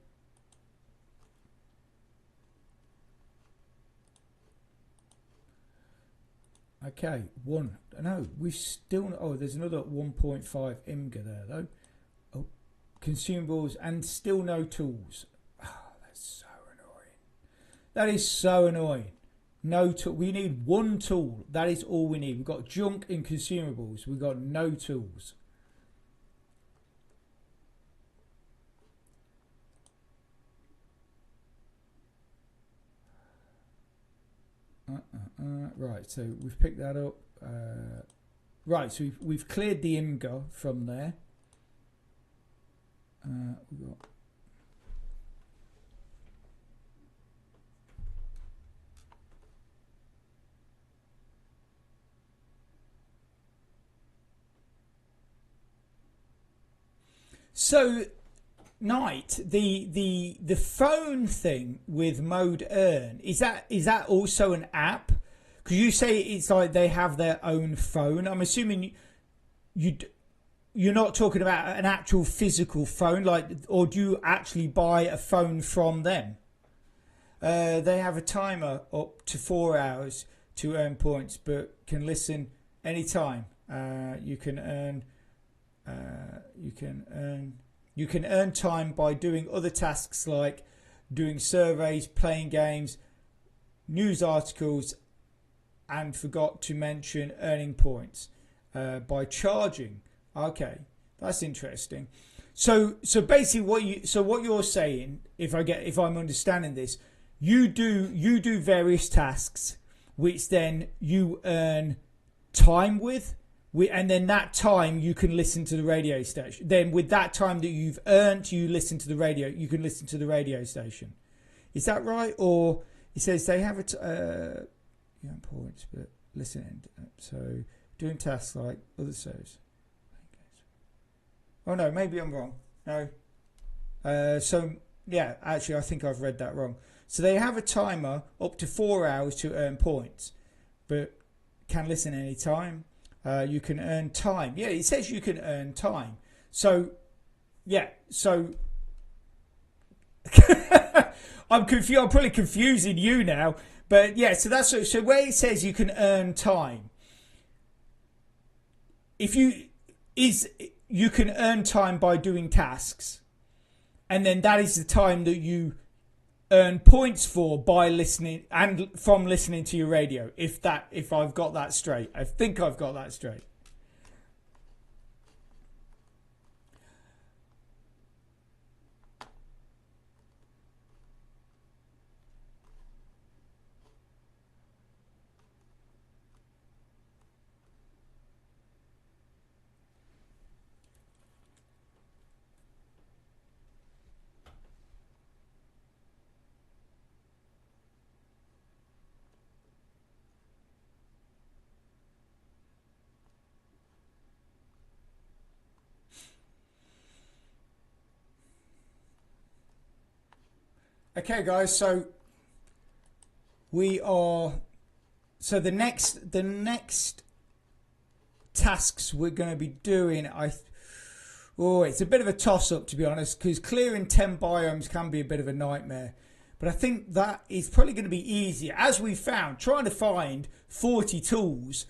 Okay, one. No, we still. Oh, there's another 1.5 IMGA there though. Oh, consumables and still no tools. Oh, that's so annoying. That is so annoying. No tool. We need one tool. That is all we need. We've got junk and consumables. We've got no tools. Right, so we've picked that up. Right, so we've cleared the IMGA from there. We've got so Night, the phone thing with Mode Earn, is that also an app? Because you say it's like they have their own phone. I'm assuming you're not talking about an actual physical phone, like, or do you actually buy a phone from them? They have a timer up to 4 hours to earn points, but can listen anytime. You can earn time by doing other tasks like doing surveys, playing games, news articles, and forgot to mention earning points by charging. Okay, that's interesting. So basically, what you're saying, if I'm understanding this, you do various tasks, which then you earn time with. And then that time you can listen to the radio station. Then with that time that you've earned, you listen to the radio. You can listen to the radio station. Is that right? Or it says they have points, but listening. So doing tasks like other shows. Oh no, maybe I'm wrong. No, So yeah, actually I think I've read that wrong. So they have a timer up to 4 hours to earn points, but can listen any time. You can earn time. Yeah, it says you can earn time. So yeah, so I'm confused. I'm probably confusing you now, but yeah. So that's so where it says you can earn time. If you can earn time by doing tasks, and then that is the time that you earn points for by listening and from listening to your radio. If I've got that straight, I think I've got that straight. Okay, guys. So we are. So the next tasks we're going to be doing, it's a bit of a toss-up, to be honest, because clearing 10 biomes can be a bit of a nightmare. But I think that is probably going to be easier. As we found, trying to find 40 tools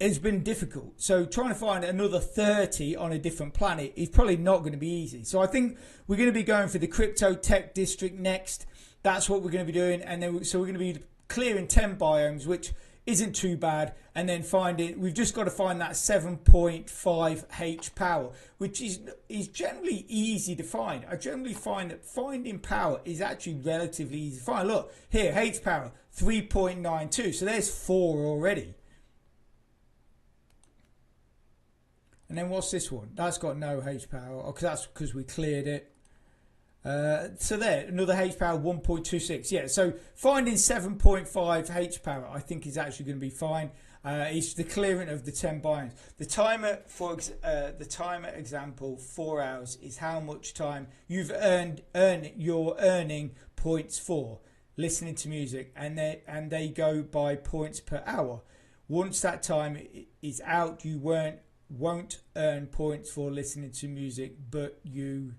has been difficult. So trying to find another 30 on a different planet is probably not going to be easy. So I think we're going to be going for the Crypto Tech District next. That's what we're going to be doing. And then so we're going to be clearing 10 biomes, which isn't too bad, and then we've just got to find that 7.5 H power, which is generally easy to find. I generally find that finding power is actually relatively easy to find. Look here, H power 3.92, so there's 4 already. And then what's this one? That's got no H power. Oh, that's because we cleared it. So there, another H power 1.26. Yeah, so finding 7.5 H power I think is actually going to be fine. It's the clearing of the 10 biomes. The timer for the timer example 4 hours is how much time you've you're earning points for listening to music, and they go by points per hour. Once that time is out, you won't earn points for listening to music, but you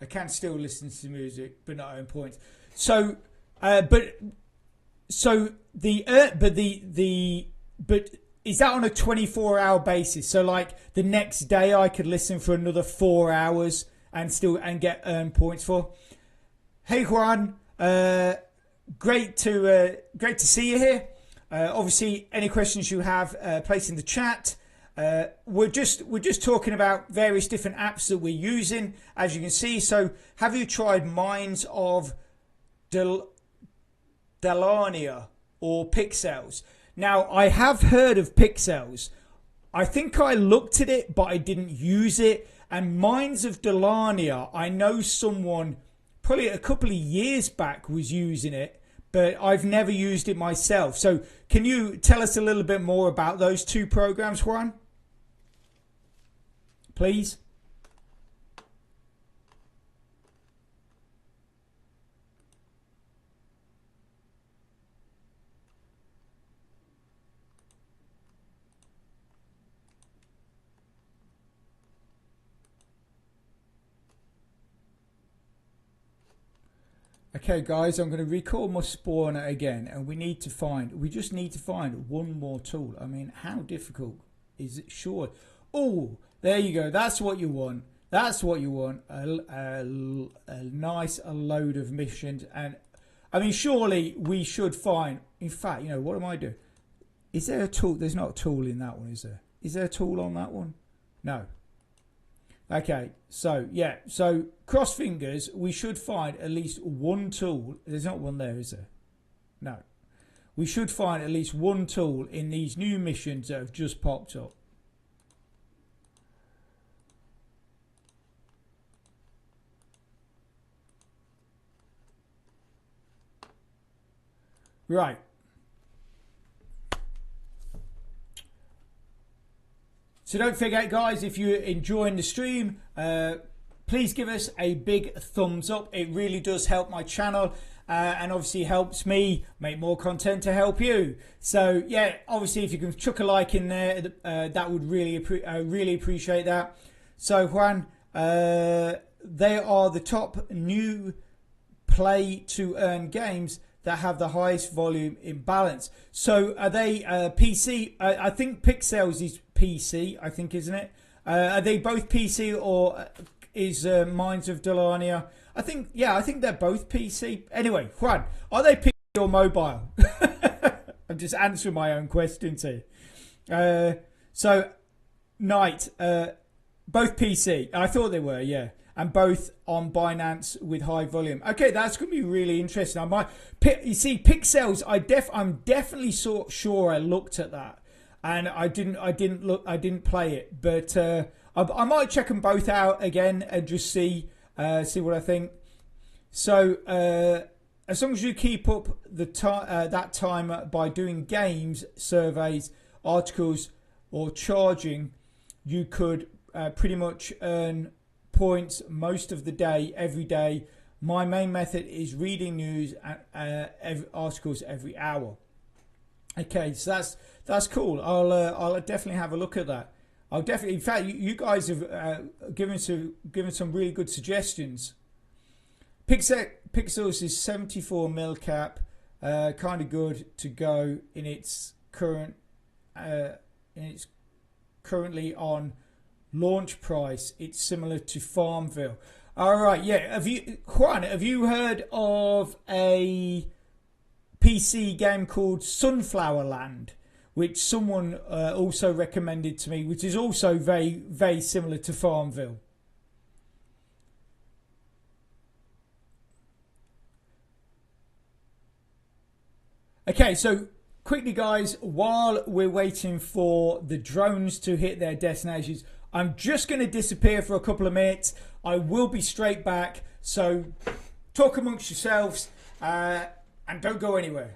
I can still listen to music, but not earn points. So, but is that on a 24-hour basis? So, like the next day, I could listen for another 4 hours and get earned points for. Hey Juan, great to see you here. Obviously, any questions you have, place in the chat. We're just talking about various different apps that we're using, as you can see. So have you tried Minds of Delania or Pixels? Now, I have heard of Pixels. I think I looked at it, but I didn't use it. And Minds of Delania, I know someone probably a couple of years back was using it, but I've never used it myself. So can you tell us a little bit more about those two programs, Juan? Please. Okay guys, I'm going to recall my spawner again, and we just need to find one more tool. I mean, how difficult is it? Sure. Oh, there you go. That's what you want. That's what you want. A nice load of missions. And I mean, surely we should find. In fact, you know, what am I doing? Is there a tool? There's not a tool in that one, is there? Is there a tool on that one? No. Okay, so yeah, so cross fingers, we should find at least one tool. There's not one there, is there? No. We should find at least one tool in these new missions that have just popped up. Right. So don't forget, guys, if you're enjoying the stream, please give us a big thumbs up. It really does help my channel. And obviously helps me make more content to help you. So yeah, obviously if you can chuck a like in there, that would really appreciate that. So Juan, they are the top new play to earn games that have the highest volume in balance. So are they PC? I think Pixels is PC, I think, isn't it? Are they both PC, or is Minds of Delania? I think they're both PC. Anyway, Juan, are they PC or mobile? I'm just answering my own questions here. So, Knight, both PC. I thought they were, yeah. And both on Binance with high volume. Okay, that's going to be really interesting. You see, Pixels, I'm definitely sure I looked at that. And I didn't play it. But I might check them both out again and just see what I think. So as long as you keep up that time by doing games, surveys, articles, or charging, you could pretty much earn points most of the day, every day. My main method is reading news articles every hour. Okay, so that's cool. I'll definitely have a look at that. I'll definitely. In fact, you guys have given some really good suggestions. Pixels is 74 mil cap, kind of good to go in its currently on launch price. It's similar to Farmville. All right, yeah. Juan, have you heard of a PC game called Sunflower Land, which someone also recommended to me, which is also very, very similar to Farmville? Okay, so quickly, guys, while we're waiting for the drones to hit their destinations, I'm just going to disappear for a couple of minutes. I will be straight back. So talk amongst yourselves and don't go anywhere.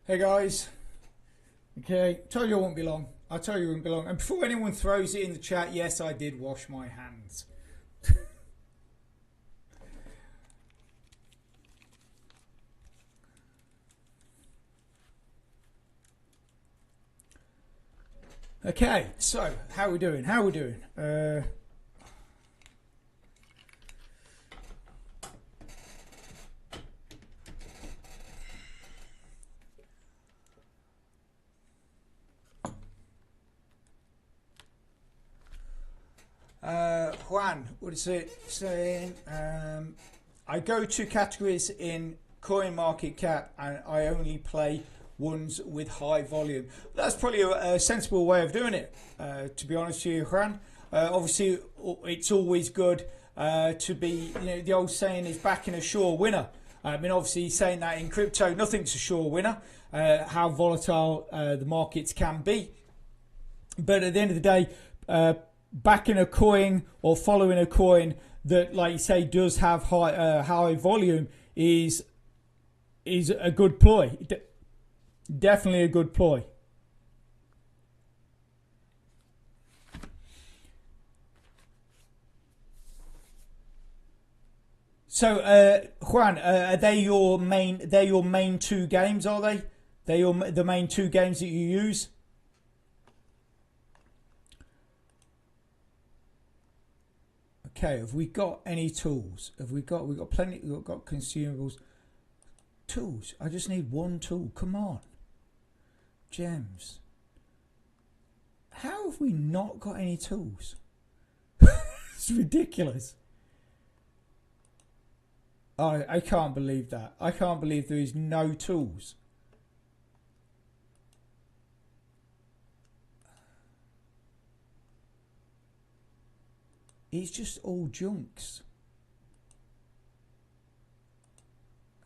Hey guys. Okay, told you it won't be long. I told you it won't be long. And before anyone throws it in the chat, yes, I did wash my hands. Okay, so how are we doing? How are we doing? Juan, what is it saying? I go to categories in CoinMarketCap and I only play ones with high volume. That's probably a sensible way of doing it, to be honest with you, Juan. Obviously, it's always good to be, you know, the old saying is backing a sure winner. I mean, obviously, he's saying that in crypto, nothing's a sure winner, how volatile the markets can be. But at the end of the day, backing a coin or following a coin that, like you say, does have high volume is a good ploy. Definitely a good ploy. So, Juan, are they your main? They're your main two games, are they? They're the main two games that you use. Okay, have we got any tools? We've got plenty. We've got consumables. Tools. I just need one tool. Come on. Gems. How have we not got any tools? It's ridiculous. I can't believe that. I can't believe there is no tools. It's just all junks.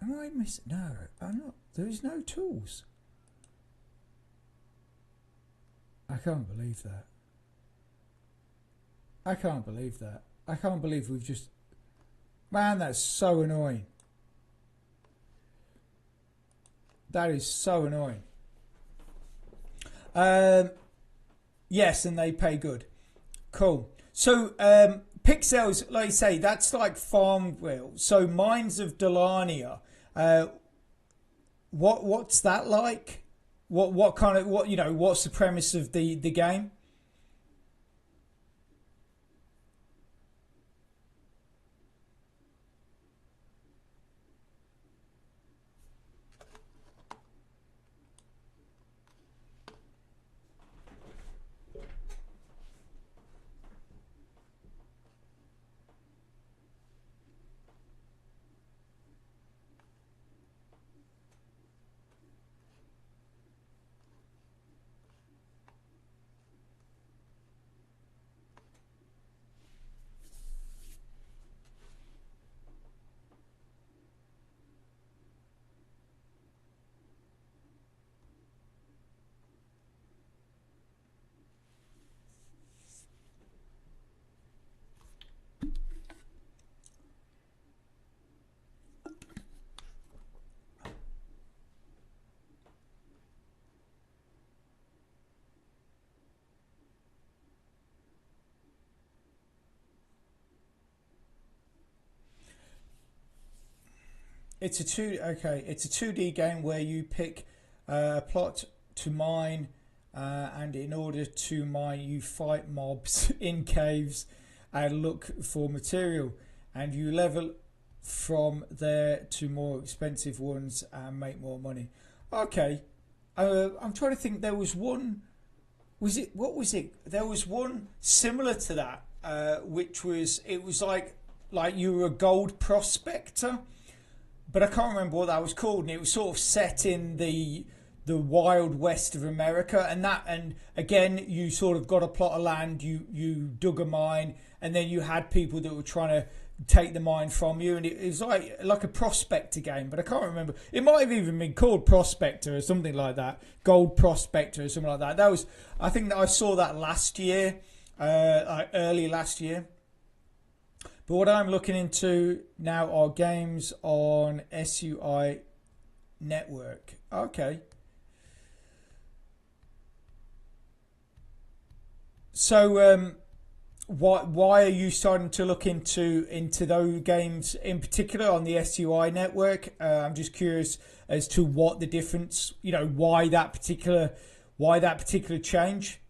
Am I missing? No, I'm not. There is no tools. I can't believe that. I can't believe that. I can't believe we've just... Man, that's so annoying. That is so annoying. Yes, and they pay good. Cool. So, Pixels, like you say, that's like Farmville. So, Mines of Delania. What's that like? What kind of what's the premise of the game? It's a 2D game where you pick a plot to mine, and in order to mine, you fight mobs in caves and look for material, and you level from there to more expensive ones and make more money. Okay, I'm trying to think. There was one. Was it what was it? There was one similar to that, which was it was like you were a gold prospector, but I can't remember what that was called, and it was sort of set in the wild west of America, and again you sort of got a plot of land, you dug a mine, and then you had people that were trying to take the mine from you, and it was like a prospector game, but I can't remember. It might have even been called Prospector or something like that, Gold Prospector or something like that. That was, I think that I saw that last year, early last year. But what I'm looking into now are games on SUI network. Okay, So why are you starting to look into those games in particular on the SUI network? I'm just curious as to what the difference, why that particular change.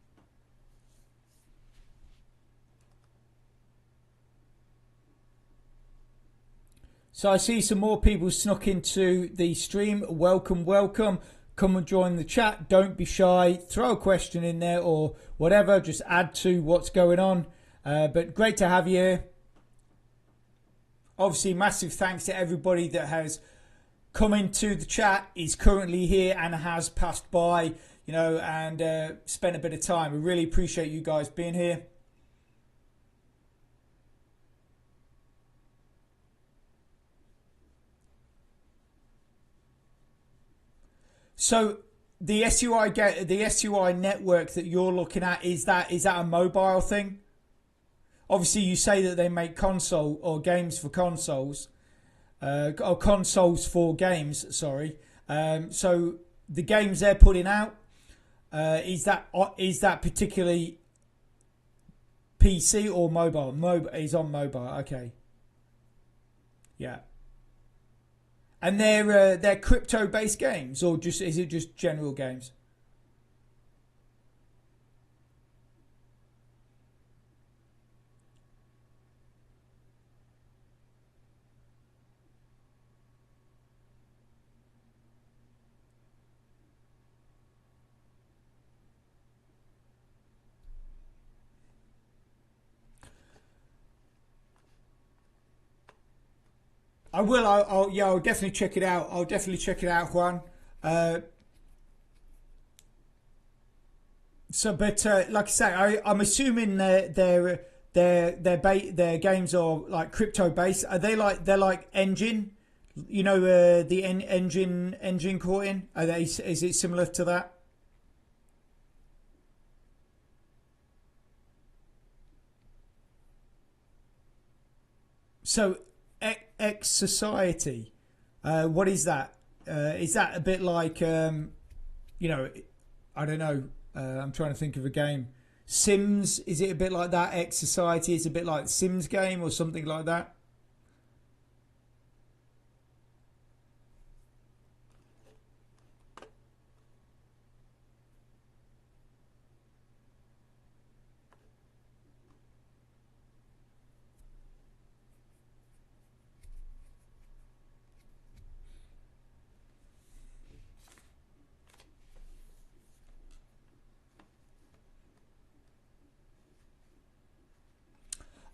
So I see some more people snuck into the stream. Welcome, welcome. Come and join the chat. Don't be shy. Throw a question in there or whatever. Just add to what's going on. But great to have you here. Obviously, massive thanks to everybody that has come into the chat, is currently here and has passed by, and spent a bit of time. I really appreciate you guys being here. So the SUI network that you're looking at, is that a mobile thing? Obviously, you say that they make console or games for consoles, or consoles for games. Sorry. So the games they're putting out, is that particularly PC or mobile? Is on mobile. Okay. Yeah. And they're crypto based games, or is it just general games? I will. I'll definitely check it out. I'll definitely check it out, Juan. Uh, but like I say, I'm assuming their games are like crypto based. Are they're like engine? The engine coin. Are they? Is it similar to that? So X Society. What is that? Is that a bit like I don't know. I'm trying to think of a game. Sims. Is it a bit like that? X Society is a bit like Sims game or something like that.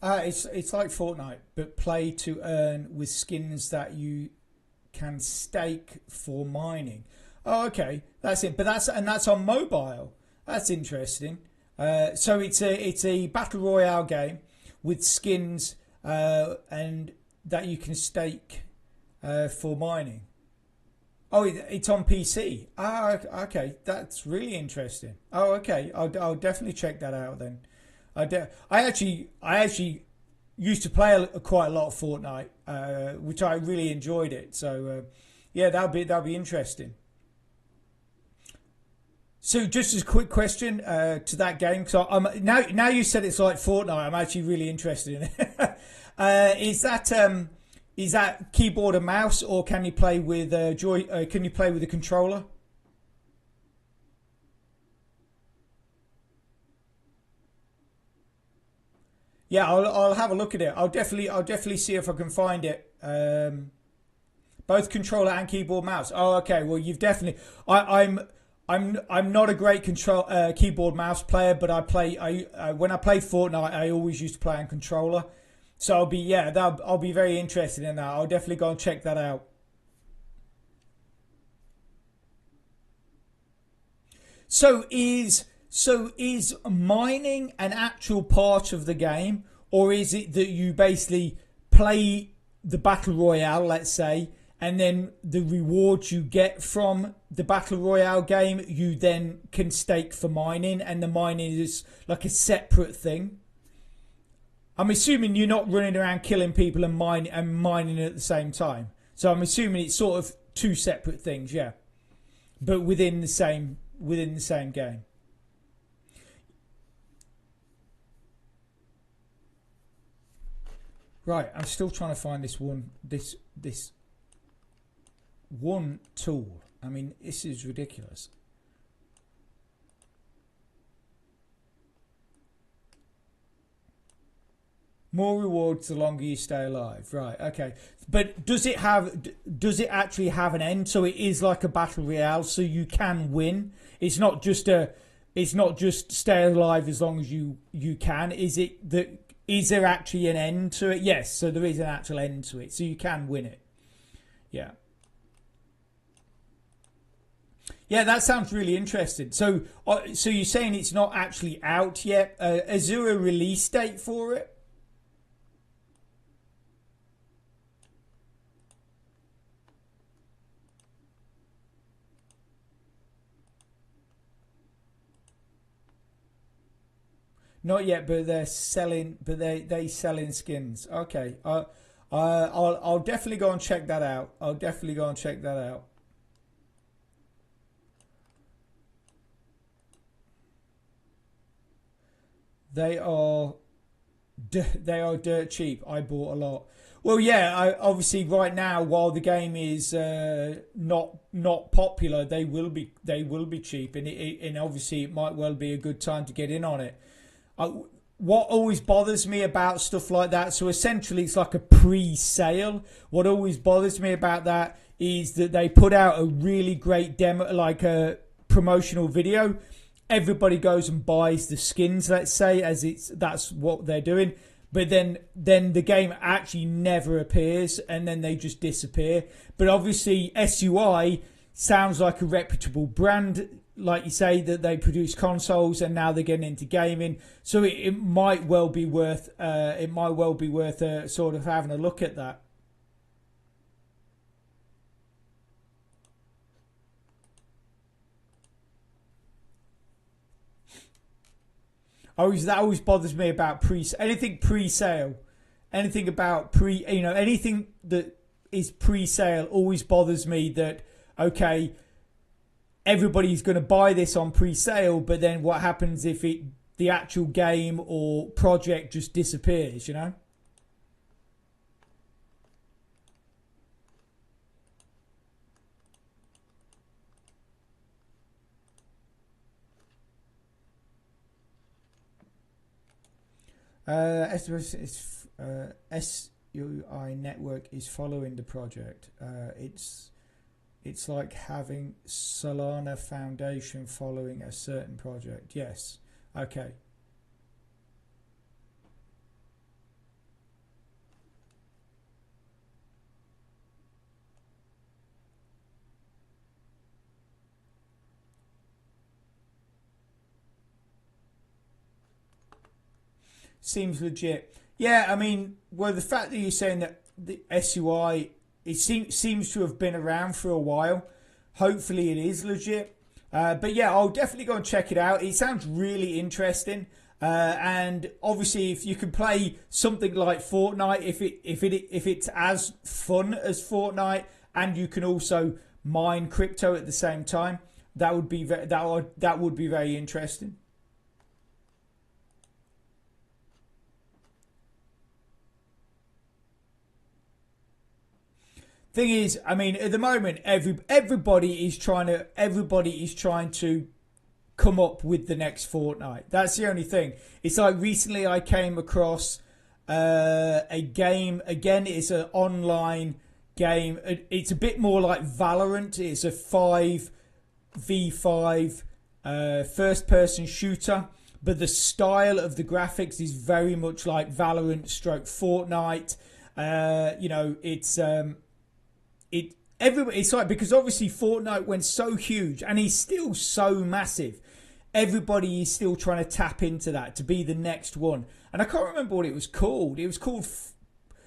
It's like Fortnite, but play to earn with skins that you can stake for mining. Oh, okay, that's it. But that's on mobile. That's interesting. So it's a battle royale game with skins, and that you can stake for mining. Oh, it's on PC. Ah, okay, that's really interesting. Oh, okay, I'll definitely check that out then. I actually used to play quite a lot of Fortnite, which I really enjoyed it. So yeah, that'll be interesting. So just as a quick question to that game, because now you said it's like Fortnite, I'm actually really interested in it. Is that keyboard and mouse, or can you play with joy? Can you play with a controller? Yeah, I'll have a look at it. I'll definitely see if I can find it. Both controller and keyboard mouse. Oh, okay. Well, you've definitely. I'm not a great control keyboard mouse player, but when I played Fortnite, I always used to play on controller. So I'll be very interested in that. I'll definitely go and check that out. So is mining an actual part of the game, or is it that you basically play the battle royale, let's say, and then the rewards you get from the battle royale game, you then can stake for mining, and the mining is like a separate thing? I'm assuming you're not running around killing people and mining at the same time. So I'm assuming it's sort of two separate things, yeah, but within the same game. Right, I'm still trying to find this one tool. I mean, this is ridiculous. More rewards the longer you stay alive. Right, okay. But does it actually have an end? So it is like a battle royale, so you can win. It's not just stay alive as long as you can. Is there actually an end to it? Yes, so there is an actual end to it. So you can win it. Yeah. Yeah, that sounds really interesting. So you're saying it's not actually out yet? Is there a release date for it? Not yet, but they're selling. But they selling skins. Okay, I'll definitely go and check that out. I'll definitely go and check that out. They are dirt cheap. I bought a lot. Well, yeah. Obviously right now, while the game is not popular, they will be cheap, and obviously it might well be a good time to get in on it. What always bothers me about stuff like that, so essentially it's like a pre-sale. What always bothers me about that is that they put out a really great demo, like a promotional video. Everybody goes and buys the skins, let's say, that's what they're doing. But then the game actually never appears, and then they just disappear. But obviously SUI sounds like a reputable brand, like you say, that they produce consoles, and now they're getting into gaming. So it might well be worth sort of having a look at that. That always bothers me about anything pre-sale, anything about anything that is pre-sale always bothers me. That okay, everybody's going to buy this on pre-sale, but then what happens if the actual game or project just disappears? SUI network is following the project. It's like having Solana Foundation following a certain project. Yes. Okay. Seems legit. Yeah, I mean, well, the fact that you're saying that the SUI seems to have been around for a while. Hopefully, it is legit. But yeah, I'll definitely go and check it out. It sounds really interesting. And obviously, if you can play something like Fortnite, if it's as fun as Fortnite, and you can also mine crypto at the same time, that would be very interesting. Thing is, I mean, at the moment, everybody is trying to come up with the next Fortnite. That's the only thing. It's like recently I came across a game. Again, it's an online game. It's a bit more like Valorant. It's a 5v5 first-person shooter, but the style of the graphics is very much like Valorant stroke Fortnite. It's like, because obviously Fortnite went so huge and he's still so massive. Everybody is still trying to tap into that to be the next one. And I can't remember what it was called. It was called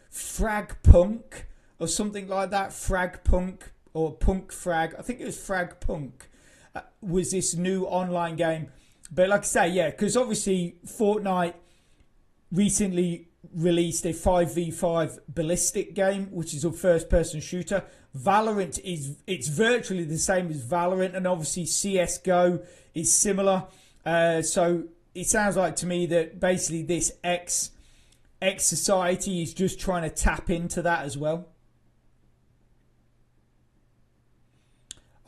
Frag Punk or something like that. Frag Punk or Punk Frag. I think it was Frag Punk. Was this new online game. But like I say, yeah, because obviously Fortnite recently released a 5v5 ballistic game, which is a first-person shooter. Valorant it's virtually the same as Valorant, and obviously CS:GO is similar. So it sounds like to me that basically this X X Society is just trying to tap into that as well.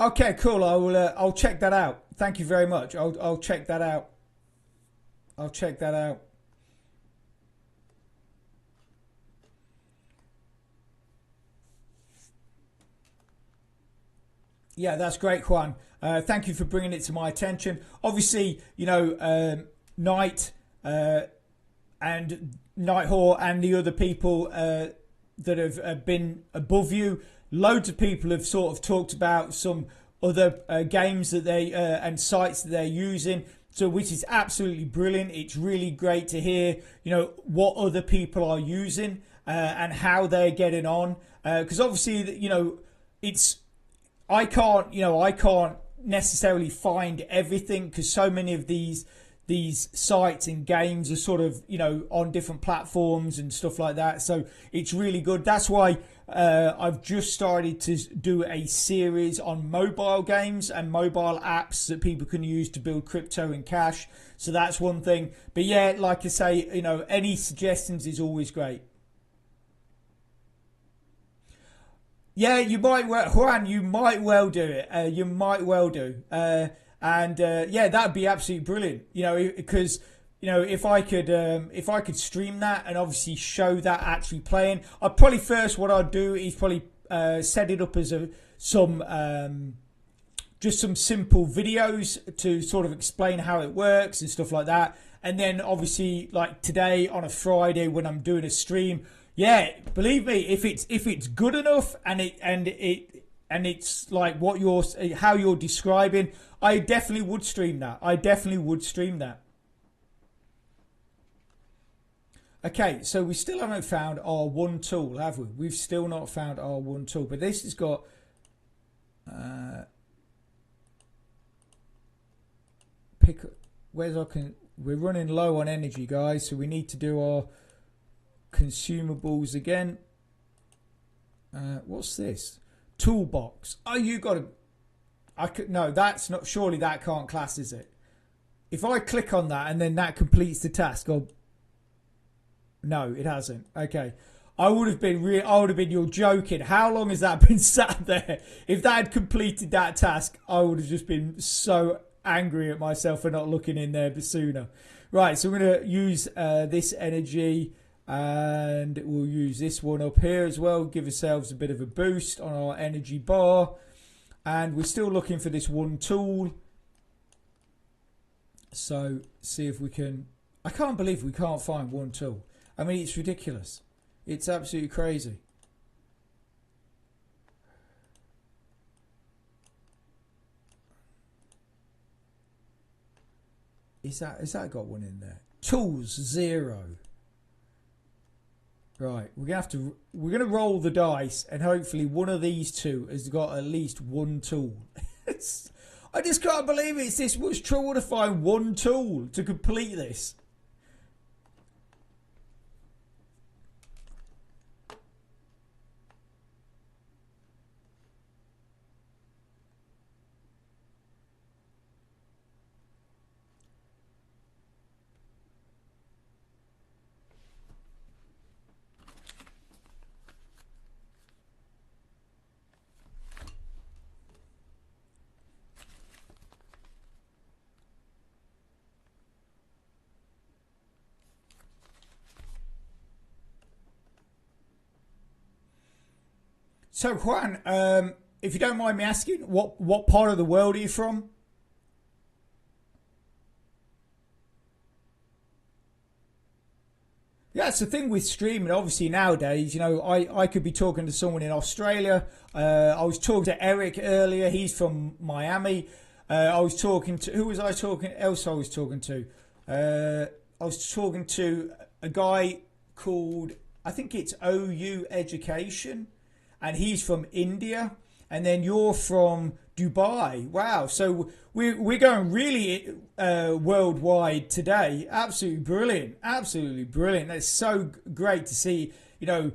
Okay, cool. I'll check that out. Thank you very much. I'll check that out. I'll check that out. Yeah, that's great, Juan. Thank you for bringing it to my attention. Obviously, you know, Knight and Nighthawk and the other people that have been above you, loads of people have sort of talked about some other games that they and sites that they're using. So, which is absolutely brilliant. It's really great to hear, you know, what other people are using and how they're getting on. Because obviously, you know, I can't necessarily find everything because so many of these sites and games are sort of, you know, on different platforms and stuff like that. So it's really good. That's why I've just started to do a series on mobile games and mobile apps that people can use to build crypto and cash. So that's one thing. But yeah, like I say, you know, any suggestions is always great. Yeah, you might well, Juan. You might well do it. You might well do. Yeah, that'd be absolutely brilliant. You know, because you know if I could stream that and obviously show that actually playing, I'd probably first what I'd do is probably set it up as just some simple videos to sort of explain how it works and stuff like that. And then obviously like today on a Friday when I'm doing a stream. Yeah, believe me, if it's good enough and it's like how you're describing, I definitely would stream that. I definitely would stream that. Okay, so we still haven't found our one tool, have we? We've still not found our one tool, but this has got we're running low on energy, guys, so we need to do our consumables again. What's this? Toolbox. Oh, you got to. No, that's not. Surely that can't class, is it? If I click on that and then that completes the task, no, it hasn't. Okay, I would have been. You're joking. How long has that been sat there? If that had completed that task, I would have just been so angry at myself for not looking in there sooner. Right, so we're going to use this energy. And we'll use this one up here as well, give ourselves a bit of a boost on our energy bar. And we're still looking for this one tool, so see if we can. I can't believe we can't find one tool. I mean, it's ridiculous. It's absolutely crazy. Has that got one in there? Tools 0. Right, we're gonna roll the dice, and hopefully one of these two has got at least one tool. I just can't believe it's this much trouble to find one tool to complete this. So Juan, if you don't mind me asking, what part of the world are you from? Yeah, it's the thing with streaming. Obviously nowadays, you know, I could be talking to someone in Australia. I was talking to Eric earlier. He's from Miami. I was talking to who was I talking else? I was talking to. I was talking to a guy called, I think it's OU Education, and he's from India. And then you're from Dubai. Wow. So we're going really worldwide today. Absolutely brilliant. Absolutely brilliant. That's so great to see, you know,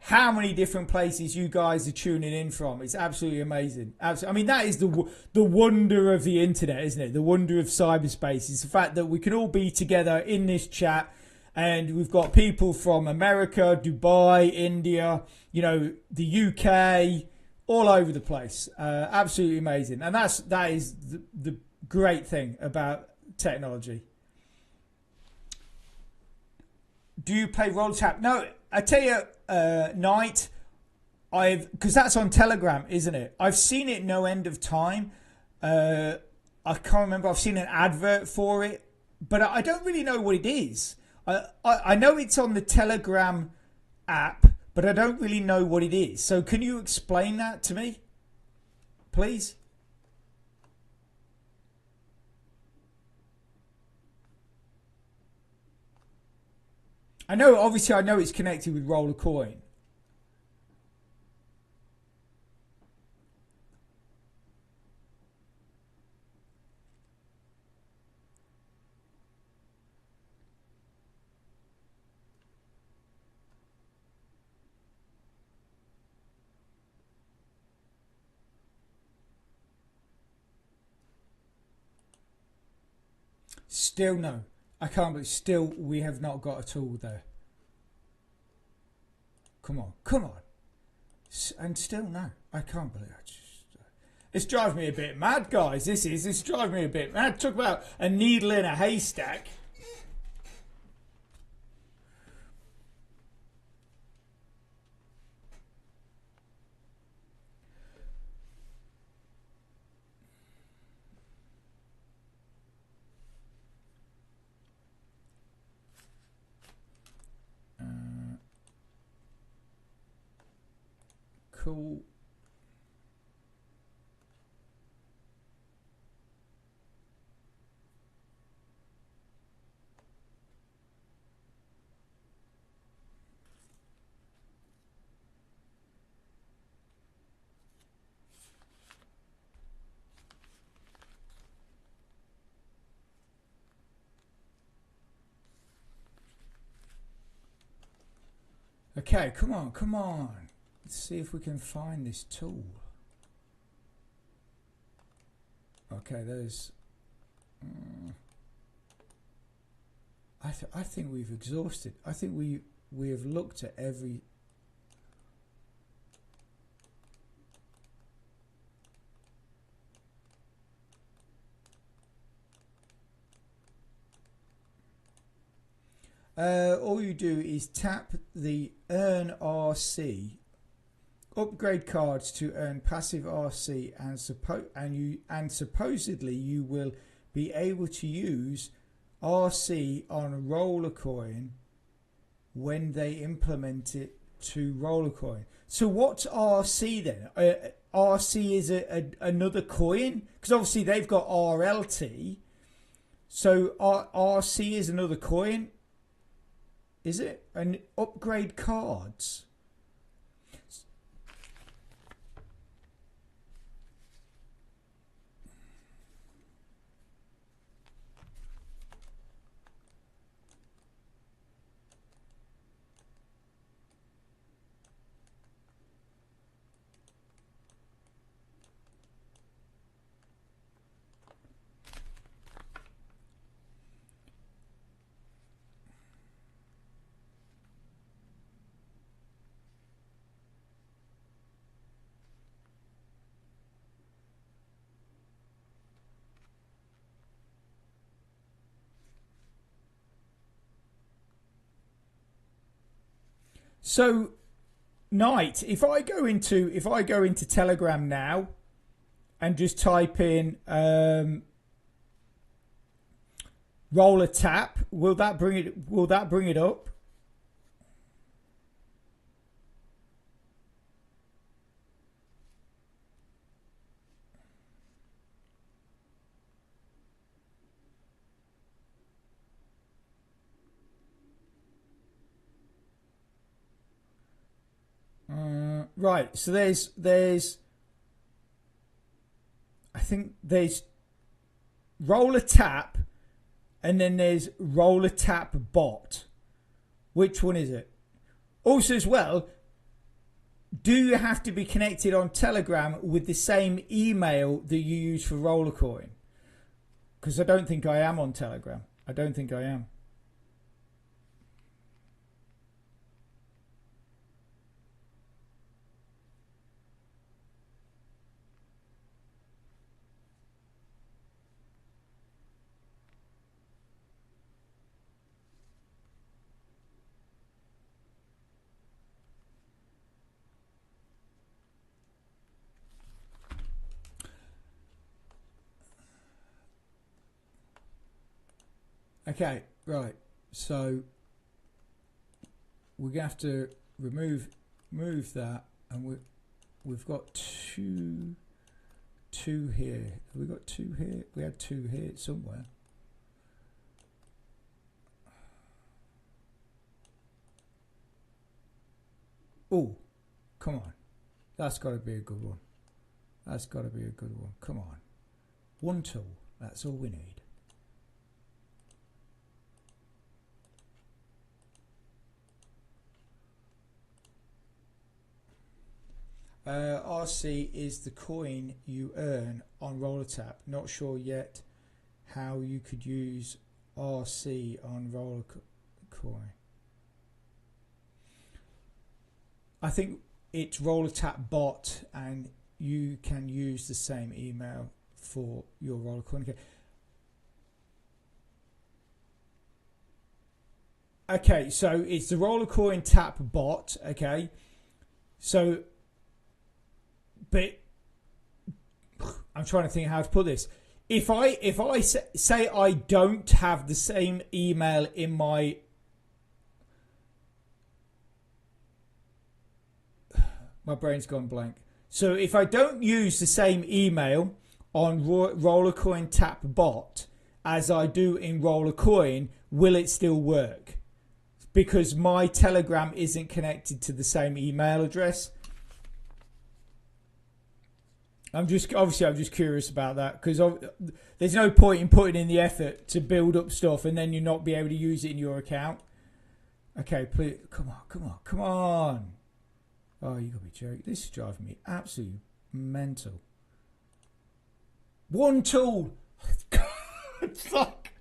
how many different places you guys are tuning in from. It's absolutely amazing. Absolutely. I mean, that is the wonder of the internet, isn't it? The wonder of cyberspace is the fact that we can all be together in this chat And we've got people from America, Dubai, India, you know, the UK, all over the place. Absolutely amazing. And that is the great thing about technology. Do you play roll tap? No, I tell you, Night, because that's on Telegram, isn't it? I've seen it no end of time. I can't remember. I've seen an advert for it, but I don't really know what it is. I know it's on the Telegram app, but I don't really know what it is. So can you explain that to me, please? Obviously I know it's connected with Roll a Coin. Still no. I can't believe still we have not got a tool there. Come on, come on. And still no. I can't believe it. It's driving me a bit mad, guys. It's driving me a bit mad. Talk about a needle in a haystack. Cool. Okay, come on, come on. Let's see if we can find this tool. Okay, there's... I think we've exhausted. I think we have looked at every... all you do is tap the Earn RC, upgrade cards to earn passive RC, and supposedly you will be able to use RC on Roller Coin when they implement it to Roller Coin. So what's RC then? RC is another coin, because obviously they've got RLT. So RC is another coin. Is it? And upgrade cards. So, Night, if I go into Telegram now and just type in roller tap, will that bring it up? Right, so there's I think there's roller tap, and then there's roller tap bot. Which one is it? Also as well, do you have to be connected on Telegram with the same email that you use for Rollercoin? Because I don't think I am on Telegram. I don't think I am. Okay, right. So we're gonna have to remove that, and we've got two here. Have we got two here? We had two here somewhere. Oh, come on. That's got to be a good one. That's got to be a good one. Come on. One tool. That's all we need. RC is the coin you earn on roller tap. Not sure yet how you could use RC on roller coin. I think it's roller tap bot, and you can use the same email for your roller coin. Okay, so it's the roller coin tap bot. Okay, so. But I'm trying to think how to put this. If I say I don't have the same email in my brain's gone blank. So if I don't use the same email on Rollercoin Tap Bot as I do in Rollercoin, will it still work? Because my Telegram isn't connected to the same email address. I'm just curious about that, because there's no point in putting in the effort to build up stuff and then you not be able to use it in your account. Okay, please, come on. Oh, you gotta be joking. This is driving me absolutely mental. One tool. It's like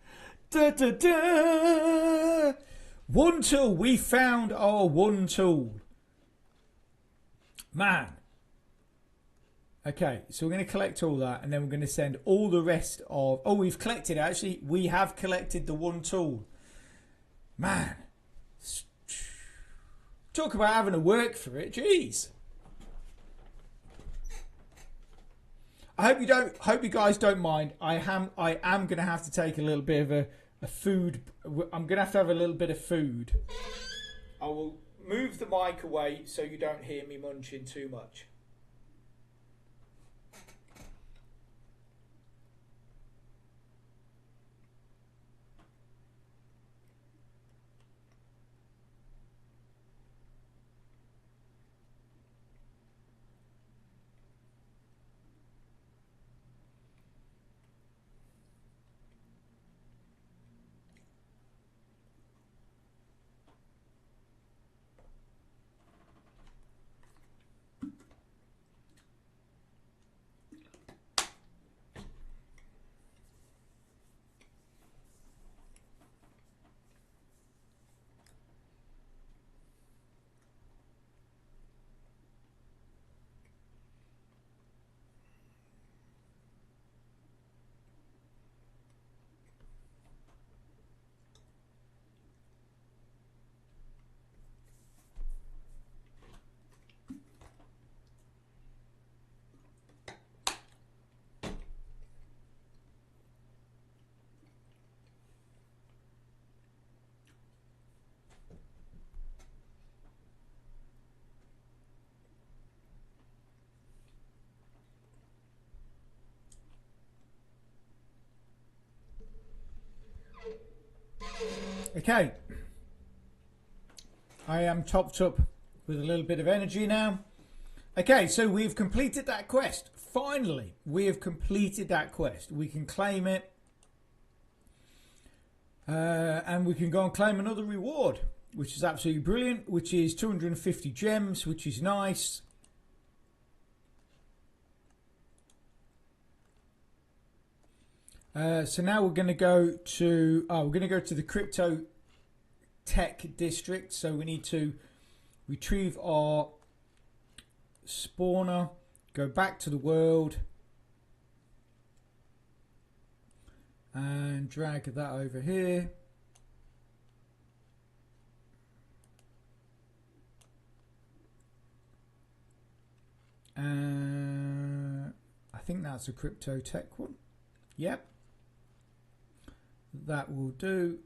one tool. We found our one tool. Man. Okay, so we're going to collect all that, and then we're going to send all the rest of... Oh, we've collected, actually. We have collected the one tool. Man. Talk about having to work for it. Jeez. I hope you guys don't mind. I am going to have to take a little bit of a food... I'm going to have a little bit of food. I will move the mic away so you don't hear me munching too much. Okay, I am topped up with a little bit of energy now. Okay, so we've completed that quest. Finally, we have completed that quest. We can claim it, and we can go and claim another reward, which is absolutely brilliant, which is 250 gems, which is nice. So now we're going to go to the crypto tech district. So we need to retrieve our spawner, go back to the world, and drag that over here. I think that's a crypto tech one. Yep. That will do.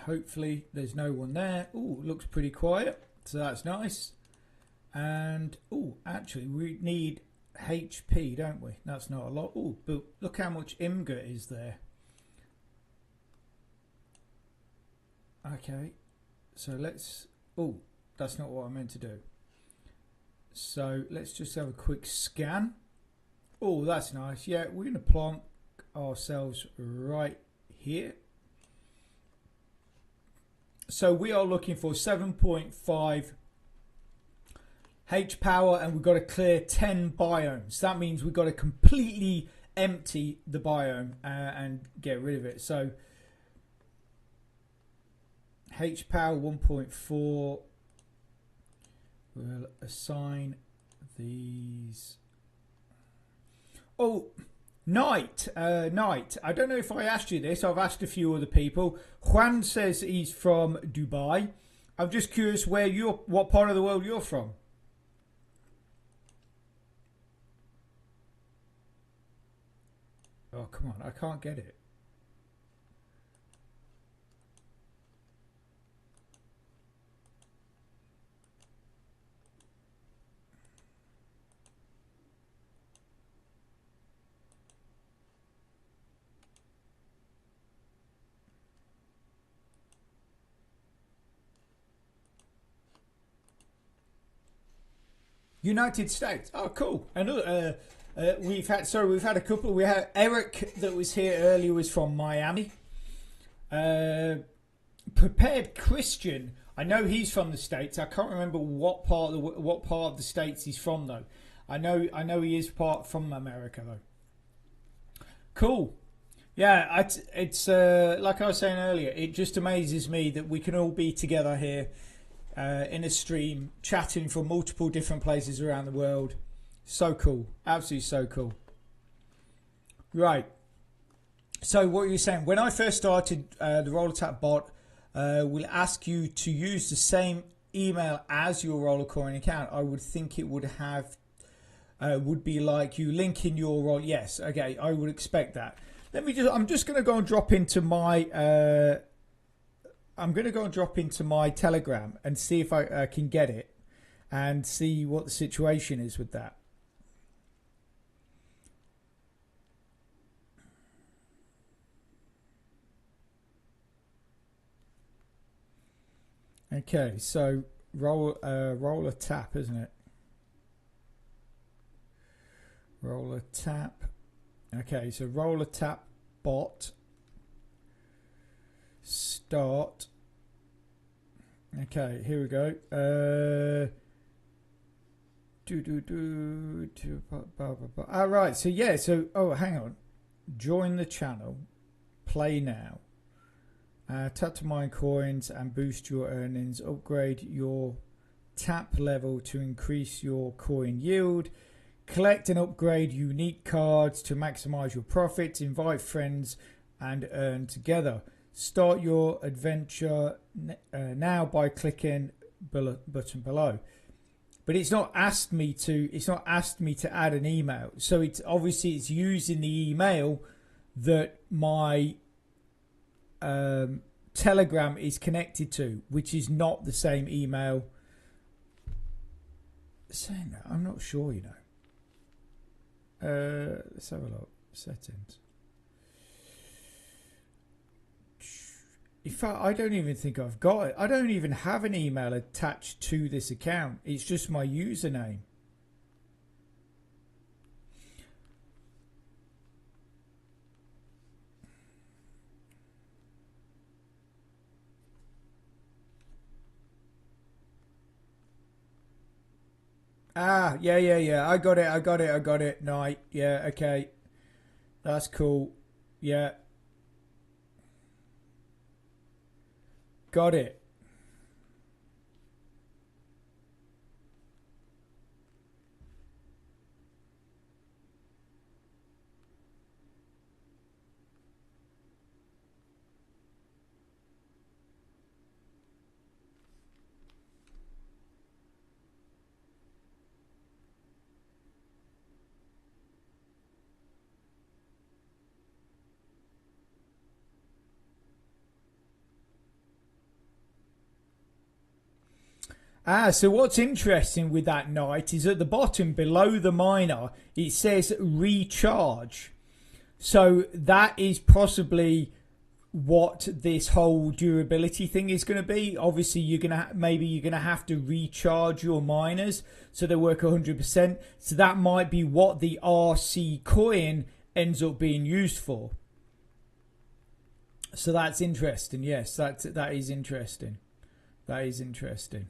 Hopefully there's no one there. Oh, looks pretty quiet, so that's nice. And oh, actually we need HP, don't we? That's not a lot. Oh, but look how much IMGA is there. Okay, so let's, oh, that's not what I meant to do. So let's just have a quick scan. Oh, that's nice. Yeah, we're going to plonk ourselves right here. So we are looking for 7.5 H power, and we've got to clear 10 biomes. That means we've got to completely empty the biome and get rid of it. So H power 1.4. We'll assign these. Oh, Night. Night. I don't know if I asked you this. I've asked a few other people. Juan says he's from Dubai. I'm just curious what part of the world you're from. Oh, come on. I can't get it. United States. Oh, cool. And we've had a couple. We had Eric that was here earlier was from Miami. Prepared Christian. I know he's from the States. I can't remember what part of the States he's from though. I know he is from America though. Cool. Yeah, it's like I was saying earlier. It just amazes me that we can all be together here. In a stream, chatting from multiple different places around the world. So cool. Absolutely so cool. Right. So what you're saying, when I first started, the Roller Tap bot will ask you to use the same email as your Roller Coin account. I would think it would have, would be like you linking your Roller. Yes, okay, I would expect that. I'm just going to go and drop into my... I'm going to go and drop into my Telegram and see if I can get it and see what the situation is with that. Okay, so roller tap, isn't it? Roller tap. Okay, so roller tap bot. Start. Okay, here we go. All right. So yeah. So hang on. Join the channel. Play now. Tap to mine coins and boost your earnings. Upgrade your tap level to increase your coin yield. Collect and upgrade unique cards to maximize your profits. Invite friends and earn together. Start your adventure now by clicking button below. But it's not asked me to. It's not asked me to add an email. So it's obviously it's using the email that my Telegram is connected to, which is not the same email. Saying that, I'm not sure. You know. Let's have a look. Settings. In fact, I don't even think I've got it. I don't even have an email attached to this account. It's just my username. Ah, yeah. I got it. Night. Yeah, okay. That's cool. Yeah. Got it. So what's interesting with that night is at the bottom below the miner, it says recharge. So that is possibly what this whole durability thing is going to be. Obviously, maybe you're gonna have to recharge your miners so they work 100%. So that might be what the RC coin ends up being used for. So that's interesting. Yes, that is interesting. That is interesting.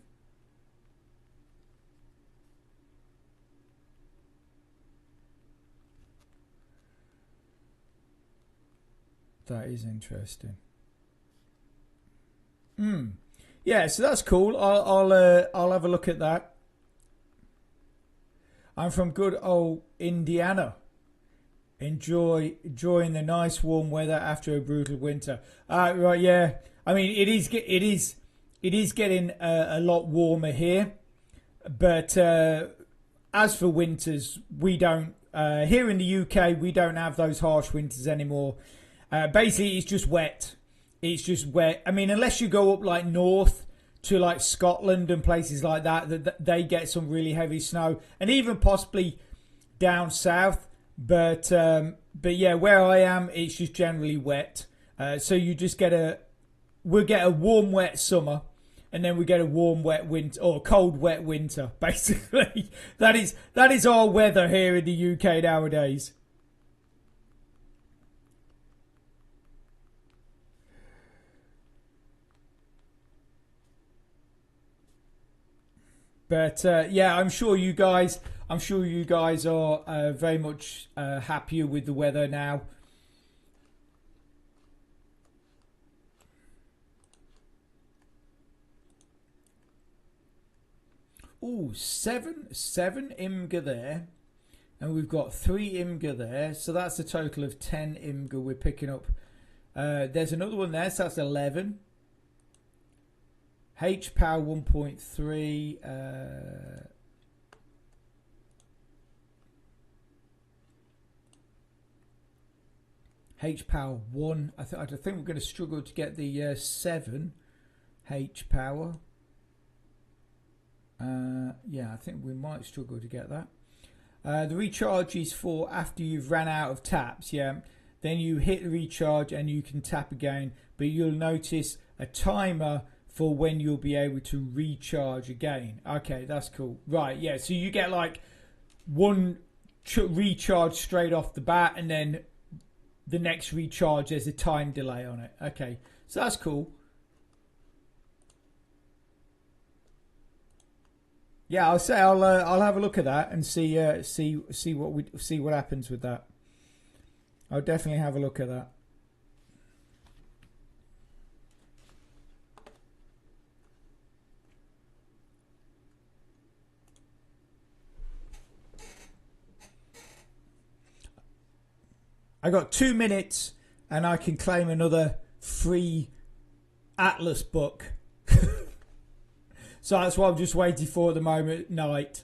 That is interesting. Yeah, so that's cool. I'll have a look at that. I'm from good old Indiana. Enjoying the nice warm weather after a brutal winter. Right, yeah. I mean, it is getting a lot warmer here, but as for winters, we don't. Here in the UK, we don't have those harsh winters anymore. Basically, it's just wet. It's just wet. I mean, unless you go up like north to like Scotland and places like that, they get some really heavy snow, and even possibly down south. But yeah, where I am, it's just generally wet. So you just we'll get a warm, wet summer, and then we get a warm, wet winter, or cold, wet winter. Basically, that is our weather here in the UK nowadays. But yeah, I'm sure you guys are very much happier with the weather now. Oh, seven IMGA there, and we've got 3 IMGA there, so that's a total of 10 IMGA we're picking up. There's another one there, so that's 11. H power 1.3. H power 1. I think we're going to struggle to get the 7 H power. Yeah, I think we might struggle to get that. The recharge is for after you've ran out of taps. Yeah, then you hit the recharge and you can tap again, but you'll notice a timer for when you'll be able to recharge again. Okay, that's cool. Right, yeah, so you get like one recharge straight off the bat, and then the next recharge, there's a time delay on it. Okay, so that's cool. Yeah, I'll say I'll have a look at that and see what happens with that. I'll definitely have a look at that. I got 2 minutes and I can claim another free Atlas book. So that's what I'm just waiting for at the moment, night.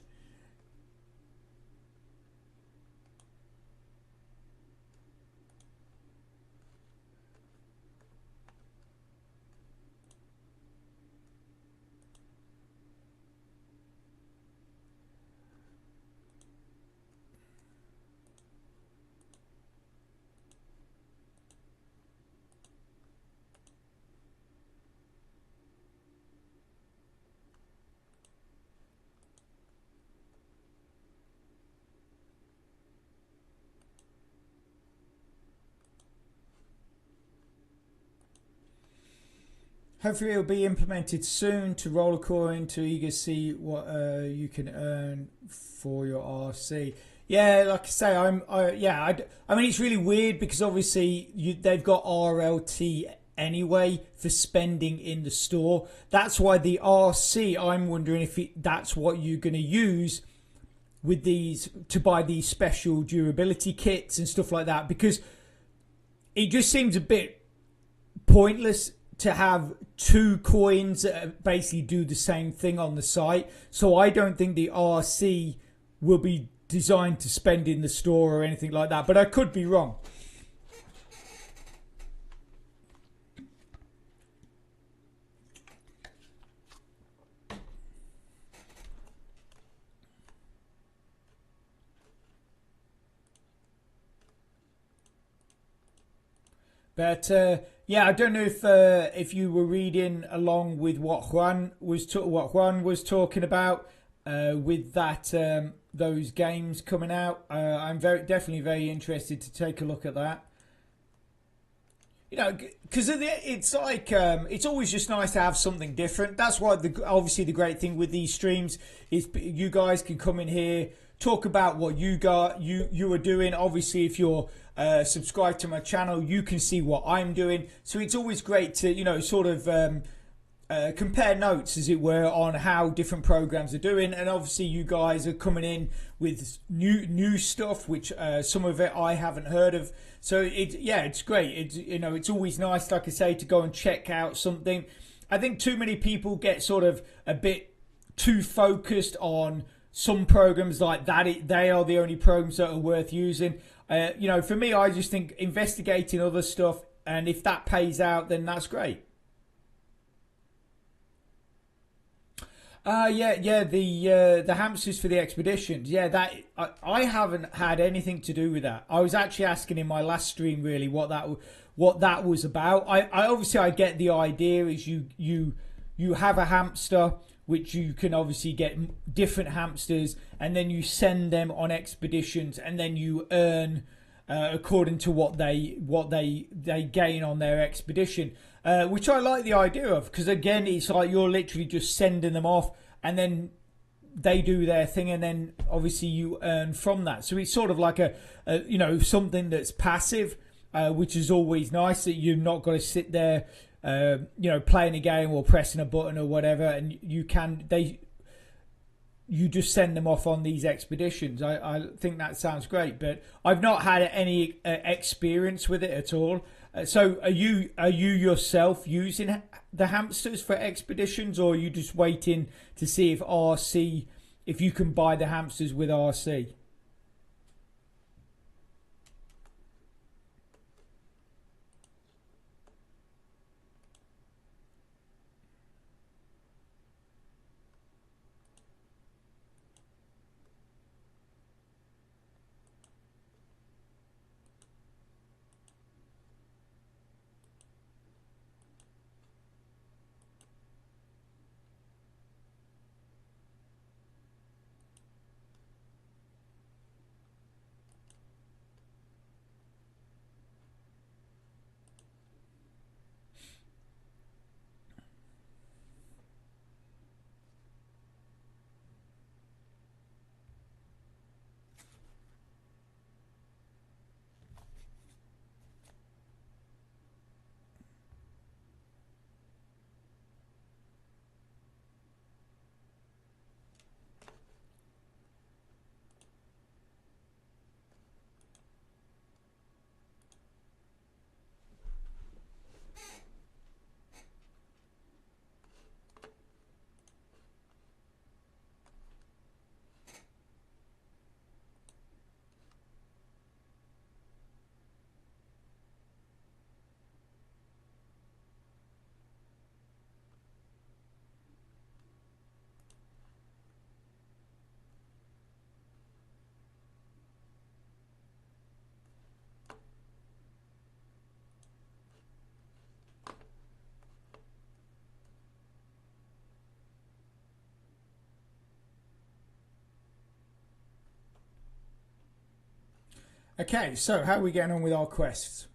Hopefully it'll be implemented soon to roll a coin to eager see what you can earn for your RC. Yeah, like I say, I mean, it's really weird because obviously they've got RLT anyway for spending in the store. That's why the RC, I'm wondering if that's what you're going to use with these to buy these special durability kits and stuff like that, because it just seems a bit pointless to have 2 coins that basically do the same thing on the site. So I don't think the RC will be designed to spend in the store or anything like that, but I could be wrong. But yeah, I don't know if you were reading along with what Juan was talking about with that those games coming out. I'm definitely very interested to take a look at that. You know, because it's like it's always just nice to have something different. That's why obviously the great thing with these streams is you guys can come in here, talk about what you are doing. Obviously, if you're subscribed to my channel, you can see what I'm doing. So it's always great to sort of compare notes, as it were, on how different programs are doing. And obviously you guys are coming in with new stuff, which some of it I haven't heard of. So it's great. It's always nice, like I say, to go and check out something. I think too many people get sort of a bit too focused on some programs like that. They are the only programs that are worth using. For me, I just think investigating other stuff, and if that pays out, then that's great. The hamsters for the expeditions. Yeah, that I haven't had anything to do with that. I was actually asking in my last stream really what that was about. I obviously I get the idea is you have a hamster which you can obviously get different hamsters, and then you send them on expeditions, and then you earn according to what they gain on their expedition. Which I like the idea of, because again, it's like you're literally just sending them off, and then they do their thing, and then obviously you earn from that. So it's sort of like a something that's passive, which is always nice, that you're not got to sit there, playing a game or pressing a button or whatever, and you just send them off on these expeditions. I think that sounds great, but I've not had any experience with it at all. So are you yourself using the hamsters for expeditions, or are you just waiting to see if you can buy the hamsters with RC? Okay, so how are we getting on with our quests?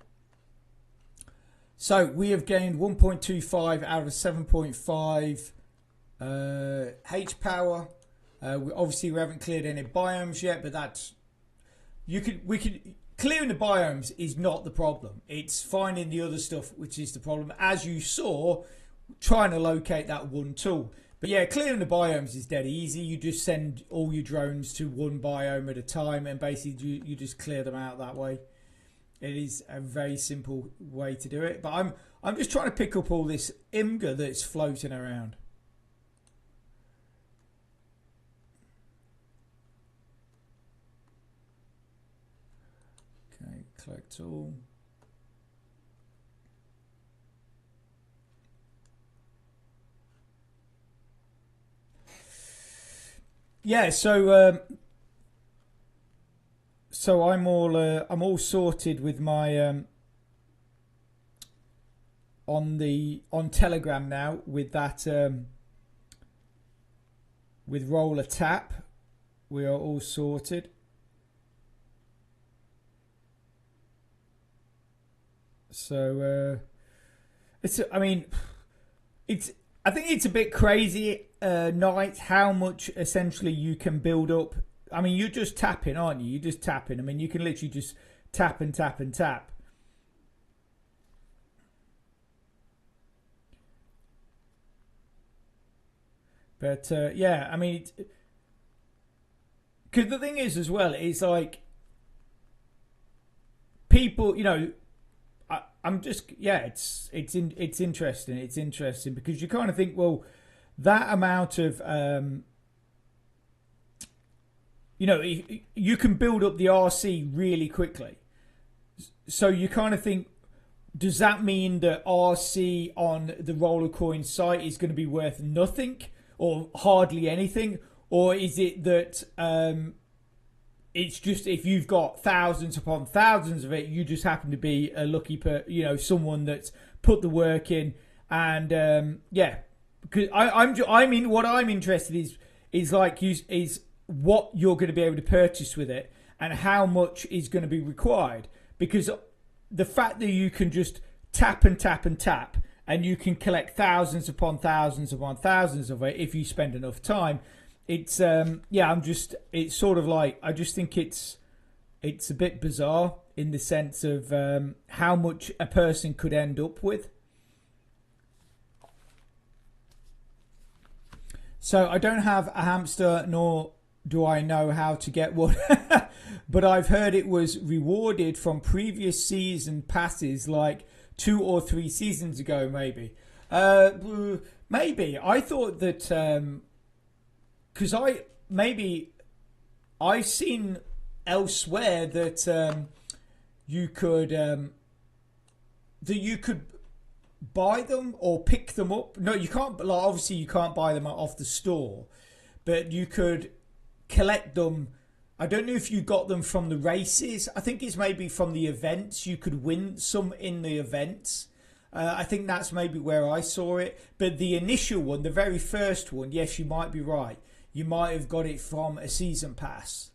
So we have gained 1.25 out of 7.5 H power. Obviously we haven't cleared any biomes yet, but that's clearing the biomes is not the problem. It's finding the other stuff which is the problem. As you saw, trying to locate that one tool. But yeah, clearing the biomes is dead easy. You just send all your drones to one biome at a time, and basically you just clear them out that way. It is a very simple way to do it. But I'm just trying to pick up all this IMGA that's floating around. Okay, collect all. Yeah, so I'm all sorted with my on Telegram now with that with roller tap. We are all sorted. So it's, I mean, it's, I think it's a bit crazy, Night, how much essentially you can build up. I mean, you're just tapping, aren't you? You're just tapping. I mean, you can literally just tap and tap and tap. But yeah, I mean, because the thing is as well, it's like people, you know, I'm just, yeah, it's interesting. It's interesting because you kind of think, well, that amount of you know, you can build up the RC really quickly. So you kind of think, does that mean that RC on the Rollercoin site is going to be worth nothing or hardly anything? Or is it that it's just, if you've got thousands upon thousands of it, you just happen to be a lucky, you know, someone that's put the work in, and yeah, because I mean, what I'm interested is like is what you're going to be able to purchase with it and how much is going to be required, because the fact that you can just tap and tap and tap and you can collect thousands upon thousands upon thousands of it if you spend enough time. It's yeah, it's sort of like, I just think it's a bit bizarre in the sense of how much a person could end up with. So I don't have a hamster, nor do I know how to get one, but I've heard it was rewarded from previous season passes, like 2 or 3 seasons ago, maybe. Maybe I thought that because I've seen elsewhere that you could buy them or pick them up. No, you can't. Like, obviously, you can't buy them off the store, but you could collect them. I don't know if you got them from the races. I think it's maybe from the events. You could win some in the events. I think that's maybe where I saw it. But the initial one, the very first one, yes, you might be right. You might have got it from a season pass.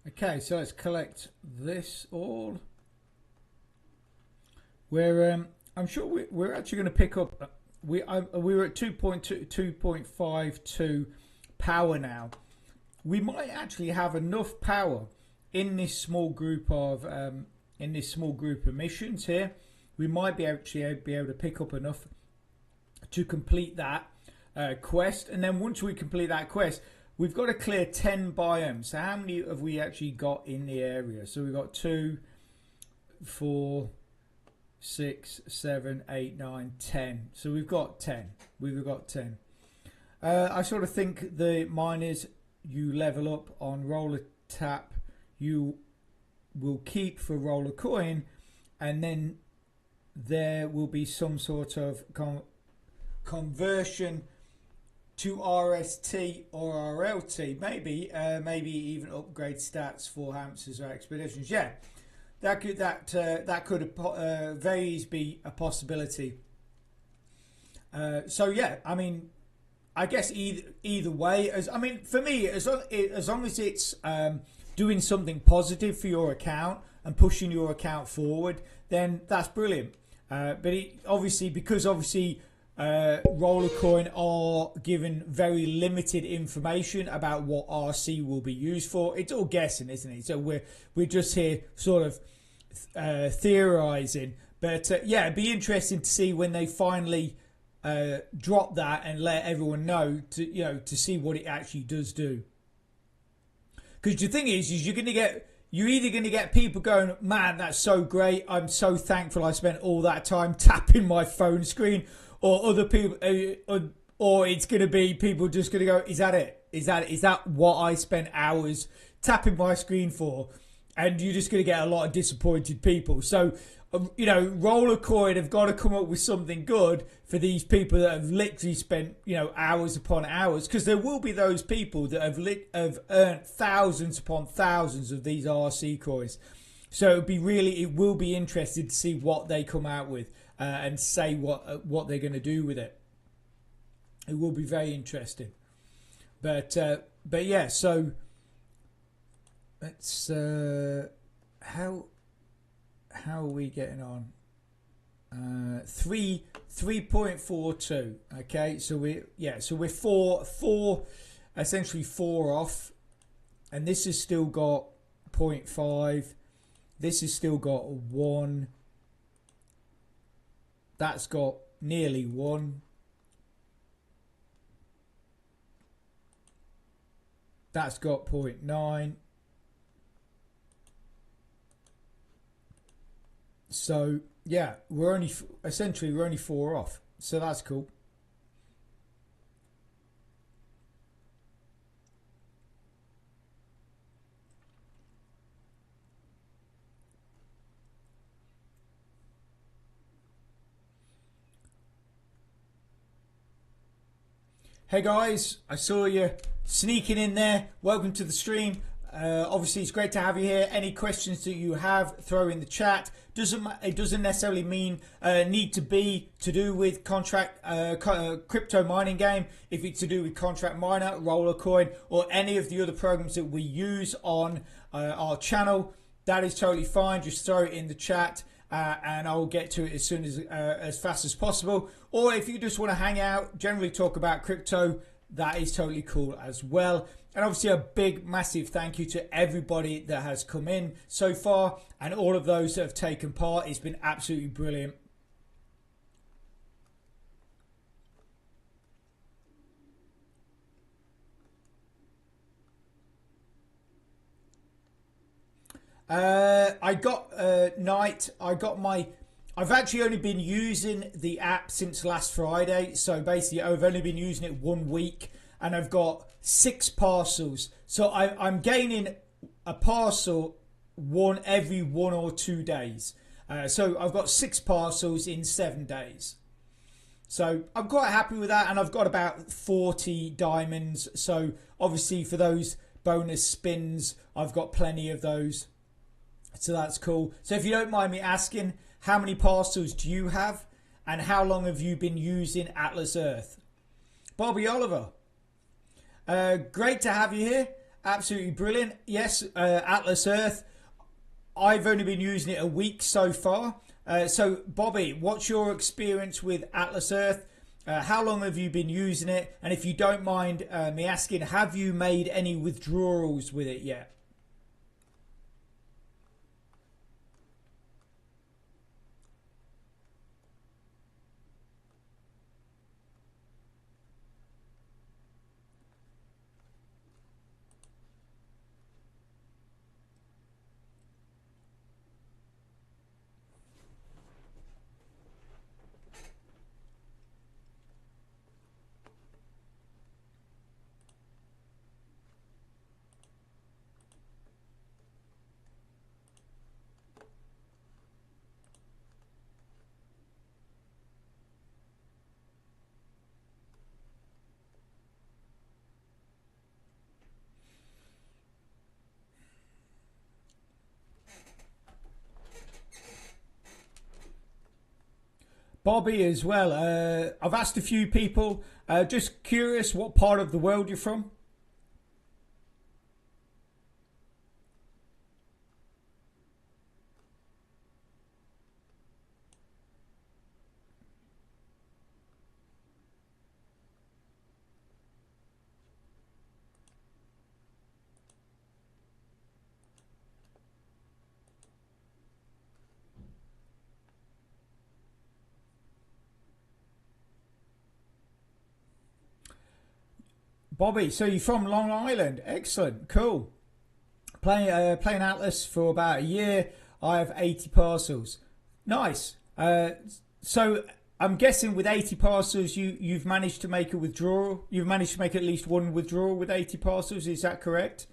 Okay, so let's collect this all. We're I'm sure we're actually going to pick up. We were at 2.52 power now. We might actually have enough power in this small group of missions here. We might be able to pick up enough to complete that quest, and then once we complete that quest, we've got to clear 10 biomes. So how many have we actually got in the area? So we've got 2, 4, 6, 7, 8, 9, 10. So we've got 10. We've got 10. I sort of think the miners, you level up on roller tap, you will keep for roller coin, and then there will be some sort of conversion to RST or RLT, maybe even upgrade stats for hamsters or expeditions. Yeah, that could very easily be a possibility. So yeah, I mean, I guess either way, for me, as long as it's doing something positive for your account and pushing your account forward, then that's brilliant. But obviously, Rollercoin are given very limited information about what RC will be used for. It's all guessing, isn't it? So we're just here sort of theorizing. But yeah, it'd be interesting to see when they finally drop that and let everyone know to see what it actually does do. Because the thing is you're either going to get people going, man, that's so great, I'm so thankful I spent all that time tapping my phone screen, or other people, or it's going to be people just going to go, is that it? Is that what I spent hours tapping my screen for? And you're just going to get a lot of disappointed people. So, Rollercoin have got to come up with something good for these people that have literally spent, hours upon hours. Because there will be those people that have earned thousands upon thousands of these RC coins. So it will be interesting to see what they come out with and say what they're going to do with it. It will be very interesting. But yeah, so let's how are we getting on? 3.42. Okay, so we're four essentially 4 off, and this has still got 0.5. This has still got 1. That's got nearly 1. That's got 0.9. So yeah, we're only 4 off. So that's cool. Hey guys, I saw you sneaking in there. Welcome to the stream. Obviously, it's great to have you here. Any questions that you have, throw in the chat. It doesn't necessarily mean need to be to do with crypto mining game. If it's to do with Contract Miner, Rollercoin, or any of the other programs that we use on our channel, that is totally fine. Just throw it in the chat. And I'll get to it as fast as possible. Or if you just want to hang out, generally talk about crypto, that is totally cool as well. And obviously a big, massive thank you to everybody that has come in so far and all of those that have taken part. It's been absolutely brilliant. I've actually only been using the app since last Friday. So basically I've only been using it 1 week and I've got 6 parcels. So I'm gaining a parcel every 1 or 2 days. So I've got 6 parcels in 7 days. So I'm quite happy with that. And I've got about 40 diamonds. So obviously for those bonus spins, I've got plenty of those. So that's cool. So if you don't mind me asking, how many parcels do you have? And how long have you been using Atlas Earth? Bobby Oliver. Great to have you here. Absolutely brilliant. Yes, Atlas Earth. I've only been using it a week so far. So, Bobby, what's your experience with Atlas Earth? How long have you been using it? And if you don't mind me asking, have you made any withdrawals with it yet? Bobby as well. I've asked a few people. Just curious what part of the world you're from. Bobby, so you're from Long Island. Excellent, cool. Playing Atlas for about a year. I have 80 parcels. Nice. So I'm guessing with 80 parcels, you've managed to make a withdrawal. You've managed to make at least one withdrawal with 80 parcels. Is that correct?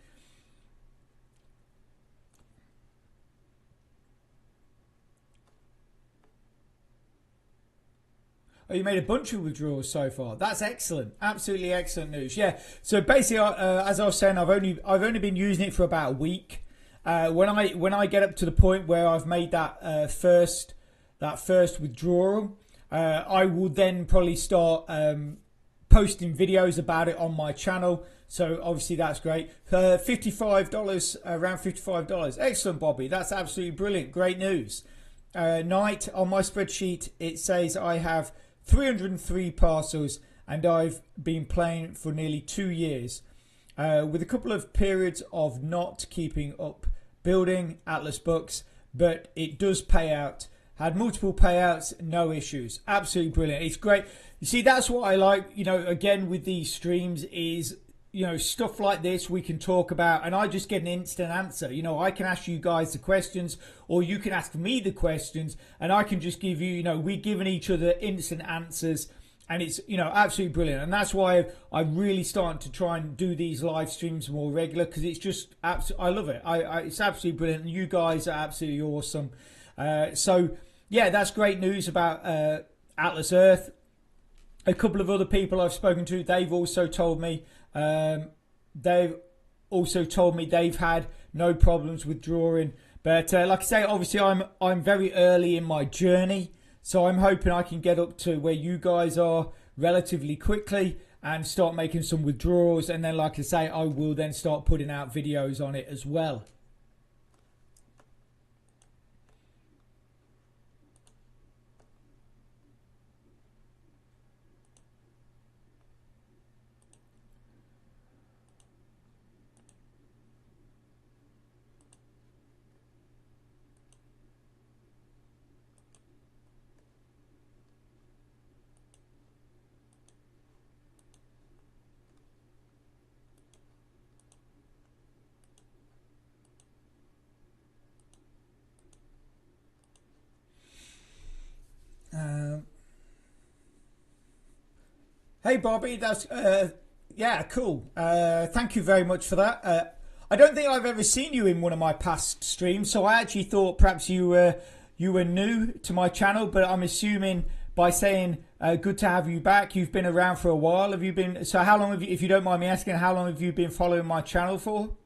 Oh, you made a bunch of withdrawals so far. That's excellent. Absolutely excellent news. Yeah. So basically, as I was saying, I've only been using it for about a week. When I get up to the point where I've made that first withdrawal, I will then probably start posting videos about it on my channel. So obviously that's great. $55, around $55. Excellent, Bobby. That's absolutely brilliant. Great news. Night on my spreadsheet, it says I have 303 parcels and I've been playing for nearly 2 years, with a couple of periods of not keeping up building Atlas books, but it does pay out. Had multiple payouts, no issues. Absolutely brilliant. It's great. You see, that's what I like, again, with these streams is, stuff like this we can talk about and I just get an instant answer. I can ask you guys the questions or you can ask me the questions and I can just give you, we're giving each other instant answers and it's, absolutely brilliant. And that's why I'm really starting to try and do these live streams more regular because it's just, I love it. It's absolutely brilliant. And you guys are absolutely awesome. So, yeah, that's great news about Atlas Earth. A couple of other people I've spoken to, they've also told me they've had no problems with drawing. But like I say, obviously I'm very early in my journey, so I'm hoping I can get up to where you guys are relatively quickly and start making some withdrawals. And then, like I say, I will then start putting out videos on it as well. Um, Hey Bobby, that's yeah, cool. Thank you very much for that. I don't think I've ever seen you in one of my past streams, so I actually thought perhaps you were new to my channel, but I'm assuming by saying good to have you back, you've been around for a while. Have you been? So how long have you, if you don't mind me asking, how long have you been following my channel for?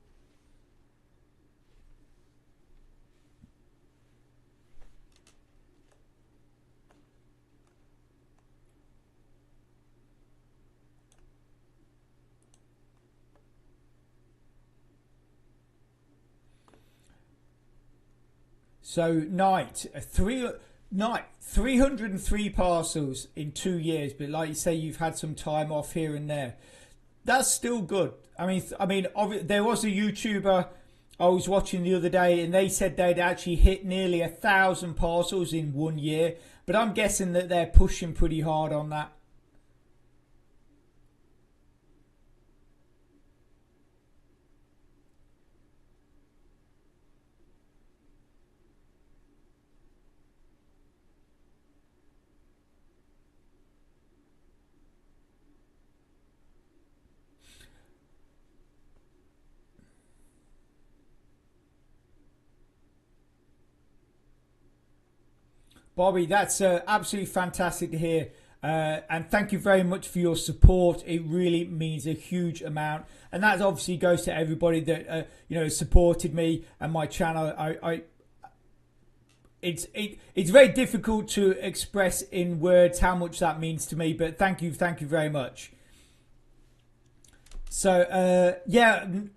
So Night 303 parcels in 2 years, but like you say, you've had some time off here and there. That's still good. I mean, there was a YouTuber I was watching the other day, and they said they'd actually hit nearly 1,000 parcels in 1 year. But I'm guessing that they're pushing pretty hard on that. Bobby, that's absolutely fantastic to hear. And thank you very much for your support. It really means a huge amount. And that obviously goes to everybody that supported me and my channel. It's very difficult to express in words how much that means to me. But thank you very much. So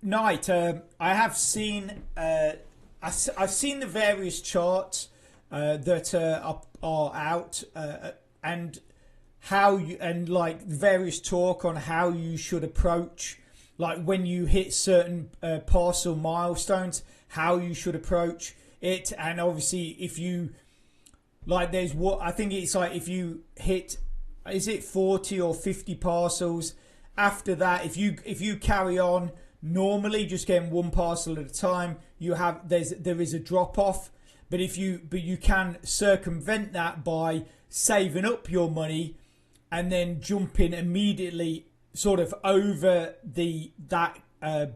Knight, I have seen I've seen the various charts that are out, and how you, and like various talk on how you should approach, like when you hit certain parcel milestones, how you should approach it. And obviously if you, like, there's what I think it's like, if you hit, is it 40 or 50 parcels, after that, if you carry on normally just getting one parcel at a time, there is a drop off. But you can circumvent that by saving up your money and then jumping immediately sort of over that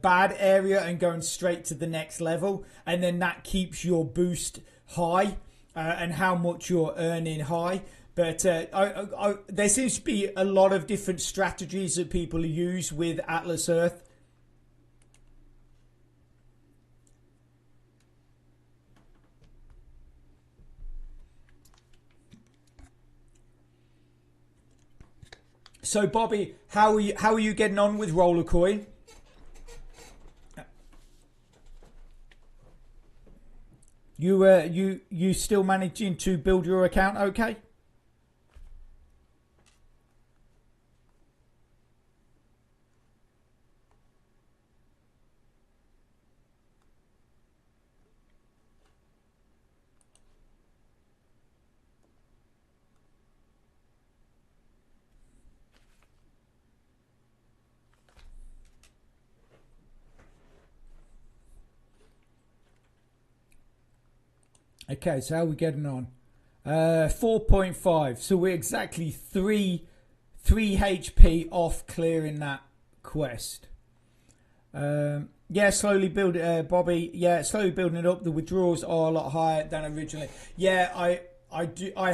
bad area and going straight to the next level, and then that keeps your boost high and how much you're earning high. But there seems to be a lot of different strategies that people use with Atlas Earth. So Bobby, how are you getting on with Rollercoin? You still managing to build your account okay? Okay, so how are we getting on? 4.5. So we're exactly 3 HP off clearing that quest. Yeah, slowly build Bobby. Yeah, slowly building it up. The withdrawals are a lot higher than originally. Yeah, I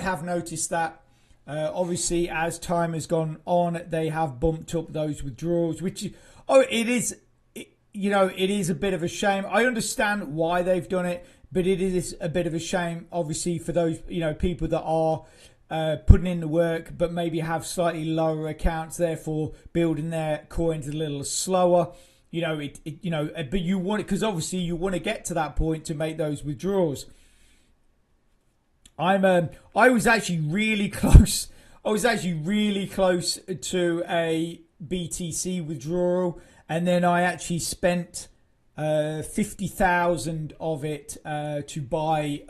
have noticed that. Obviously, as time has gone on, they have bumped up those withdrawals, which it is a bit of a shame. I understand why they've done it, but it is a bit of a shame, obviously, for those people that are putting in the work, but maybe have slightly lower accounts, therefore building their coins a little slower. But you want it because obviously you want to get to that point to make those withdrawals. I was actually really close. I was actually really close to a BTC withdrawal, and then I actually spent 50,000 of it to buy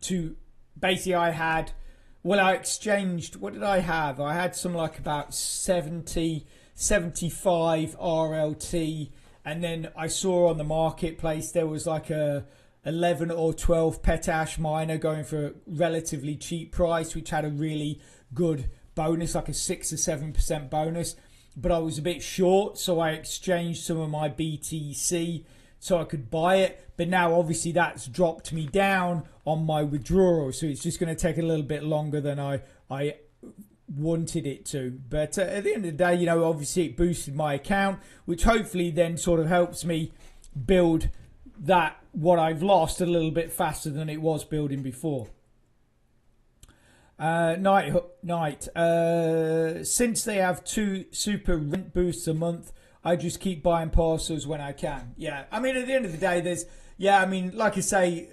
to basically I exchanged, what did I have? I had some like about 75 RLT, and then I saw on the marketplace there was like a 11 or 12 petash miner going for a relatively cheap price, which had a really good bonus, like a 6 or 7% bonus. But I was a bit short, so I exchanged some of my BTC so I could buy it. But now obviously that's dropped me down on my withdrawal, so it's just going to take a little bit longer than I wanted it to. But at the end of the day, obviously it boosted my account, which hopefully then sort of helps me build that what I've lost a little bit faster than it was building before. Night. Since they have 2 super rent boosts a month, I just keep buying parcels when I can. Yeah, I mean, at the end of the day, like I say,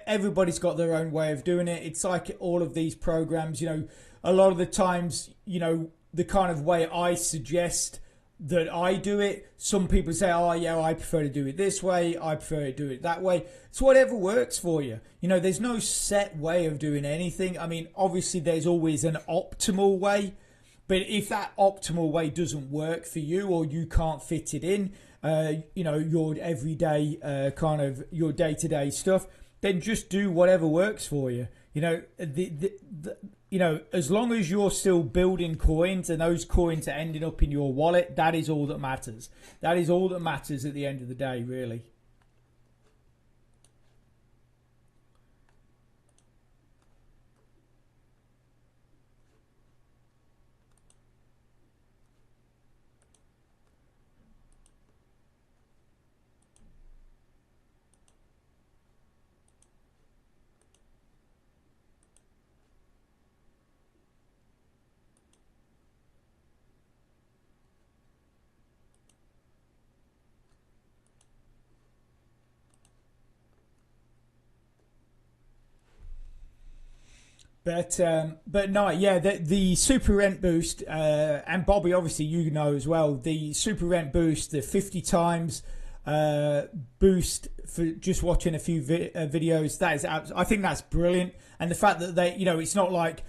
everybody's got their own way of doing it. It's like all of these programs, you know, a lot of the times, you know, the kind of way I suggest that I do it, some people say, oh yeah, I prefer to do it this way, I prefer to do it that way. It's whatever works for you. You know, there's no set way of doing anything. I mean, obviously there's always an optimal way, but if that optimal way doesn't work for you, or you can't fit it in, you know, your everyday kind of your day-to-day stuff, then just do whatever works for you. You know, you know, as long as you're still building coins and those coins are ending up in your wallet, that is all that matters. That is all that matters at the end of the day, really. But no, yeah, the super rent boost, and Bobby, obviously you know as well, the super rent boost, the 50 times boost for just watching a few videos, that is, I think that's brilliant. And the fact that they, you know, it's not like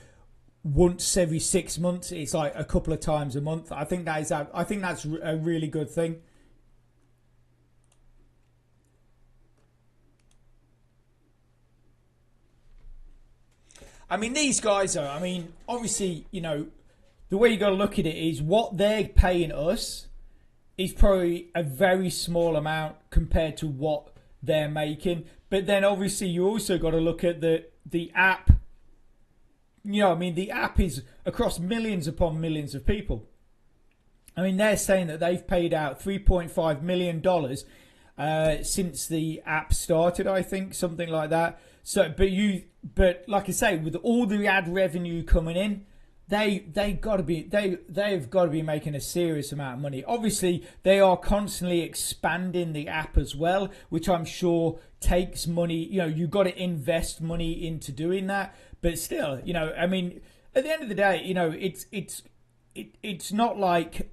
once every 6 months, it's like a couple of times a month. I think that is, I think that's a really good thing. I mean, these guys are, I mean, obviously, you know, the way you got to look at it is what they're paying us is probably a very small amount compared to what they're making. But then obviously you also got to look at the app. You know, I mean, the app is across millions upon millions of people. I mean, they're saying that they've paid out $3.5 million since the app started, I think, something like that. So, but like I say, with all the ad revenue coming in, they've got to be making a serious amount of money. Obviously, they are constantly expanding the app as well, which I'm sure takes money. You know, you've got to invest money into doing that. But still, you know, I mean, at the end of the day, you know, it's not like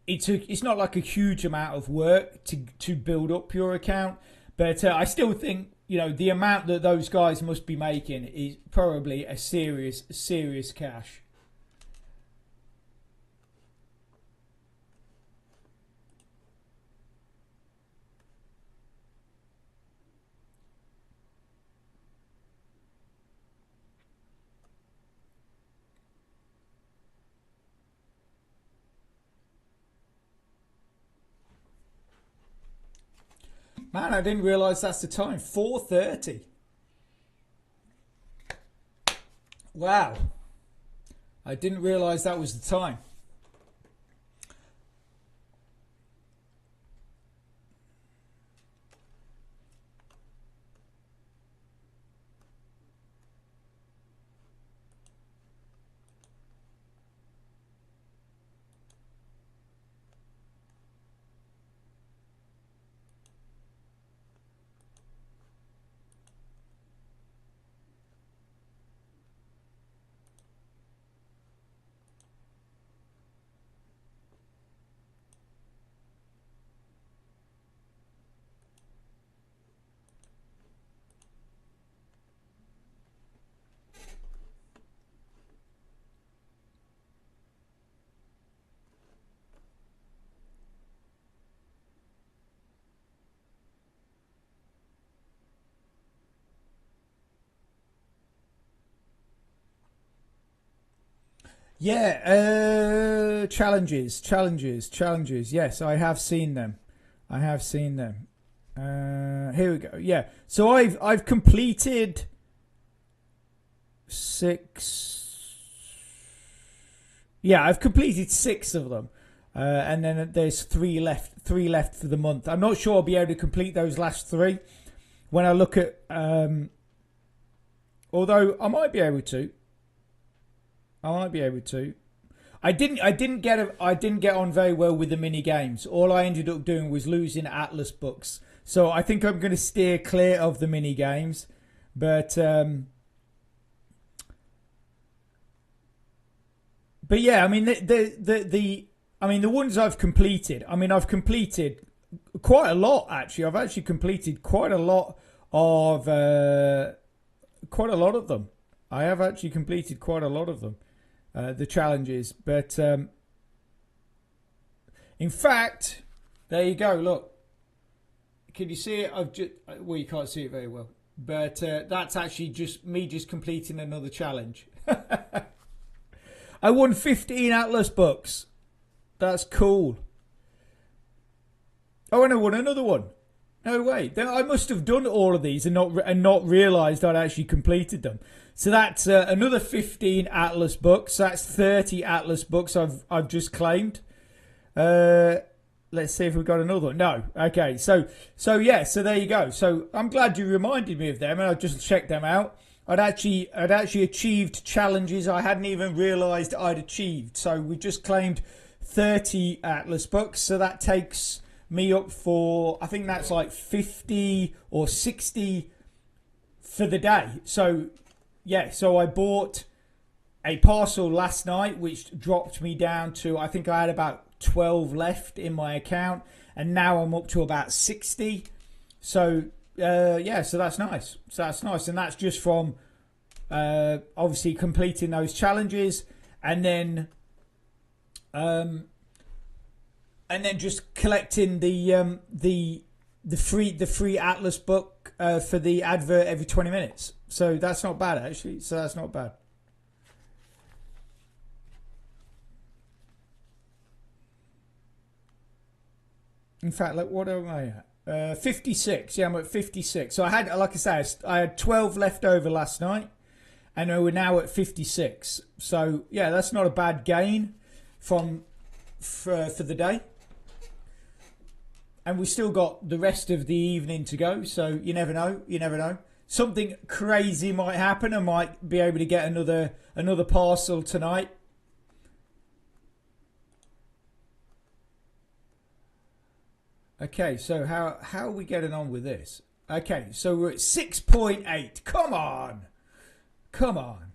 it's not like a huge amount of work to build up your account. But I still think, you know, the amount that those guys must be making is probably a serious cash. Man, I didn't realise that's the time. 4:30. Wow. I didn't realise that was the time. Yeah, challenges. Yes, I have seen them. I have seen them. Here we go. Yeah, so I've completed six. Yeah, I've completed six of them, and then there's three left. Three left for the month. I'm not sure I'll be able to complete those last three. When I look at, although I might be able to. I might be able to. I didn't get on very well with the mini games. All I ended up doing was losing Atlas books. So I think I'm going to steer clear of the mini games. But yeah, I mean the ones I've completed. I mean, I've completed quite a lot actually. I've actually completed quite a lot of them. I have actually completed quite a lot of them, the challenges. But in fact, there you go. Look, can you see it? Well, you can't see it very well, but that's actually just me completing another challenge. I won 15 Atlas bucks. That's cool. Oh, and I won another one. No way. I must have done all of these and not realised I'd actually completed them. So that's another 15 Atlas bucks. That's 30 Atlas bucks I've just claimed. Let's see if we've got another one. No. Okay. So yeah. So there you go. So I'm glad you reminded me of them, and I just checked them out. I'd actually achieved challenges I hadn't even realised I'd achieved. So we just claimed 30 Atlas bucks. So that takes me up for, I think that's like 50 or 60 for the day. So yeah, so I bought a parcel last night, which dropped me down to, I think I had about 12 left in my account, and now I'm up to about 60. So yeah, so that's nice. And that's just from obviously completing those challenges, and then just collecting the free Atlas book for the advert every 20 minutes. So that's not bad actually. So that's not bad. In fact, like, what am I at? 56. Yeah, I'm at 56. So I had, like I say, I had 12 left over last night, and we're now at 56. So yeah, that's not a bad gain for the day. And we still got the rest of the evening to go. So you never know. You never know. Something crazy might happen. I might be able to get another parcel tonight. Okay, so how are we getting on with this? Okay, so we're at 6.8. Come on. Come on.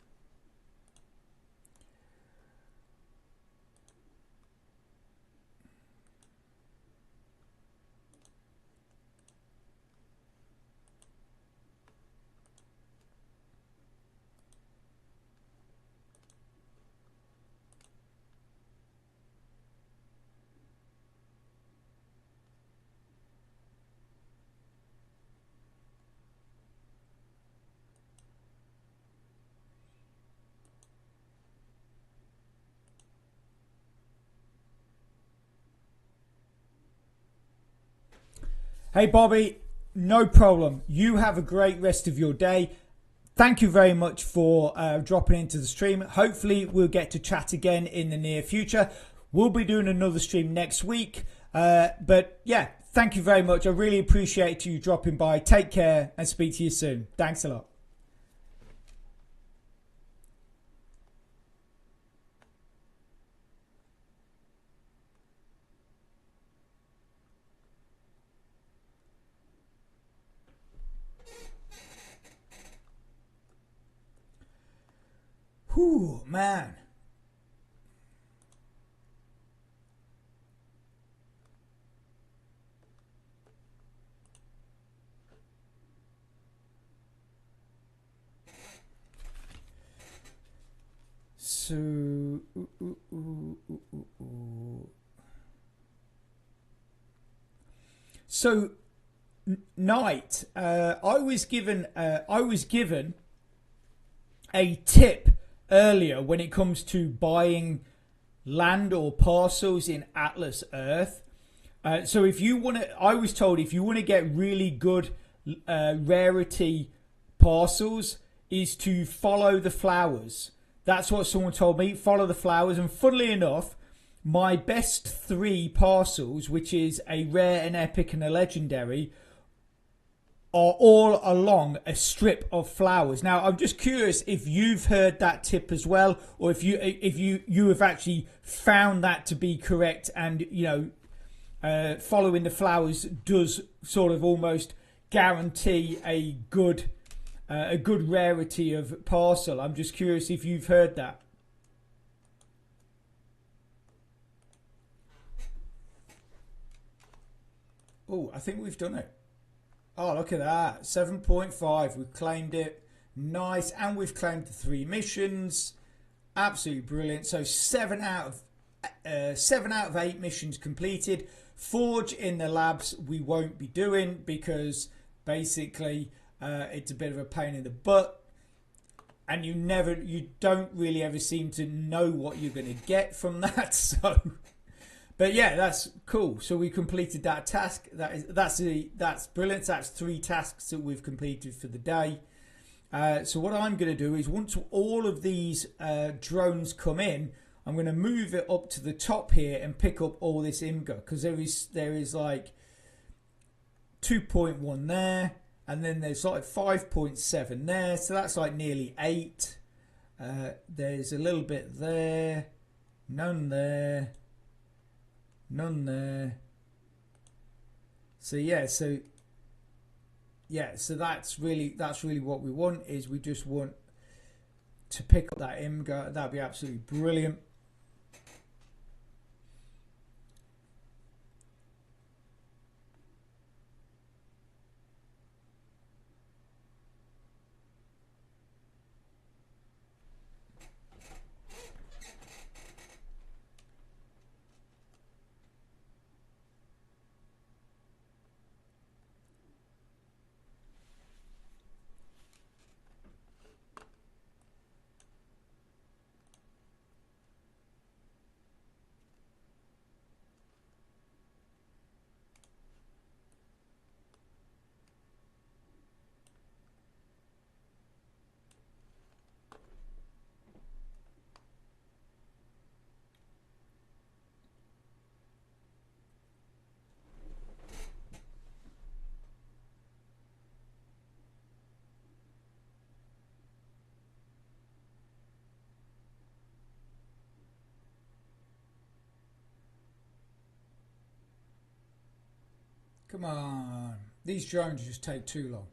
Hey, Bobby, no problem. You have a great rest of your day. Thank you very much for dropping into the stream. Hopefully, we'll get to chat again in the near future. We'll be doing another stream next week. But yeah, thank you very much. I really appreciate you dropping by. Take care and speak to you soon. Thanks a lot. Whew, man. So, so night. I was given a tip earlier when it comes to buying land or parcels in Atlas Earth. So if you want to, I was told if you want to get really good rarity parcels, is to follow the flowers. That's what someone told me. Follow the flowers. And funnily enough, my best 3 parcels, which is a rare, an epic, and a legendary, are all along a strip of flowers. Now, I'm just curious if you've heard that tip as well, or if you have actually found that to be correct, and following the flowers does sort of almost guarantee a good rarity of parcel. I'm just curious if you've heard that. Oh, I think we've done it. Oh, look at that. 7.5. We've claimed it. Nice. And we've claimed the 3 missions. Absolutely brilliant. So 7 out of 8 missions completed. Forge in the labs we won't be doing because basically it's a bit of a pain in the butt. And you don't really ever seem to know what you're going to get from that. So... But yeah, that's cool. So we completed that task. That's brilliant. That's 3 tasks that we've completed for the day. So what I'm going to do is once all of these drones come in, I'm going to move it up to the top here and pick up all this IMGA because there is like 2.1 there, and then there's like 5.7 there. So that's like nearly 8. There's a little bit there, none there. None there. So that's really what we want, is we just want to pick up that IMGA. That'd be absolutely brilliant. Come on. These drones just take too long.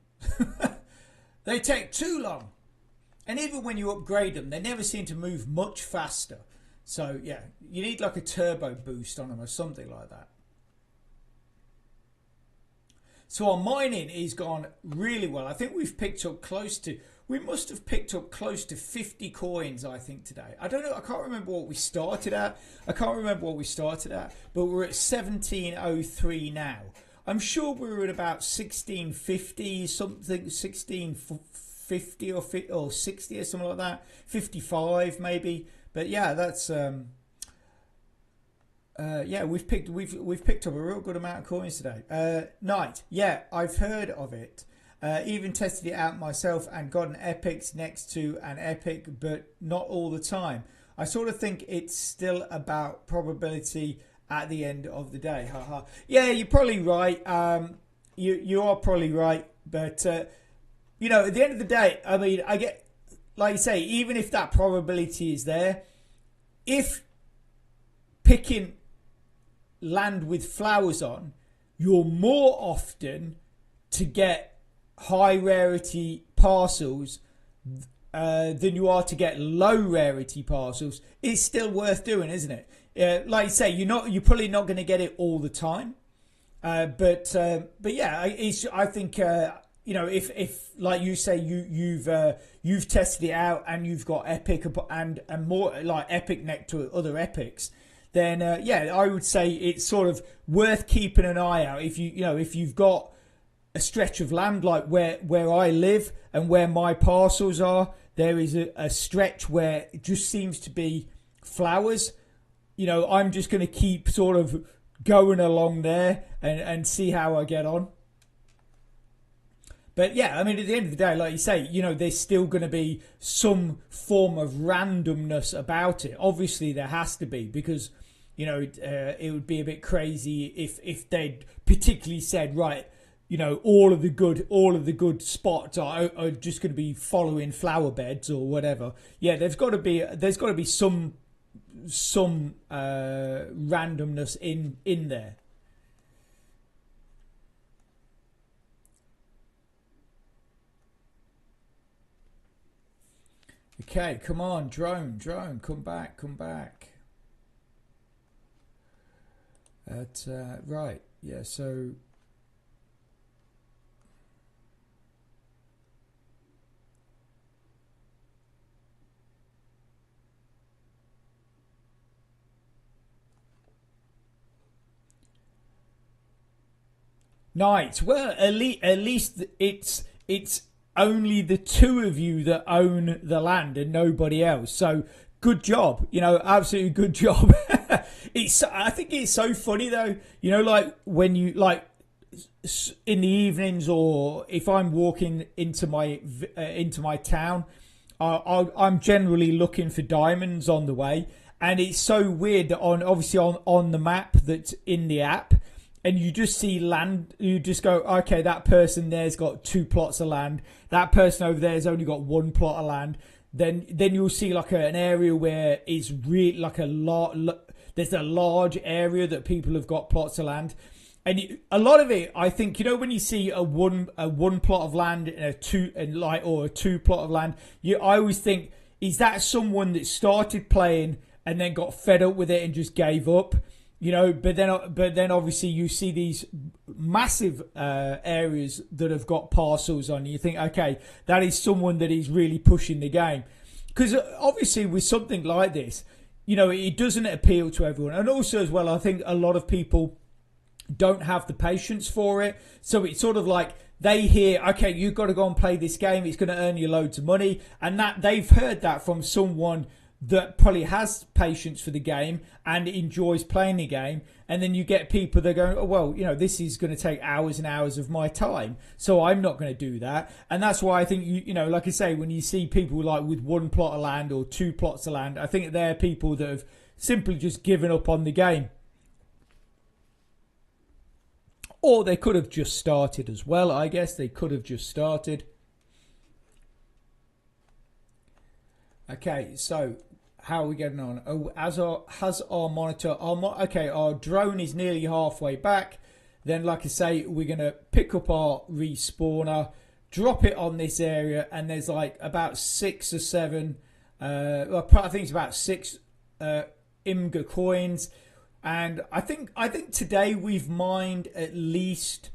They take too long. And even when you upgrade them, they never seem to move much faster. So, yeah, you need like a turbo boost on them or something like that. So our mining is gone really well. I think we've picked up we must have picked up close to 50 coins, I think, today. I don't know. I can't remember what we started at. But we're at 1703 now. I'm sure we were at about 1650 something, 1650 or 60 or something like that, 55 maybe. But yeah, that's yeah, we've picked up a real good amount of coins today. Knight, yeah, I've heard of it. Even tested it out myself and got an epics next to an epic, but not all the time. I sort of think it's still about probability at the end of the day. Haha. Yeah, you're probably right. You are probably right. But, you know, at the end of the day, I mean, I get, like you say, even if that probability is there, if picking land with flowers on, you're more often to get high rarity parcels than you are to get low rarity parcels, it's still worth doing, isn't it? Like you say, you're probably not going to get it all the time, but yeah, I think you know, if like you say you've tested it out and you've got epic and more like epic next to other epics, then yeah, I would say it's sort of worth keeping an eye out. If you've got a stretch of land like where I live and where my parcels are, there is a stretch where it just seems to be flowers. You know, I'm just going to keep sort of going along there and see how I get on. But yeah, I mean, at the end of the day, like you say, you know, there's still going to be some form of randomness about it. Obviously, there has to be, because, you know, it would be a bit crazy if they'd particularly said, right, you know, all of the good spots are just going to be following flower beds or whatever. Yeah, there's got to be some randomness in there. Okay, come on, drone, come back. Right, yeah, so nice. Well, at least it's only the two of you that own the land and nobody else. So good job, absolutely good job. I think it's so funny though, like when you like in the evenings or if I'm walking into my town, I'm generally looking for diamonds on the way, and it's so weird that on the map that's in the app, and you just see land. You just go, okay, that person there's got 2 plots of land. That person over there's only got 1 plot of land. Then you'll see like an area where it's really like there's a large area that people have got plots of land. And a lot of it, I think, when you see a one plot of land and or a 2 plot of land, I always think, is that someone that started playing and then got fed up with it and just gave up? But then obviously you see these massive areas that have got parcels on. You think, okay, that is someone that is really pushing the game, because obviously with something like this, it doesn't appeal to everyone, and also as well, I think a lot of people don't have the patience for it. So it's sort of like they hear, okay, you've got to go and play this game, it's going to earn you loads of money, and that they've heard that from someone that probably has patience for the game and enjoys playing the game. And then you get people that go, oh, well, this is going to take hours and hours of my time, so I'm not going to do that. And that's why I think, like I say, when you see people like with 1 plot of land or 2 plots of land, I think they're people that have simply just given up on the game. Or they could have just started as well, I guess. They could have just started. Okay, so how are we getting on? Oh, has our monitor... our drone is nearly halfway back. Then, like I say, we're going to pick up our respawner, drop it on this area, and there's like about 6 or 7... I think it's about 6 IMGA coins. And I think today we've mined at least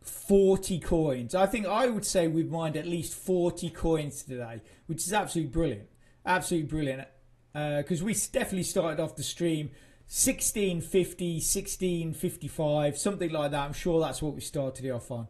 40 coins. I would say we've mined at least 40 coins today, which is absolutely brilliant. Absolutely brilliant. Because we definitely started off the stream 1650, 1655, something like that. I'm sure that's what we started it off on.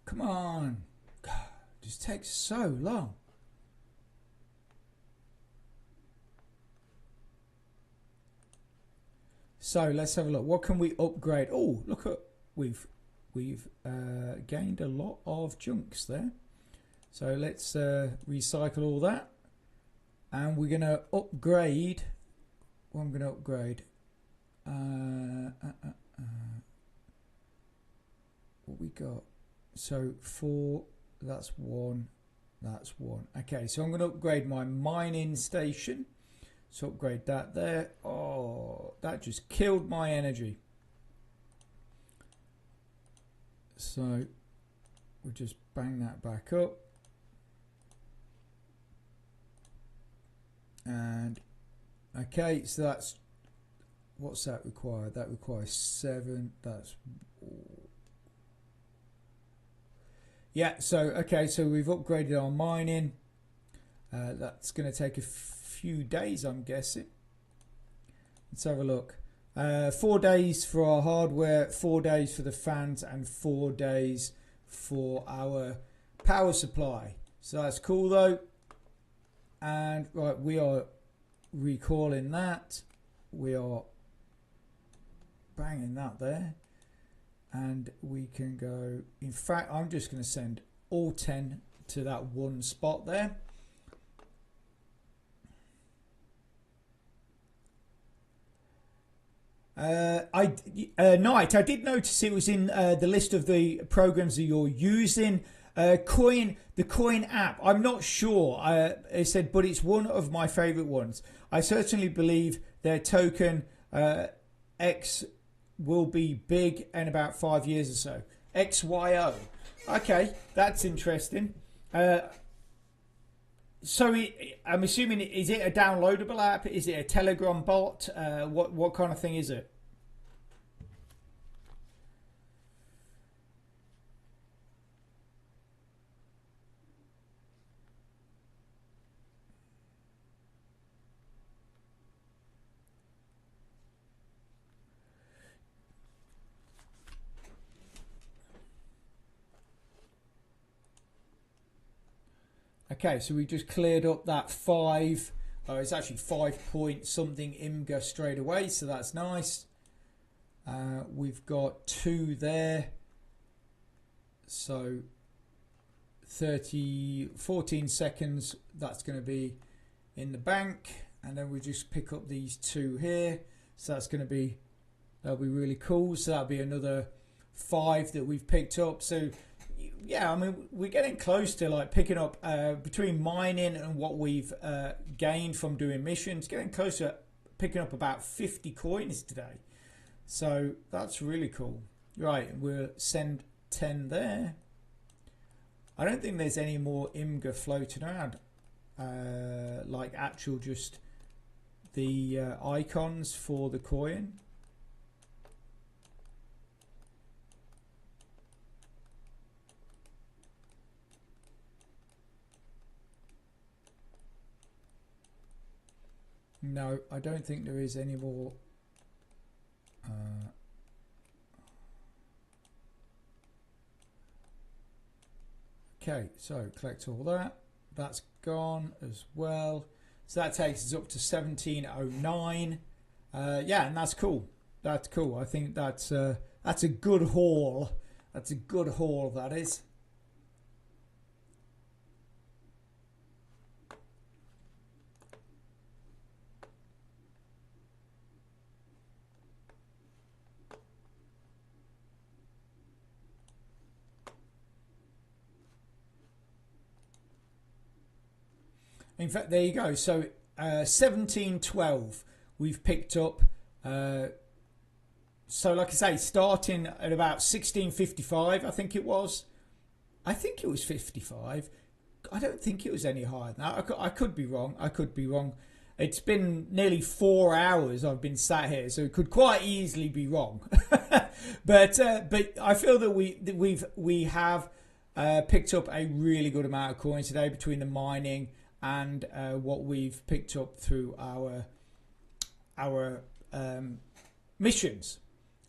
Come on. God, it just takes so long. So let's have a look. What can we upgrade? Oh, look at we've gained a lot of junks there. So let's recycle all that, and we're gonna upgrade. What I'm gonna upgrade. What we got? So 4. That's 1. That's 1. Okay, so I'm gonna upgrade my mining station. So upgrade that there. Oh, that just killed my energy. So we'll just bang that back up. And okay, so that's, what's that require? That requires 7. That's, yeah, so okay, so we've upgraded our mining. That's going to take a few days, I'm guessing. Let's have a look. 4 days for our hardware, 4 days for the fans, and 4 days for our power supply. So that's cool though. And right, we are recalling that. We are banging that there. And we can go, in fact, I'm just going to send all 10 to that one spot there. Knight, I did notice it was in the list of the programs that you're using. The Coin app, I'm not sure. It said, but it's one of my favorite ones. I certainly believe their token X will be big in about 5 years or so. XYO. Okay, that's interesting. So I'm assuming, is it a downloadable app? Is it a Telegram bot? What kind of thing is it? Okay, so we just cleared up that 5. It's actually 5 point something IMGA straight away, so that's nice. We've got 2 there. So 14 seconds, that's going to be in the bank. And then we just pick up these 2 here. So that's going to be, that'll be really cool. So that'll be another 5 that we've picked up. So yeah, I mean, we're getting close to like picking up between mining and what we've gained from doing missions, getting close to picking up about 50 coins today. So that's really cool. Right, we'll send 10 there. I don't think there's any more IMGA floating around, like actual just the icons for the coin. No, I don't think there is any more. Okay, so collect all that. That's gone as well. So that takes us up to 1709. Yeah, and that's cool. That's cool. I think that's a good haul. That's a good haul, that is. In fact, there you go. So 1712 we've picked up. So like I say, starting at about 1655, I think it was. I think it was 55. I don't think it was any higher than that. I could be wrong. I could be wrong. It's been nearly 4 hours I've been sat here, so it could quite easily be wrong. but I feel that we have picked up a really good amount of coins today between the mining and what we've picked up through our missions.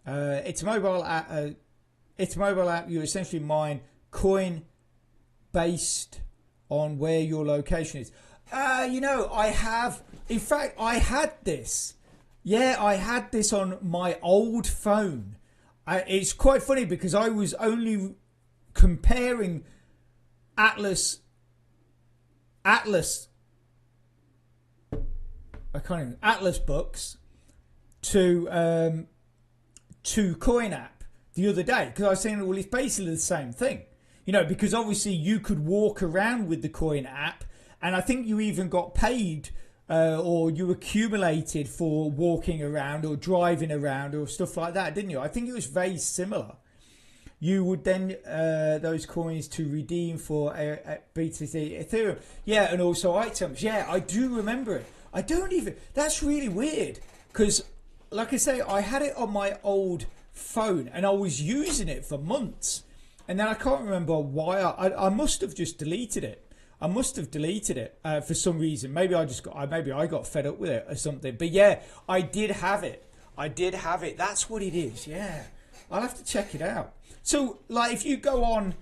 It's a mobile app. It's a mobile app. You essentially mine coin based on where your location is. You know, I have. In fact, I had this. Yeah, I had this on my old phone. It's quite funny because I was only comparing Atlas. I can't even, Atlas books to Coin app the other day, because I was saying, well, it's basically the same thing, you know, because obviously you could walk around with the Coin app, and I think you even got paid or you accumulated for walking around or driving around or stuff like that, didn't you? I think it was very similar. You would then those coins to redeem for BTC Ethereum. Yeah, and also items. Yeah, I do remember it. I don't even. That's really weird because, like I say, I had it on my old phone and I was using it for months, and then I can't remember why. I must have just deleted it. I must have deleted it for some reason. Maybe I got fed up with it or something. But yeah, I did have it. I did have it. That's what it is. Yeah, I'll have to check it out. So like, if you go on,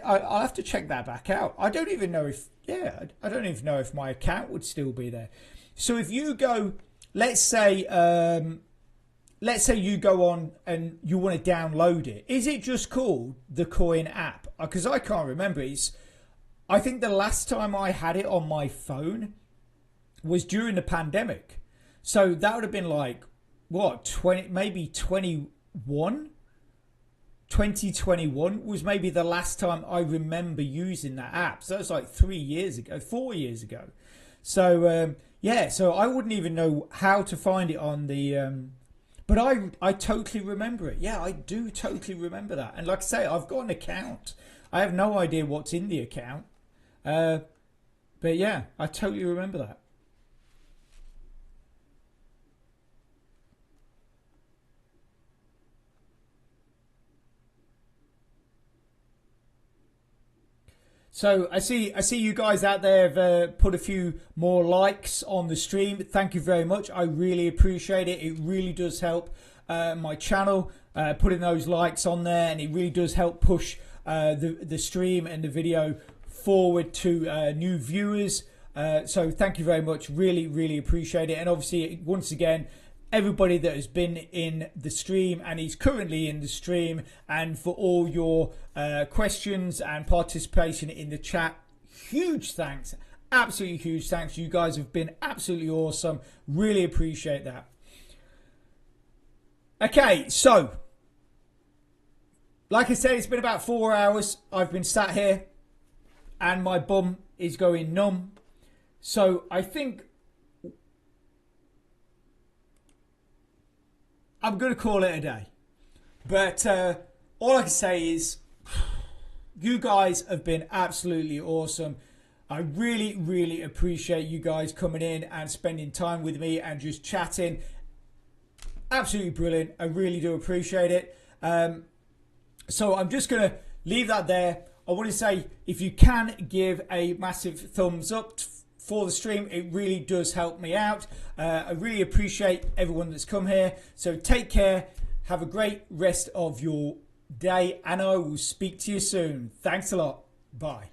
I'll have to check that back out. I don't even know if I don't even know if my account would still be there. So if you go, let's say you go on and you want to download it. Is it just called the Coin app? Because I can't remember. I think the last time I had it on my phone was during the pandemic. So that would have been like, what, 2021 was maybe the last time I remember using that app. So that's like 4 years ago. So yeah, so I wouldn't even know how to find it on the but I totally remember it. Yeah, I do totally remember that. And like I say, I've got an account. I have no idea what's in the account. But yeah, I totally remember that. So I see you guys out there have put a few more likes on the stream. Thank you very much. I really appreciate it. It really does help my channel, putting those likes on there, and it really does help push the stream and the video forward to new viewers. So thank you very much. Really, really appreciate it. And obviously, once again, everybody that has been in the stream and is currently in the stream, and for all your questions and participation in the chat, huge thanks, absolutely huge thanks. You guys have been absolutely awesome. Really appreciate that. Okay, so like I said, it's been about 4 hours I've been sat here and my bum is going numb. So I think I'm going to call it a day. But all I can say is you guys have been absolutely awesome. I really, really appreciate you guys coming in and spending time with me and just chatting. Absolutely brilliant. I really do appreciate it. So I'm just going to leave that there. I want to say, if you can give a massive thumbs up for the stream, it really does help me out. I really appreciate everyone that's come here. So take care, have a great rest of your day, and I will speak to you soon. Thanks a lot. Bye.